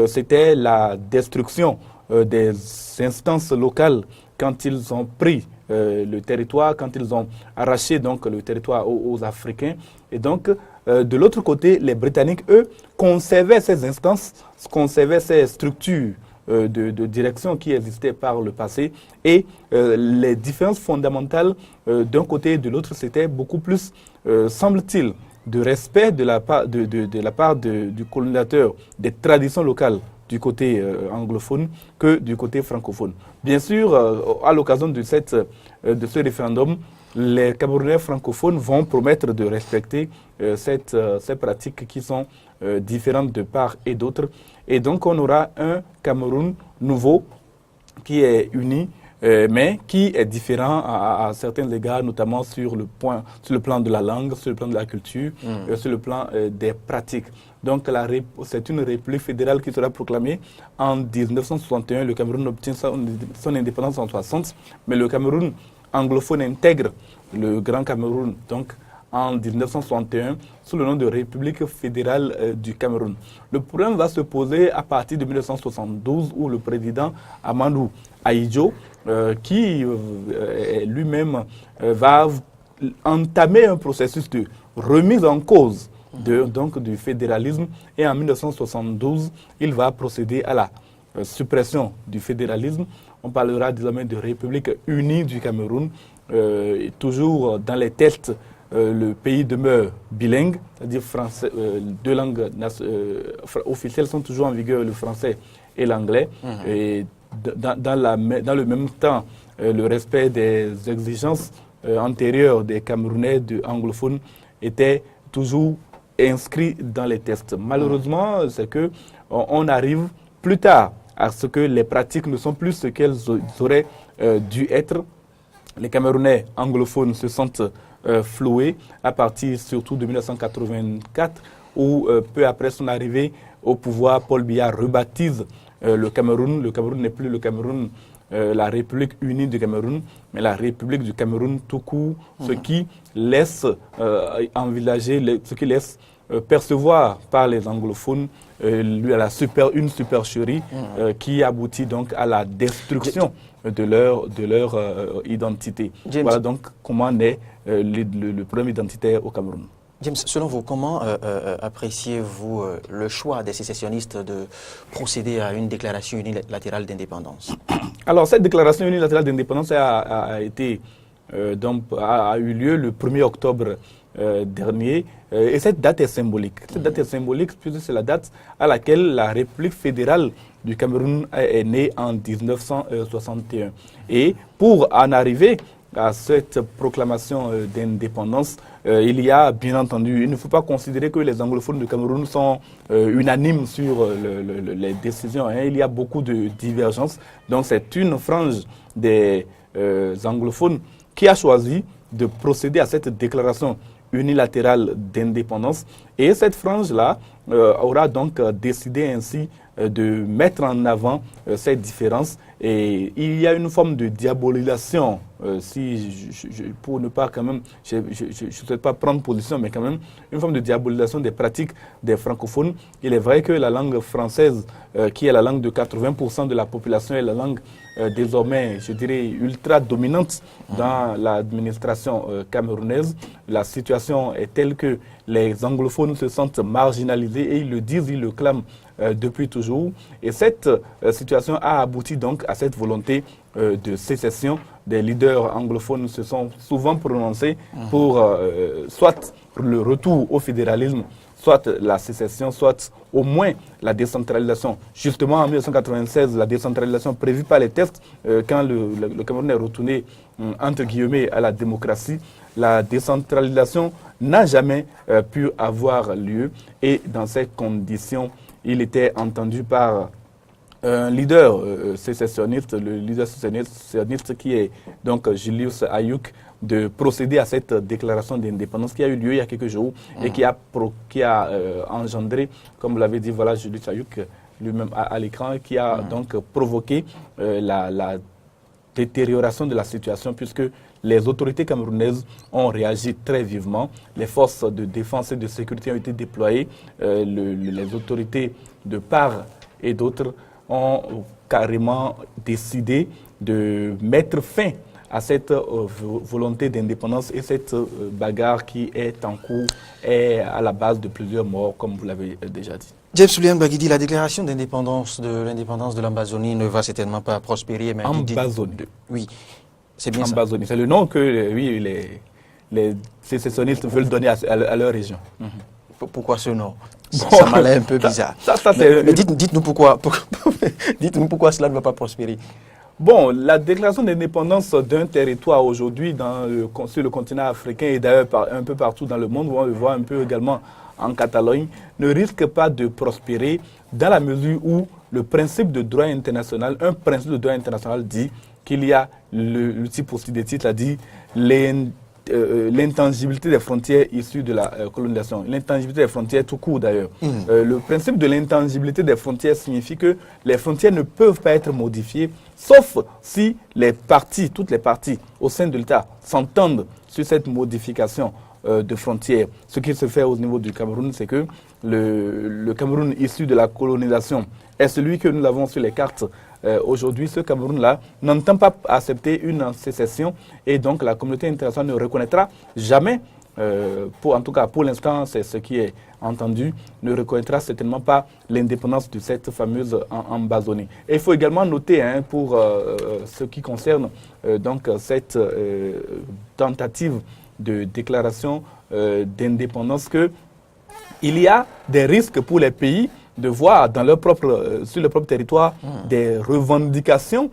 c'était la destruction des instances locales quand ils ont pris le territoire, quand ils ont arraché donc le territoire aux Africains. Et donc, de l'autre côté, les Britanniques, eux, conservaient ces instances, conservaient ces structures de direction qui existaient par le passé. Et les différences fondamentales d'un côté et de l'autre, c'était beaucoup plus, semble-t-il, de respect de la part du colonisateur des traditions locales du côté anglophone que du côté francophone. Bien sûr, à l'occasion de ce référendum, les Camerounais francophones vont promettre de respecter ces pratiques qui sont différentes de part et d'autre. Et donc, on aura un Cameroun nouveau qui est uni, mais qui est différent à certains égards, notamment sur le plan de la langue, sur le plan de la culture, sur le plan des pratiques. Donc, c'est une république fédérale qui sera proclamée en 1961. Le Cameroun obtient son indépendance en 1960, mais le Cameroun anglophone intègre le Grand Cameroun, donc en 1961, sous le nom de République fédérale du Cameroun. Le problème va se poser à partir de 1972, où le président Amadou Ahidjo, qui lui-même va entamer un processus de remise en cause du fédéralisme. Et en 1972, il va procéder à la suppression du fédéralisme. On parlera désormais de République unie du Cameroun. Toujours dans les tests, le pays demeure bilingue, c'est-à-dire français, deux langues officielles sont toujours en vigueur, le français et l'anglais. Et dans le même temps, le respect des exigences antérieures des Camerounais anglophones était toujours inscrit dans les tests. Malheureusement, c'est qu'on arrive plus tard à ce que les pratiques ne sont plus ce qu'elles auraient dû être. Les Camerounais anglophones se sentent floués à partir surtout de 1984, où peu après son arrivée au pouvoir, Paul Biya rebaptise le Cameroun. Le Cameroun n'est plus le Cameroun, la République unie du Cameroun, mais la République du Cameroun tout court, ce qui laisse envisager, ce qui laisse percevoir par les anglophones une supercherie qui aboutit donc à la destruction de leur identité. James, voilà donc comment naît le problème identitaire au Cameroun. James, selon vous, comment appréciez-vous le choix des sécessionnistes de procéder à une déclaration unilatérale d'indépendance? Alors, cette déclaration unilatérale d'indépendance a eu lieu le 1er octobre dernier. Et cette date est symbolique. Cette date est symbolique puisque c'est la date à laquelle la République fédérale du Cameroun est née en 1961. Et pour en arriver à cette proclamation d'indépendance, il y a bien entendu, il ne faut pas considérer que les anglophones du Cameroun sont unanimes sur les décisions. Hein. Il y a beaucoup de divergences. Donc c'est une frange des anglophones qui a choisi de procéder à cette déclaration unilatérale d'indépendance. Et cette frange-là aura donc décidé ainsi de mettre en avant ces différences. Et il y a une forme de diabolisation, pour ne pas quand même, je ne souhaite pas prendre position, mais quand même, une forme de diabolisation des pratiques des francophones. Il est vrai que la langue française, qui est la langue de 80% de la population, est la langue désormais, je dirais, ultra dominante dans l'administration camerounaise. La situation est telle que les anglophones se sentent marginalisés et ils le disent, ils le clament depuis toujours. Et cette situation a abouti donc à cette volonté de sécession. Des leaders anglophones se sont souvent prononcés pour soit le retour au fédéralisme, soit la sécession, soit au moins la décentralisation. Justement, en 1996, la décentralisation prévue par les textes, quand le Cameroun est retourné, entre guillemets, à la démocratie, la décentralisation n'a jamais pu avoir lieu. Et dans ces conditions, il était entendu par un leader sécessionniste, le leader sécessionniste qui est donc Julius Ayuk, de procéder à cette déclaration d'indépendance qui a eu lieu il y a quelques jours et qui a engendré, comme vous l'avez dit, voilà Julius Ayuk lui-même à l'écran, qui a donc provoqué la détérioration de la situation puisque les autorités camerounaises ont réagi très vivement. Les forces de défense et de sécurité ont été déployées. Les autorités de part et d'autre ont carrément décidé de mettre fin à cette volonté d'indépendance et cette bagarre qui est en cours est à la base de plusieurs morts, comme vous l'avez déjà dit. James Soulian Baguidi, la déclaration d'indépendance de l'Ambazonie ne va certainement pas prospérer. Mais Ambazonie. Oui, c'est bien Ambazonie. C'est le nom que les sécessionnistes veulent donner à leur région. Pourquoi ce nom? Ça m'a l'air un peu bizarre. Mais dites-nous pourquoi cela ne va pas prospérer. Bon, la déclaration d'indépendance d'un territoire aujourd'hui sur le continent africain et d'ailleurs un peu partout dans le monde, on le voit un peu également en Catalogne, ne risque pas de prospérer dans la mesure où le principe de droit international, un principe de droit international dit qu'il y a le type aussi des titres, dit l'intangibilité des frontières issues de la colonisation. L'intangibilité des frontières tout court d'ailleurs. Le principe de l'intangibilité des frontières signifie que les frontières ne peuvent pas être modifiées sauf si toutes les parties au sein de l'État s'entendent sur cette modification de frontières. Ce qui se fait au niveau du Cameroun, c'est que le Cameroun issu de la colonisation est celui que nous avons sur les cartes. Aujourd'hui, ce Cameroun-là n'entend pas accepter une sécession et donc la communauté internationale ne reconnaîtra jamais, en tout cas pour l'instant, c'est ce qui est entendu, ne reconnaîtra certainement pas l'indépendance de cette fameuse Ambazonie. Et il faut également noter, pour ce qui concerne donc cette tentative de déclaration d'indépendance, qu'il y a des risques pour les pays de voir sur leur propre territoire des revendications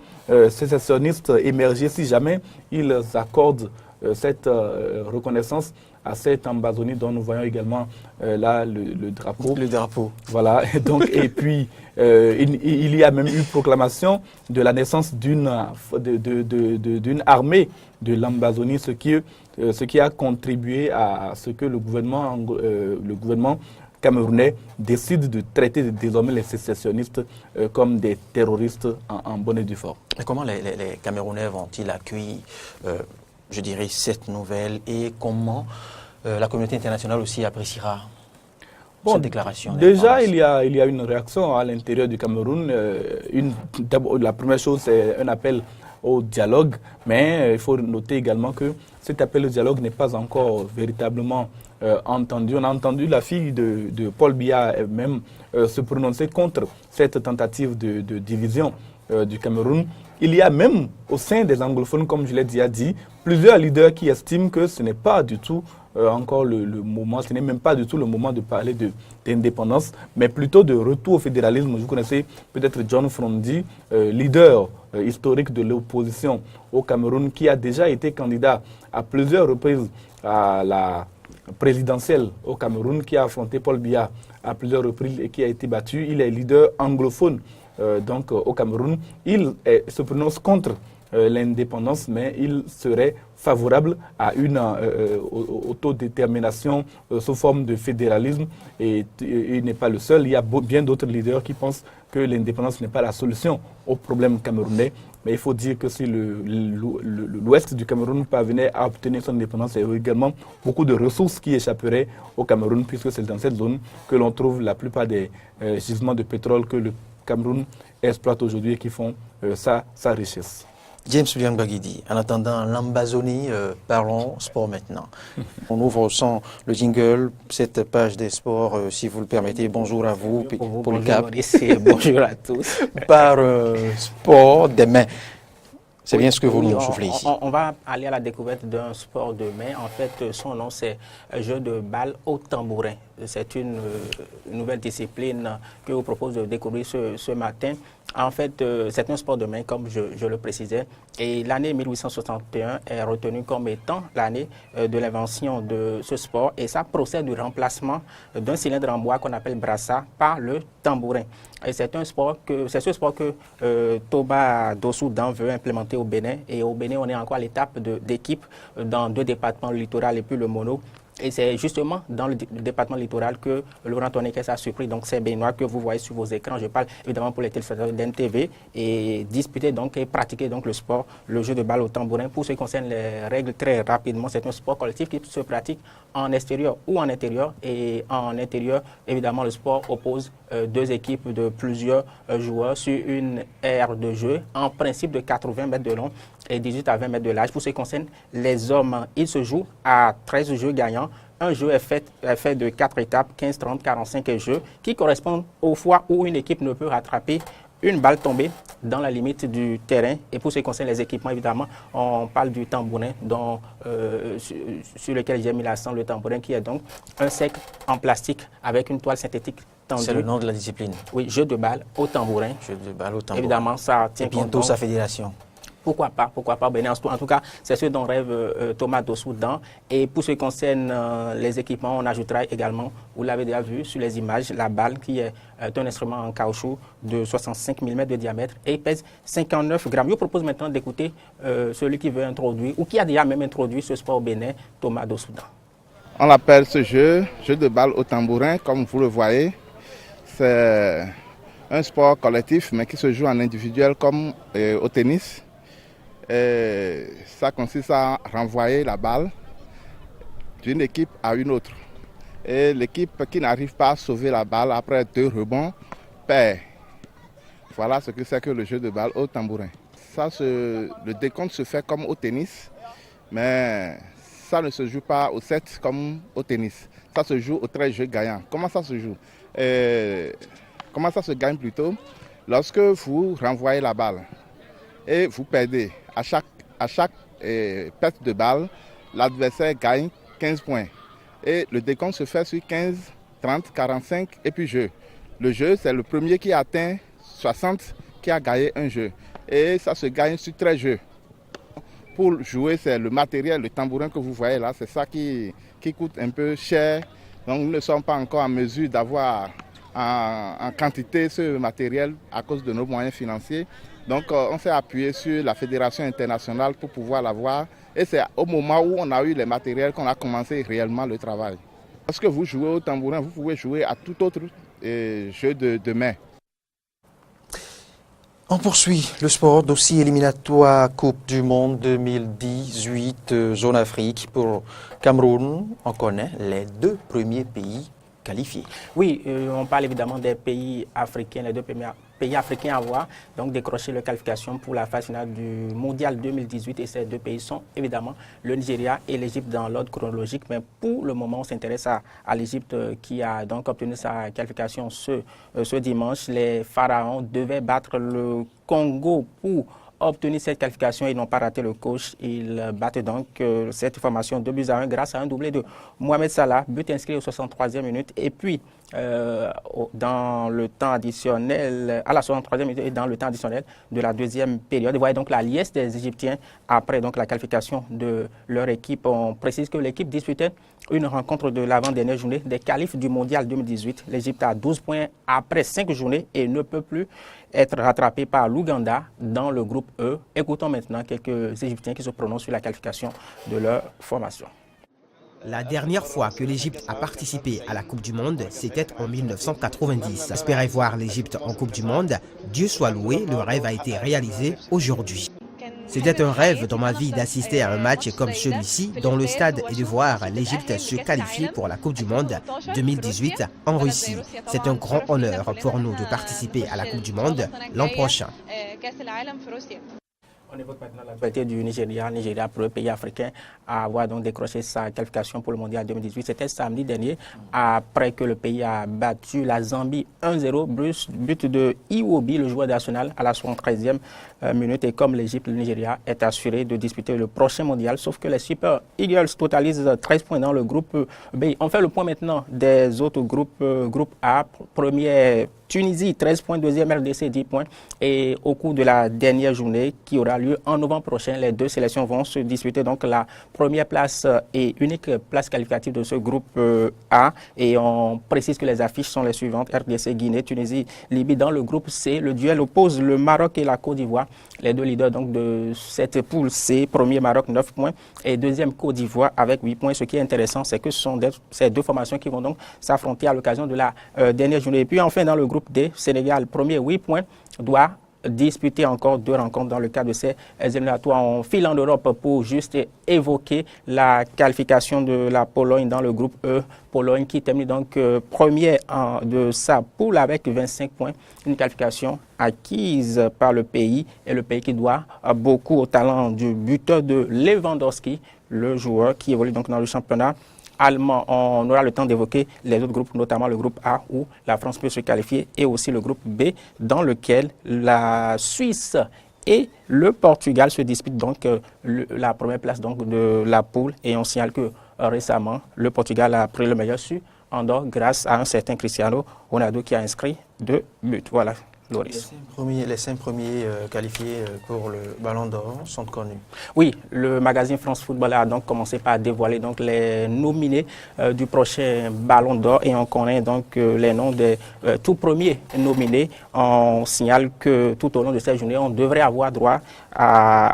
sécessionnistes émerger si jamais ils accordent cette reconnaissance à cette Ambazonie dont nous voyons également là le drapeau. Le drapeau. Voilà. Et puis Il y a même eu proclamation de la naissance d'une armée de l'Ambazonie, ce qui a contribué à ce que le gouvernement camerounais décide de traiter désormais les sécessionnistes comme des terroristes en bonne et due forme. Et comment les Camerounais vont-ils accueillir, je dirais, cette nouvelle, et comment la communauté internationale aussi appréciera cette déclaration? Déjà, il y a une réaction à l'intérieur du Cameroun. La première chose, c'est un appel au dialogue, mais il faut noter également que cet appel au dialogue n'est pas encore véritablement entendu. On a entendu la fille de Paul Biya même se prononcer contre cette tentative de division du Cameroun. Il y a même au sein des anglophones, comme je l'ai déjà dit, plusieurs leaders qui estiment que ce n'est pas du tout encore le moment, ce n'est même pas du tout le moment de parler d'indépendance, mais plutôt de retour au fédéralisme. Vous connaissez peut-être John Frondi, leader historique de l'opposition au Cameroun, qui a déjà été candidat à plusieurs reprises à la présidentielle au Cameroun, qui a affronté Paul Biya à plusieurs reprises et qui a été battu. Il est leader anglophone donc au Cameroun. Il se prononce contre l'indépendance, mais il serait favorable à une autodétermination sous forme de fédéralisme, et il n'est pas le seul. Il y a bien d'autres leaders qui pensent que l'indépendance n'est pas la solution au problème camerounais. Mais il faut dire que si l'ouest du Cameroun parvenait à obtenir son indépendance, il y a également beaucoup de ressources qui échapperaient au Cameroun, puisque c'est dans cette zone que l'on trouve la plupart des gisements de pétrole que le Cameroun exploite aujourd'hui et qui font sa richesse. James William Baguidi, en attendant l'Ambazonie, parlons sport maintenant. On ouvre sans le jingle, cette page des sports, si vous le permettez. Bonjour à vous, Bonjour Maurice, bonjour à tous. Par sport des mains. C'est bien ce que vous nous soufflez ici. On va aller à la découverte d'un sport de main. En fait, son nom, c'est jeu de balle au tambourin. C'est une nouvelle discipline que je vous propose de découvrir ce matin. En fait, c'est un sport de main, comme je le précisais. Et l'année 1861 est retenue comme étant l'année de l'invention de ce sport. Et ça procède du remplacement d'un cylindre en bois qu'on appelle brassa par le tambourin. Et c'est ce sport que Thomas Dossoudan veut implémenter au Bénin. Et au Bénin, on est encore à l'étape d'équipe dans 2 départements, le littoral et puis le mono. Et c'est justement dans le département littoral que Laurent Tonekes a surpris donc ces Béninois que vous voyez sur vos écrans. Je parle évidemment pour les téléspectateurs d'NTV, et disputer donc et pratiquer donc le sport, le jeu de balle au tambourin. Pour ce qui concerne les règles, très rapidement, c'est un sport collectif qui se pratique en extérieur ou en intérieur. Et en intérieur, évidemment, le sport oppose 2 équipes de plusieurs joueurs sur une aire de jeu, en principe de 80 mètres de long et 18 à 20 mètres de large. Pour ce qui concerne les hommes, il se joue à 13 jeux gagnants. Un jeu est fait de 4 étapes, 15, 30, 45 jeux, qui correspondent aux fois où une équipe ne peut rattraper une balle tombée dans la limite du terrain. Et pour ce qui concerne les équipements, évidemment, on parle du tambourin sur lequel j'ai mis l'accent, le tambourin qui est donc un sec en plastique avec une toile synthétique tendue. C'est le nom de la discipline. Oui, jeu de balle au tambourin. Jeu de balle au tambourin. Évidemment, ça tient et bientôt sa fédération. Pourquoi pas, Bénin. En tout cas, c'est ce dont rêve Thomas Dossoudan. Et pour ce qui concerne les équipements, on ajoutera également, vous l'avez déjà vu sur les images, la balle qui est un instrument en caoutchouc de 65 mm de diamètre et pèse 59 grammes. Je vous propose maintenant d'écouter celui qui veut introduire, ou qui a déjà même introduit ce sport au Bénin, Thomas Dossoudan. On appelle ce jeu de balle au tambourin, comme vous le voyez. C'est un sport collectif, mais qui se joue en individuel comme au tennis. Et ça consiste à renvoyer la balle d'une équipe à une autre. Et l'équipe qui n'arrive pas à sauver la balle après 2 rebonds perd. Voilà ce que c'est que le jeu de balle au tambourin. Le décompte se fait comme au tennis, mais ça ne se joue pas au 7 comme au tennis. Ça se joue aux 13 jeux gagnants. Comment ça se joue? Comment ça se gagne plutôt? Lorsque vous renvoyez la balle et vous perdez, à chaque perte de balle, l'adversaire gagne 15 points. Et le décompte se fait sur 15, 30, 45 et puis jeu. Le jeu, c'est le premier qui atteint 60 qui a gagné un jeu. Et ça se gagne sur 13 jeux. Pour jouer, c'est le matériel, le tambourin que vous voyez là, c'est ça qui coûte un peu cher. Donc nous ne sommes pas encore en mesure d'avoir en quantité ce matériel à cause de nos moyens financiers. Donc on s'est appuyé sur la Fédération internationale pour pouvoir l'avoir. Et c'est au moment où on a eu les matériels qu'on a commencé réellement le travail. Lorsque vous jouez au tambourin, vous pouvez jouer à tout autre jeu de main. On poursuit le sport, dossier éliminatoire Coupe du Monde 2018, zone Afrique. Pour Cameroun, on connaît les 2 premiers pays qualifiés. Oui, on parle évidemment des pays africains, les 2 pays africains à avoir donc décroché leur qualification pour la phase finale du Mondial 2018 et ces 2 pays sont évidemment le Nigeria et l'Égypte dans l'ordre chronologique, mais pour le moment on s'intéresse à l'Égypte qui a donc obtenu sa qualification ce dimanche. Les Pharaons devaient battre le Congo pour obtenu cette qualification, ils n'ont pas raté le coach. Ils battent donc cette formation 2-1 grâce à un doublé de Mohamed Salah, but inscrit au 63e minute. Et puis, dans le temps additionnel, à la 63e minute et dans le temps additionnel de la deuxième période, vous voyez donc la liesse des Égyptiens après donc la qualification de leur équipe. On précise que l'équipe disputait une rencontre de l'avant-dernière journée des qualifs du Mondial 2018. L'Égypte a 12 points après 5 journées et ne peut plus être rattrapé par l'Ouganda dans le groupe E. Écoutons maintenant quelques Égyptiens qui se prononcent sur la qualification de leur formation. La dernière fois que l'Égypte a participé à la Coupe du Monde, c'était en 1990. Espérait voir l'Égypte en Coupe du Monde. Dieu soit loué, le rêve a été réalisé aujourd'hui. C'était un rêve dans ma vie d'assister à un match comme celui-ci dans le stade et de voir l'Égypte se qualifier pour la Coupe du Monde 2018 en Russie. C'est un grand honneur pour nous de participer à la Coupe du Monde l'an prochain. On évoque maintenant l'actualité du Nigeria. Nigeria, premier pays africain à avoir donc décroché sa qualification pour le Mondial 2018. C'était samedi dernier, après que le pays a battu la Zambie 1-0, but de Iwobi, le joueur national, à la 73e minute. Et comme l'Égypte, le Nigeria est assuré de disputer le prochain Mondial, sauf que les Super Eagles totalisent 13 points dans le groupe B. On fait le point maintenant des autres groupes. Groupe A, premier Tunisie, 13 points, deuxième RDC, 10 points. Et au cours de la dernière journée qui aura lieu en novembre prochain, les 2 sélections vont se disputer donc la première place et unique place qualificative de ce groupe A. Et on précise que les affiches sont les suivantes: RDC, Guinée, Tunisie, Libye. Dans le groupe C, le duel oppose le Maroc et la Côte d'Ivoire. Les 2 leaders donc de cette poule C, premier Maroc 9 points et deuxième Côte d'Ivoire avec 8 points. Ce qui est intéressant, c'est que ce sont ces 2 formations qui vont donc s'affronter à l'occasion de la dernière journée. Et puis enfin dans le groupe D, Sénégal, premier 8 points, doit disputer encore 2 rencontres dans le cadre de ces éliminatoires. On file en Europe pour juste évoquer la qualification de la Pologne dans le groupe E. Pologne qui termine donc premier de sa poule avec 25 points. Une qualification acquise par le pays et le pays qui doit beaucoup au talent du buteur de Lewandowski, le joueur qui évolue donc dans le championnat allemand. On aura le temps d'évoquer les autres groupes, notamment le groupe A où la France peut se qualifier et aussi le groupe B dans lequel la Suisse et le Portugal se disputent donc la première place donc de la poule. Et on signale que récemment, le Portugal a pris le meilleur sur Andorre grâce à un certain Cristiano Ronaldo qui a inscrit 2 buts. Voilà. Loris. Les 5 premiers qualifiés pour le Ballon d'Or sont connus. Oui, le magazine France Football a donc commencé par dévoiler donc les nominés du prochain Ballon d'Or et on connaît donc les noms des tout premiers nominés. On signale que tout au long de cette journée, on devrait avoir droit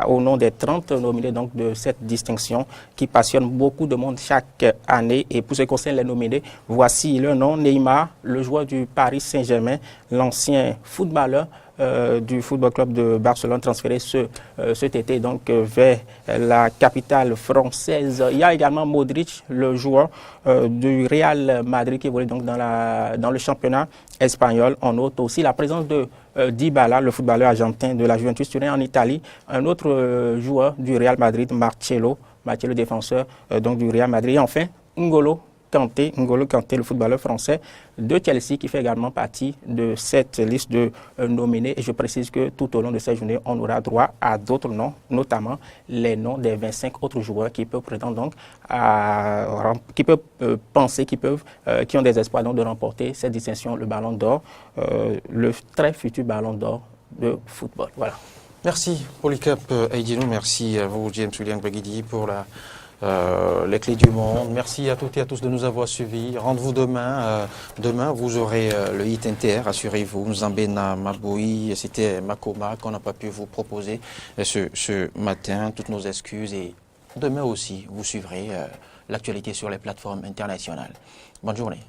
au nom des 30 nominés donc de cette distinction qui passionne beaucoup de monde chaque année. Et pour ce qui concerne les nominés, voici le nom: Neymar, le joueur du Paris Saint-Germain, l'ancien footballeur du Football Club de Barcelone, transféré cet été donc vers la capitale française. Il y a également Modric, le joueur du Real Madrid qui évolue donc dans le championnat espagnol. On note aussi la présence de Dybala, le footballeur argentin de la Juventus Turin en Italie. Un autre joueur du Real Madrid, Marcelo, défenseur donc du Real Madrid. Et enfin, N'Golo Kanté, le footballeur français de Chelsea, qui fait également partie de cette liste de nominés. Et je précise que tout au long de cette journée, on aura droit à d'autres noms, notamment les noms des 25 autres joueurs qui peuvent prétendre donc qui peuvent penser, qui ont des espoirs donc de remporter cette distinction, le Ballon d'Or, le très futur Ballon d'Or de football. Voilà. Merci Polycarp Aïdjinou, merci à vous James William Begidi pour la les clés du monde. Merci à toutes et à tous de nous avoir suivis. Rendez-vous demain. Demain, vous aurez le Hit Inter, rassurez-vous. Nzambena Maboui, c'était Makoma qu'on n'a pas pu vous proposer ce matin. Toutes nos excuses. Et demain aussi, vous suivrez l'actualité sur les plateformes internationales. Bonne journée.